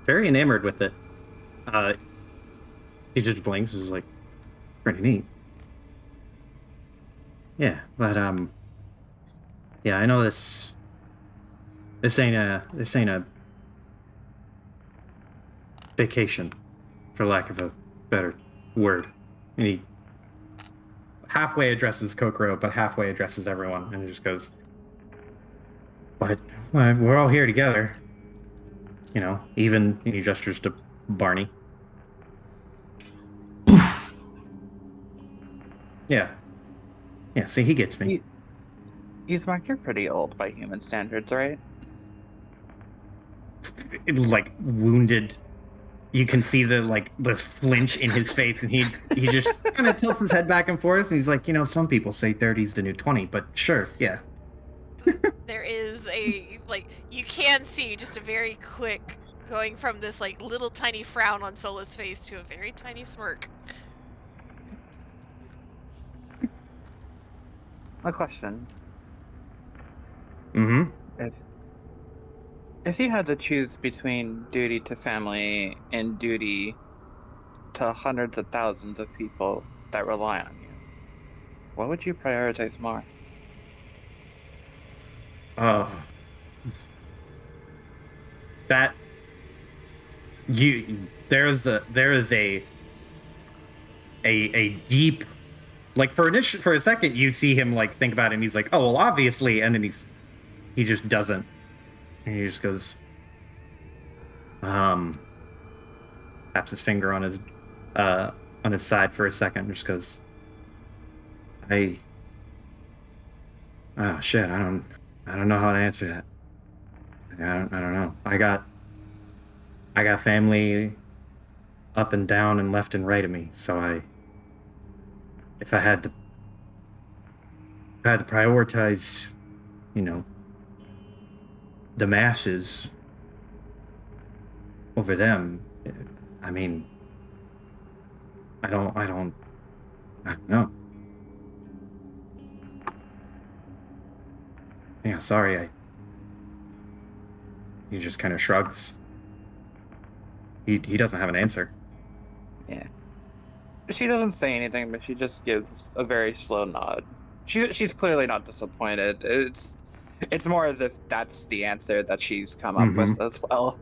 very enamored with it. He just blinks and is like, pretty neat. Yeah, but yeah, I know this ain't a vacation, for lack of a better word. And he halfway addresses Kokoro, but halfway addresses everyone, and he just goes, but we're all here together. You know, even he gestures to Barney. Yeah. Yeah, see, he gets me. Yzma, you're pretty old by human standards, right? Like, wounded. You can see the flinch in his face, and he just kind of tilts his head back and forth, and he's like, some people say 30's the new 20, but sure, yeah. There is you can see just a very quick going from this little tiny frown on Sola's face to a very tiny smirk. A question. Mm-hmm. If you had to choose between duty to family and duty to hundreds of thousands of people that rely on you, what would you prioritize more? That there is a deep, for a second you see him think about it, and he's like, oh well, obviously, and then he just doesn't, and he just goes, taps his finger on his side for a second, and just goes, oh shit, I don't know how to answer that. I don't know. I got family up and down and left and right of me, so if I had to prioritize, the masses over them, I mean, I don't know. Yeah, sorry. He just kind of shrugs. He doesn't have an answer. Yeah. She doesn't say anything, but she just gives a very slow nod. She's clearly not disappointed. It's more as if that's the answer that she's come up with as well.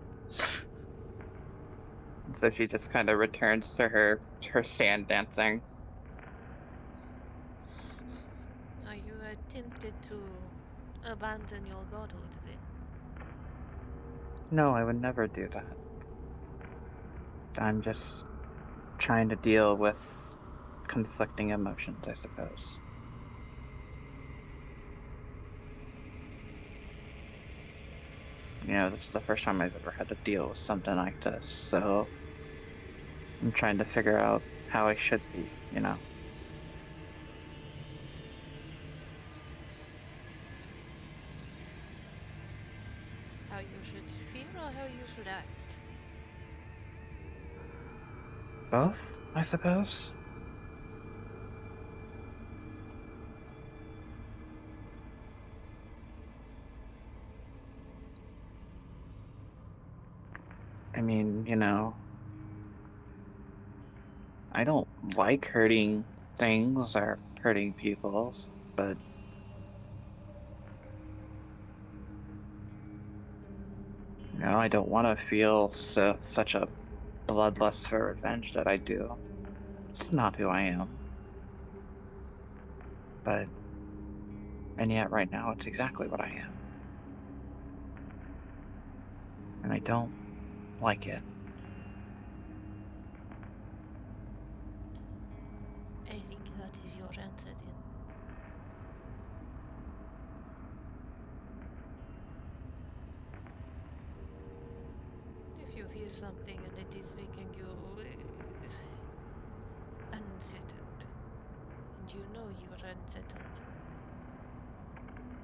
So she just kind of returns to her sand dancing. Are you tempted to abandon your godhood then? No, I would never do that. I'm just trying to deal with conflicting emotions, I suppose. This is the first time I've ever had to deal with something like this, so I'm trying to figure out how I should be, How you should feel or how you should act? Both, I suppose. I mean, I don't like hurting things or hurting people, but I don't want to feel such a bloodlust for revenge that I do. It's not who I am. And yet right now it's exactly what I am. And I don't like it. I think that is your answer then. If you feel something and it is making you unsettled, and you know you are unsettled,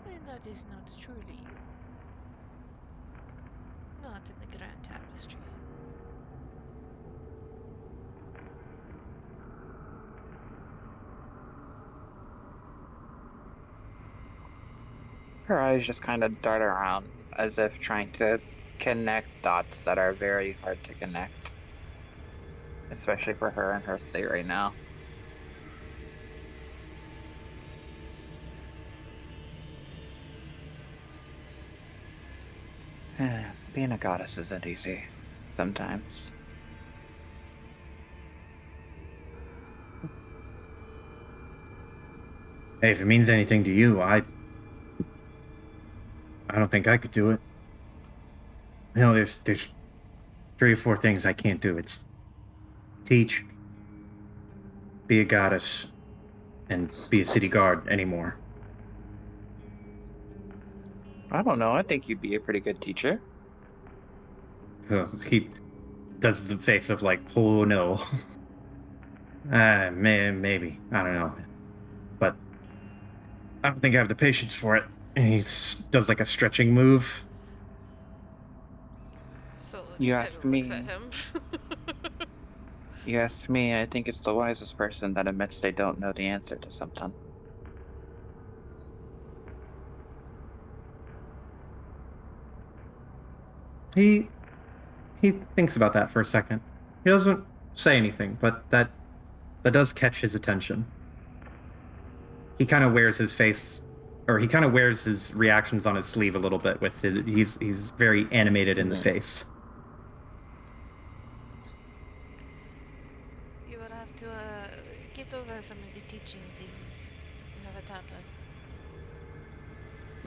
then that is not truly you. Not in the grand tapestry. Her eyes just kind of dart around as if trying to connect dots that are very hard to connect. Especially for her in her state right now. Being a goddess isn't easy. Sometimes. Hey, if it means anything to you, I don't think I could do it. You know, there's 3 or 4 things I can't do. It's teach, be a goddess, and be a city guard anymore. I don't know. I think you'd be a pretty good teacher. He does the face of like, oh no. Maybe. I don't know. But I don't think I have the patience for it. And he does like a stretching move. Solo You just kind ask of looks at me. him. You ask me, I think it's the wisest person that admits they don't know the answer to something. He thinks about that for a second. He doesn't say anything, but that does catch his attention. He kind of wears his face, or he kind of wears his reactions on his sleeve a little bit. With it, he's very animated in the face. You will have to get over some of the teaching things. You have a toddler.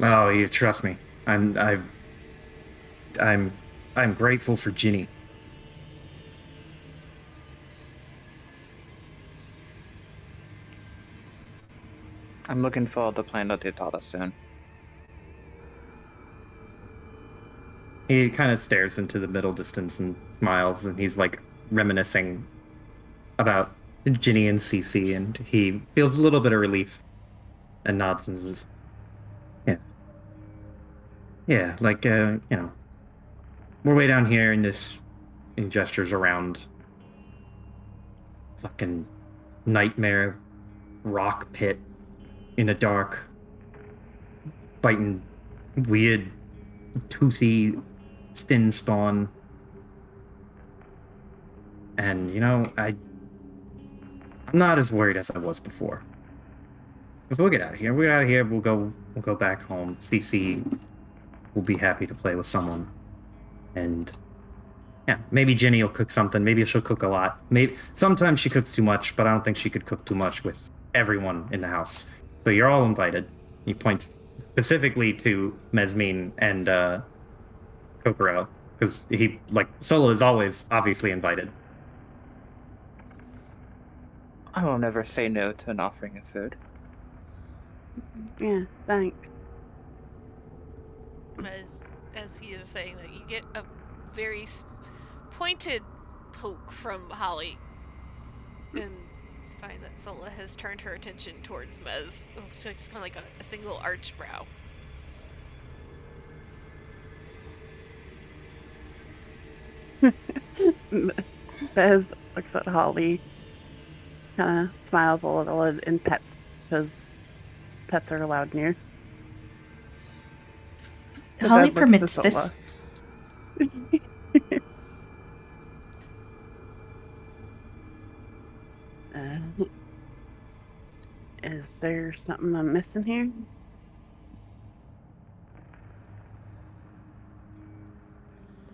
Oh, you trust me. I'm grateful for Ginny. I'm looking forward to playing with your daughter soon. He kind of stares into the middle distance and smiles, and he's like reminiscing about Ginny and Cece, and he feels a little bit of relief and nods and says, "Yeah, yeah, like you know, we're way down here in this," and gestures around fucking nightmare rock pit in the dark, fighting weird, toothy stin spawn. And you know, I'm not as worried as I was before. Because we'll get out of here. We'll get out of here. We'll go back home. CC will be happy to play with someone. And yeah, maybe Jenny will cook something. Maybe she'll cook a lot. Maybe sometimes she cooks too much, but I don't think she could cook too much with everyone in the house. So you're all invited. He points specifically to Mesmine and Kokoro, because he like Solo is always obviously invited. I will never say no to an offering of food. Yeah, thanks. As he is saying that, you get a very pointed poke from Holly, and find that Sola has turned her attention towards Mez. It's just kind of like a single arched brow. Bez looks at Holly, kind of smiles a little, and pets, because pets are allowed near. So Holly Bez looks to permits Sola. this. Is there something I'm missing here?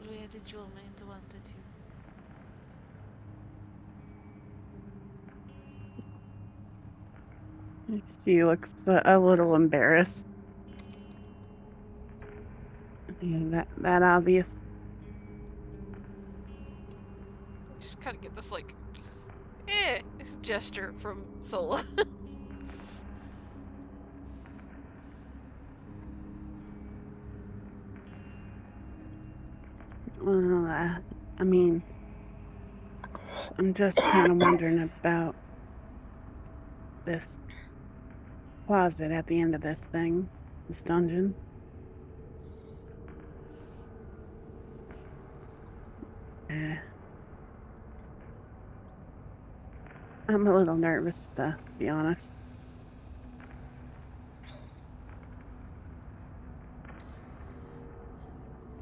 Where did your mind wander to? She looks a little embarrassed. Yeah, that obvious. Just kind of get this like, this gesture from Sola. Well, I mean, I'm just kind of wondering about this closet at the end of this thing, this dungeon. I'm a little nervous, to be honest.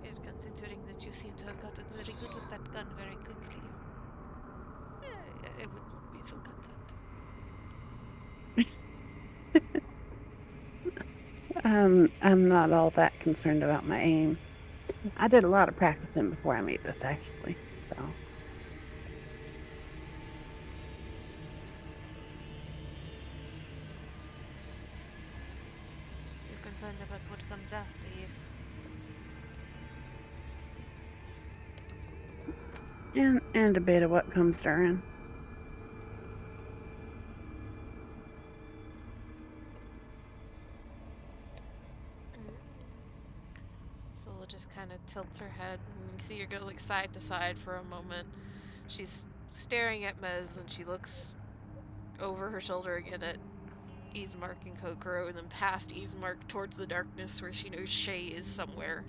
And considering that you seem to have gotten very good with that gun very quickly, I wouldn't be so concerned. I'm not all that concerned about my aim. I did a lot of practicing before I made this, actually. So. concerned about what comes after, yes. And a bit of what comes during. Sola just kind of tilts her head, and you see her go like side to side for a moment. She's staring at Mez, and she looks over her shoulder again at Ismark and Kokoro, and then past Ismark towards the darkness where she knows Shay is somewhere.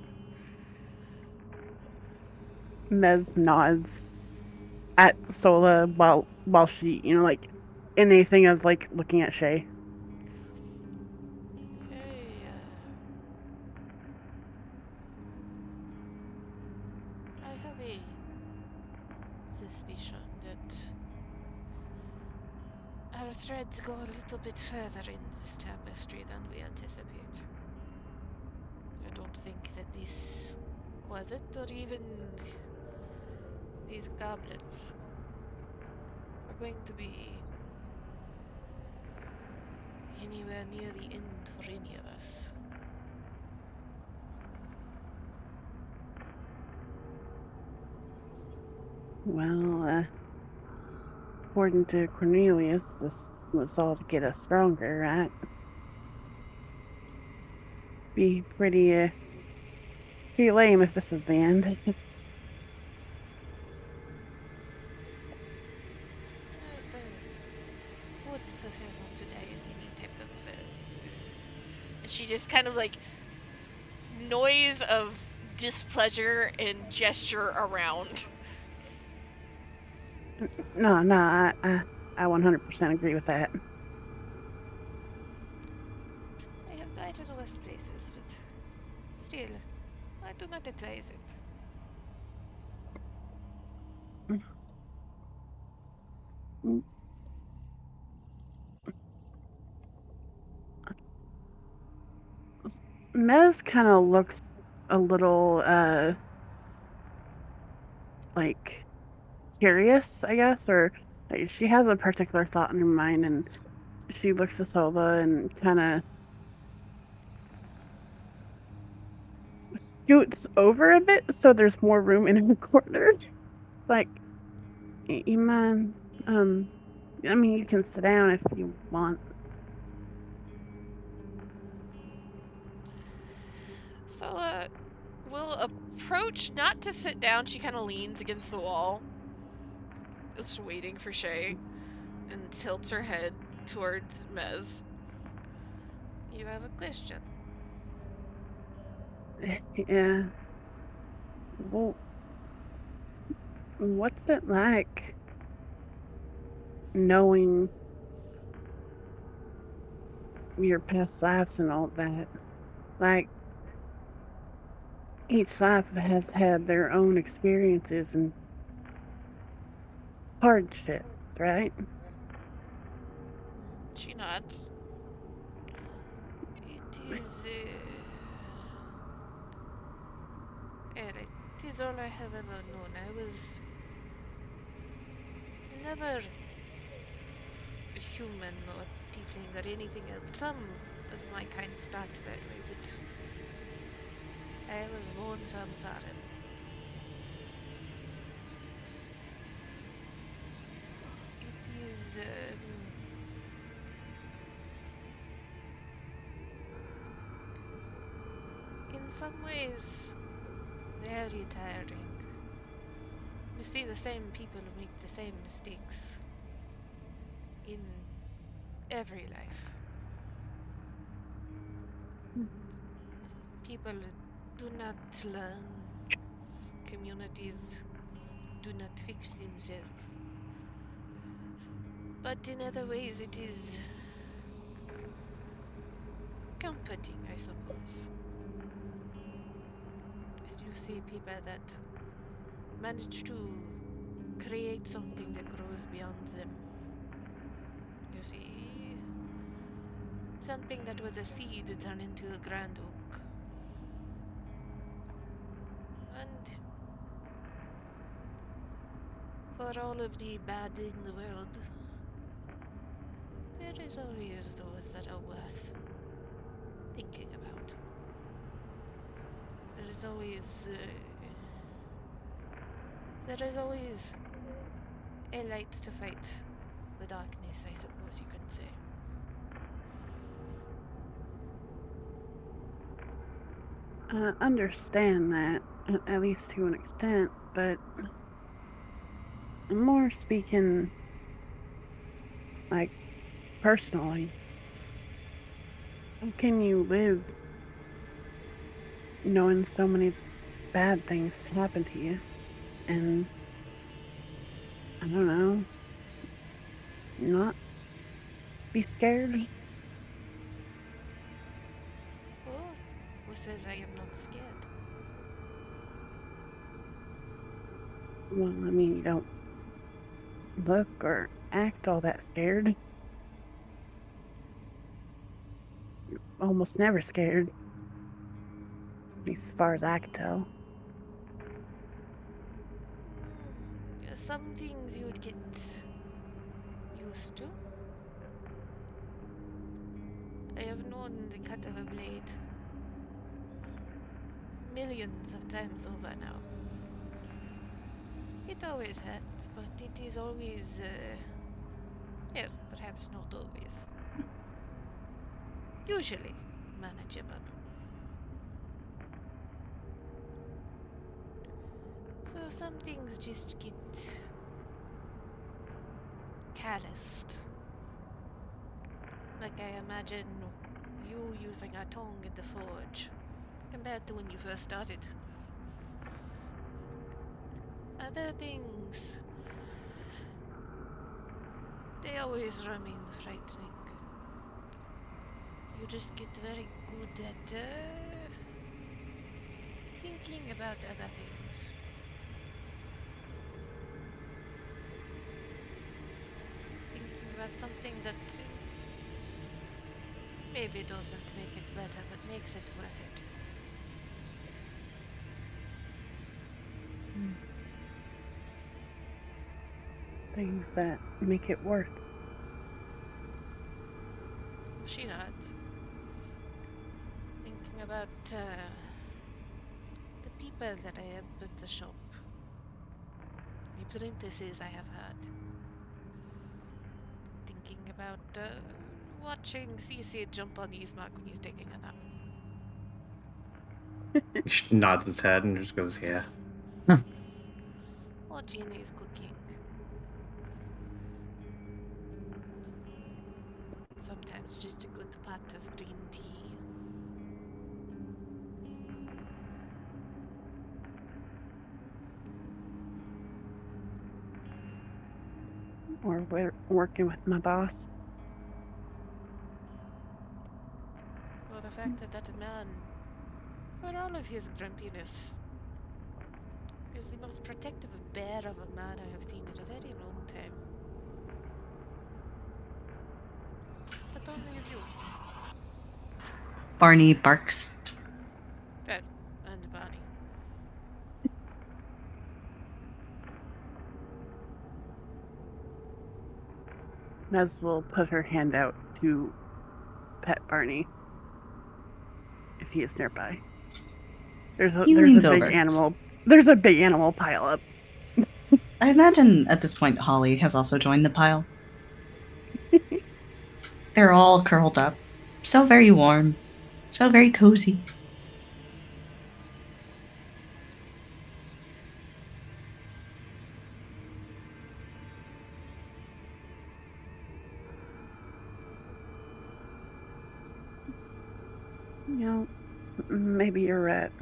Mez nods at Sola while she, like, anything of like looking at Shay. I have a suspicion that our threads go a little bit further in this tapestry than we anticipate. I don't think that this closet or even these goblets are going to be anywhere near the end for any of us. Well, according to Cornelius, this was all to get us stronger, right? Be pretty lame if this was the end. Yes, I would prefer not to die in any type of. And she just kind of like noise of displeasure and gesture around. No, I 100% agree with that. I have died in worse places, but still, I do not advise it. Mez kind of looks a little like curious, I guess, or like, she has a particular thought in her mind, and she looks at Sola and kind of scoots over a bit so there's more room in the corner. It's like, you mind? I mean, you can sit down if you want. So, will approach not to sit down. She kind of leans against the wall, just waiting for Shay, and tilts her head towards Mez. You have a question. Yeah. Well, what's it like knowing your past lives and all that? Like, each life has had their own experiences and hardships, right? She nods. It is. It is all I have ever known. I was never a human or tiefling or anything else. Some of my kind started that way, but I was born Samsaran. It is. In some ways, very tiring. You see the same people who make the same mistakes in every life. People do not learn, communities do not fix themselves. But in other ways, it is comforting, I suppose. You see people that manage to create something that grows beyond them. You see, something that was a seed turned into a grand oak. And for all of the bad in the world, there is always those that are worth thinking about. There is always a light to fight the darkness, I suppose you can say. I understand that, at least to an extent, but I'm more speaking, like, personally. How can you live knowing so many bad things happen to you? And, I don't know, not be scared? Oh, who says I am not scared? Well, I mean, you don't look or act all that scared. You're almost never scared. At least as far as I can tell. Some things you would get used to. I have known the cut of a blade millions of times over now. It always hurts, but it is always, well, perhaps not always. Usually manageable. So some things just get calloused. Like I imagine you using a tongue in the forge compared to when you first started. Other things, they always remain frightening. You just get very good at thinking about other things. Thinking about something that maybe doesn't make it better, but makes it worth it. Things that make it worth. She nods. Thinking about the people that I help at the shop. The apprentices I have had. Thinking about watching CC jump on Ismark when he's taking a nap. He nods his head and just goes, yeah. Or Jeannie's cooking. Sometimes just a good pot of green tea. Or working with my boss. Or the fact that that man, for all of his grumpiness, is the most protective bear of a man I have seen in a very long time. But only of you. Barney barks. Good. And Barney. Nez will put her hand out to pet Barney if he is nearby. There's a big over. animal. There's a big animal pile up. I imagine at this point Holly has also joined the pile. They're all curled up. So very warm. So very cozy. You know, maybe you're right.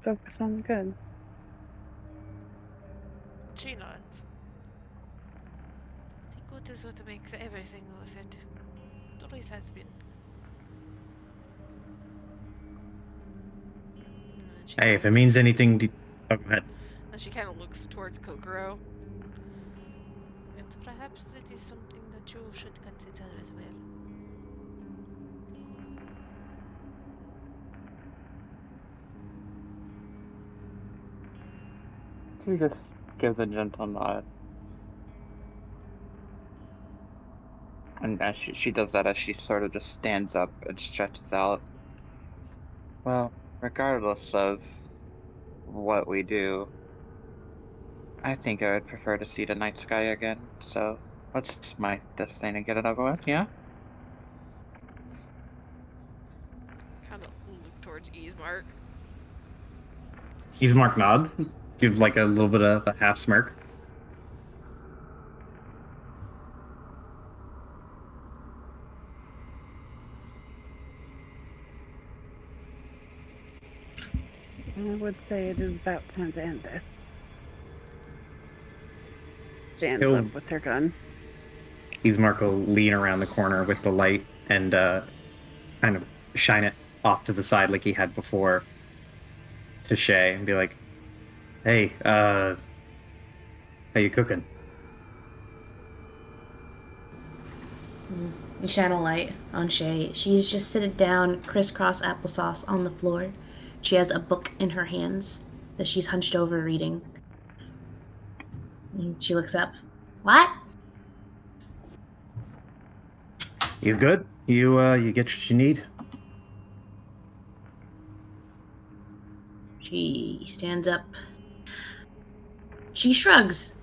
Focus on the good. She nods. The good is what makes everything worth it. It always has been. Hey, if it means anything to... Oh, go ahead. Then she kind of looks towards Kokoro. And perhaps that is something that you should consider as well. She just gives a gentle nod. And as she does that, as she sort of just stands up and stretches out. Well, regardless of what we do, I think I would prefer to see the night sky again, so let's smite this thing and get it over with, yeah? Kind of look towards Ismark. Ismark nods, gives like a little bit of a half smirk. I would say it is about time to end this. Stands Still- up with her gun. Ismark will lean around the corner with the light and kind of shine it off to the side like he had before to Shay and be like, "Hey, how you cooking?" You shine a light on Shay. She's just sitting down, crisscross applesauce on the floor. She has a book in her hands that she's hunched over reading. And she looks up. What? You good? You get what you need? She stands up. She shrugs.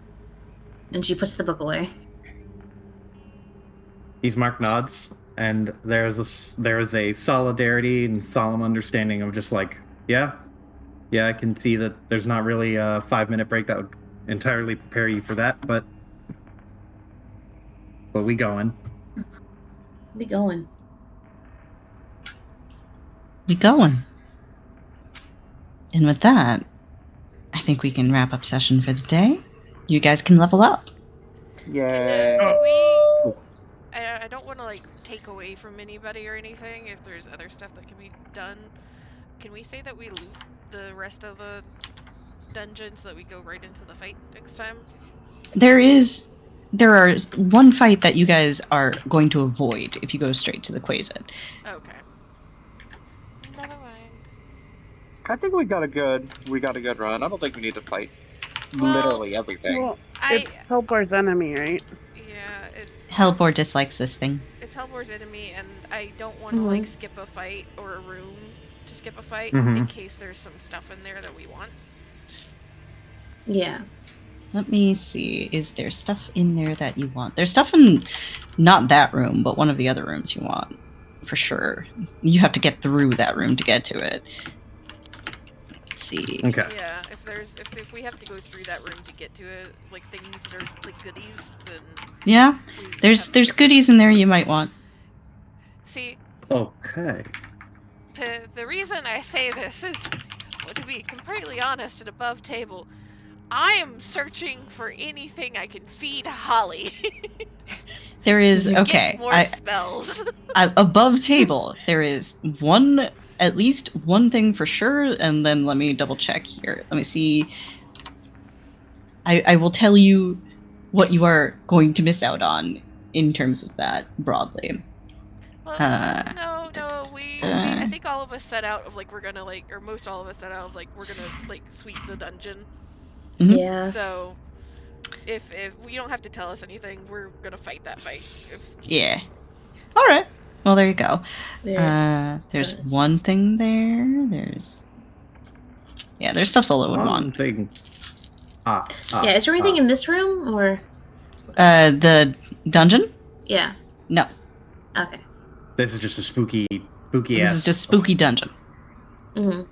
And she puts the book away. Ismark nods, and there is a solidarity and solemn understanding of just like, yeah, I can see that there's not really a 5-minute break that would entirely prepare you for that, but we going. We going. We going. And with that, I think we can wrap up session for today. You guys can level up. Yeah. Can we... I don't want to, like, take away from anybody or anything if there's other stuff that can be done. Can we say that we loot the rest of the dungeon so that we go right into the fight next time? There are one fight that you guys are going to avoid if you go straight to the Quasit. Okay. Never mind. I think we got a good run. I don't think we need to fight Well, literally everything. Well, it's Helpor's enemy, right? Yeah, it's... Helbor dislikes this thing. It's Helbor's enemy, and I don't want to, like, skip a fight or a room to skip a fight in case there's some stuff in there that we want. Yeah. Let me see. Is there stuff in there that you want? There's stuff in not that room, but one of the other rooms you want. For sure. You have to get through that room to get to it. Let's see. Okay. Yeah, if we have to go through that room to get to it, like things that are like goodies, then Yeah. There's goodies in there you might want. See, Okay. the reason I say this is, to be completely honest and above table, I am searching for anything I can feed Holly. There is to okay. Get more spells. Above table, there is at least one thing for sure, and then let me double check here. Let me see. I will tell you what you are going to miss out on in terms of that broadly. Well, no. I think all of us set out of like we're gonna like, or most all of us set out of like we're gonna like sweep the dungeon. Mhm. Yeah. So, if you don't have to tell us anything, we're gonna fight that fight. Yeah. All right. Well, there you go. There. There's one thing there. There's stuff Solo would want. One thing. Yeah, is there anything in this room or? The dungeon? Yeah. No. Okay. This is just a spooky This is just spooky dungeon. Mm-hmm.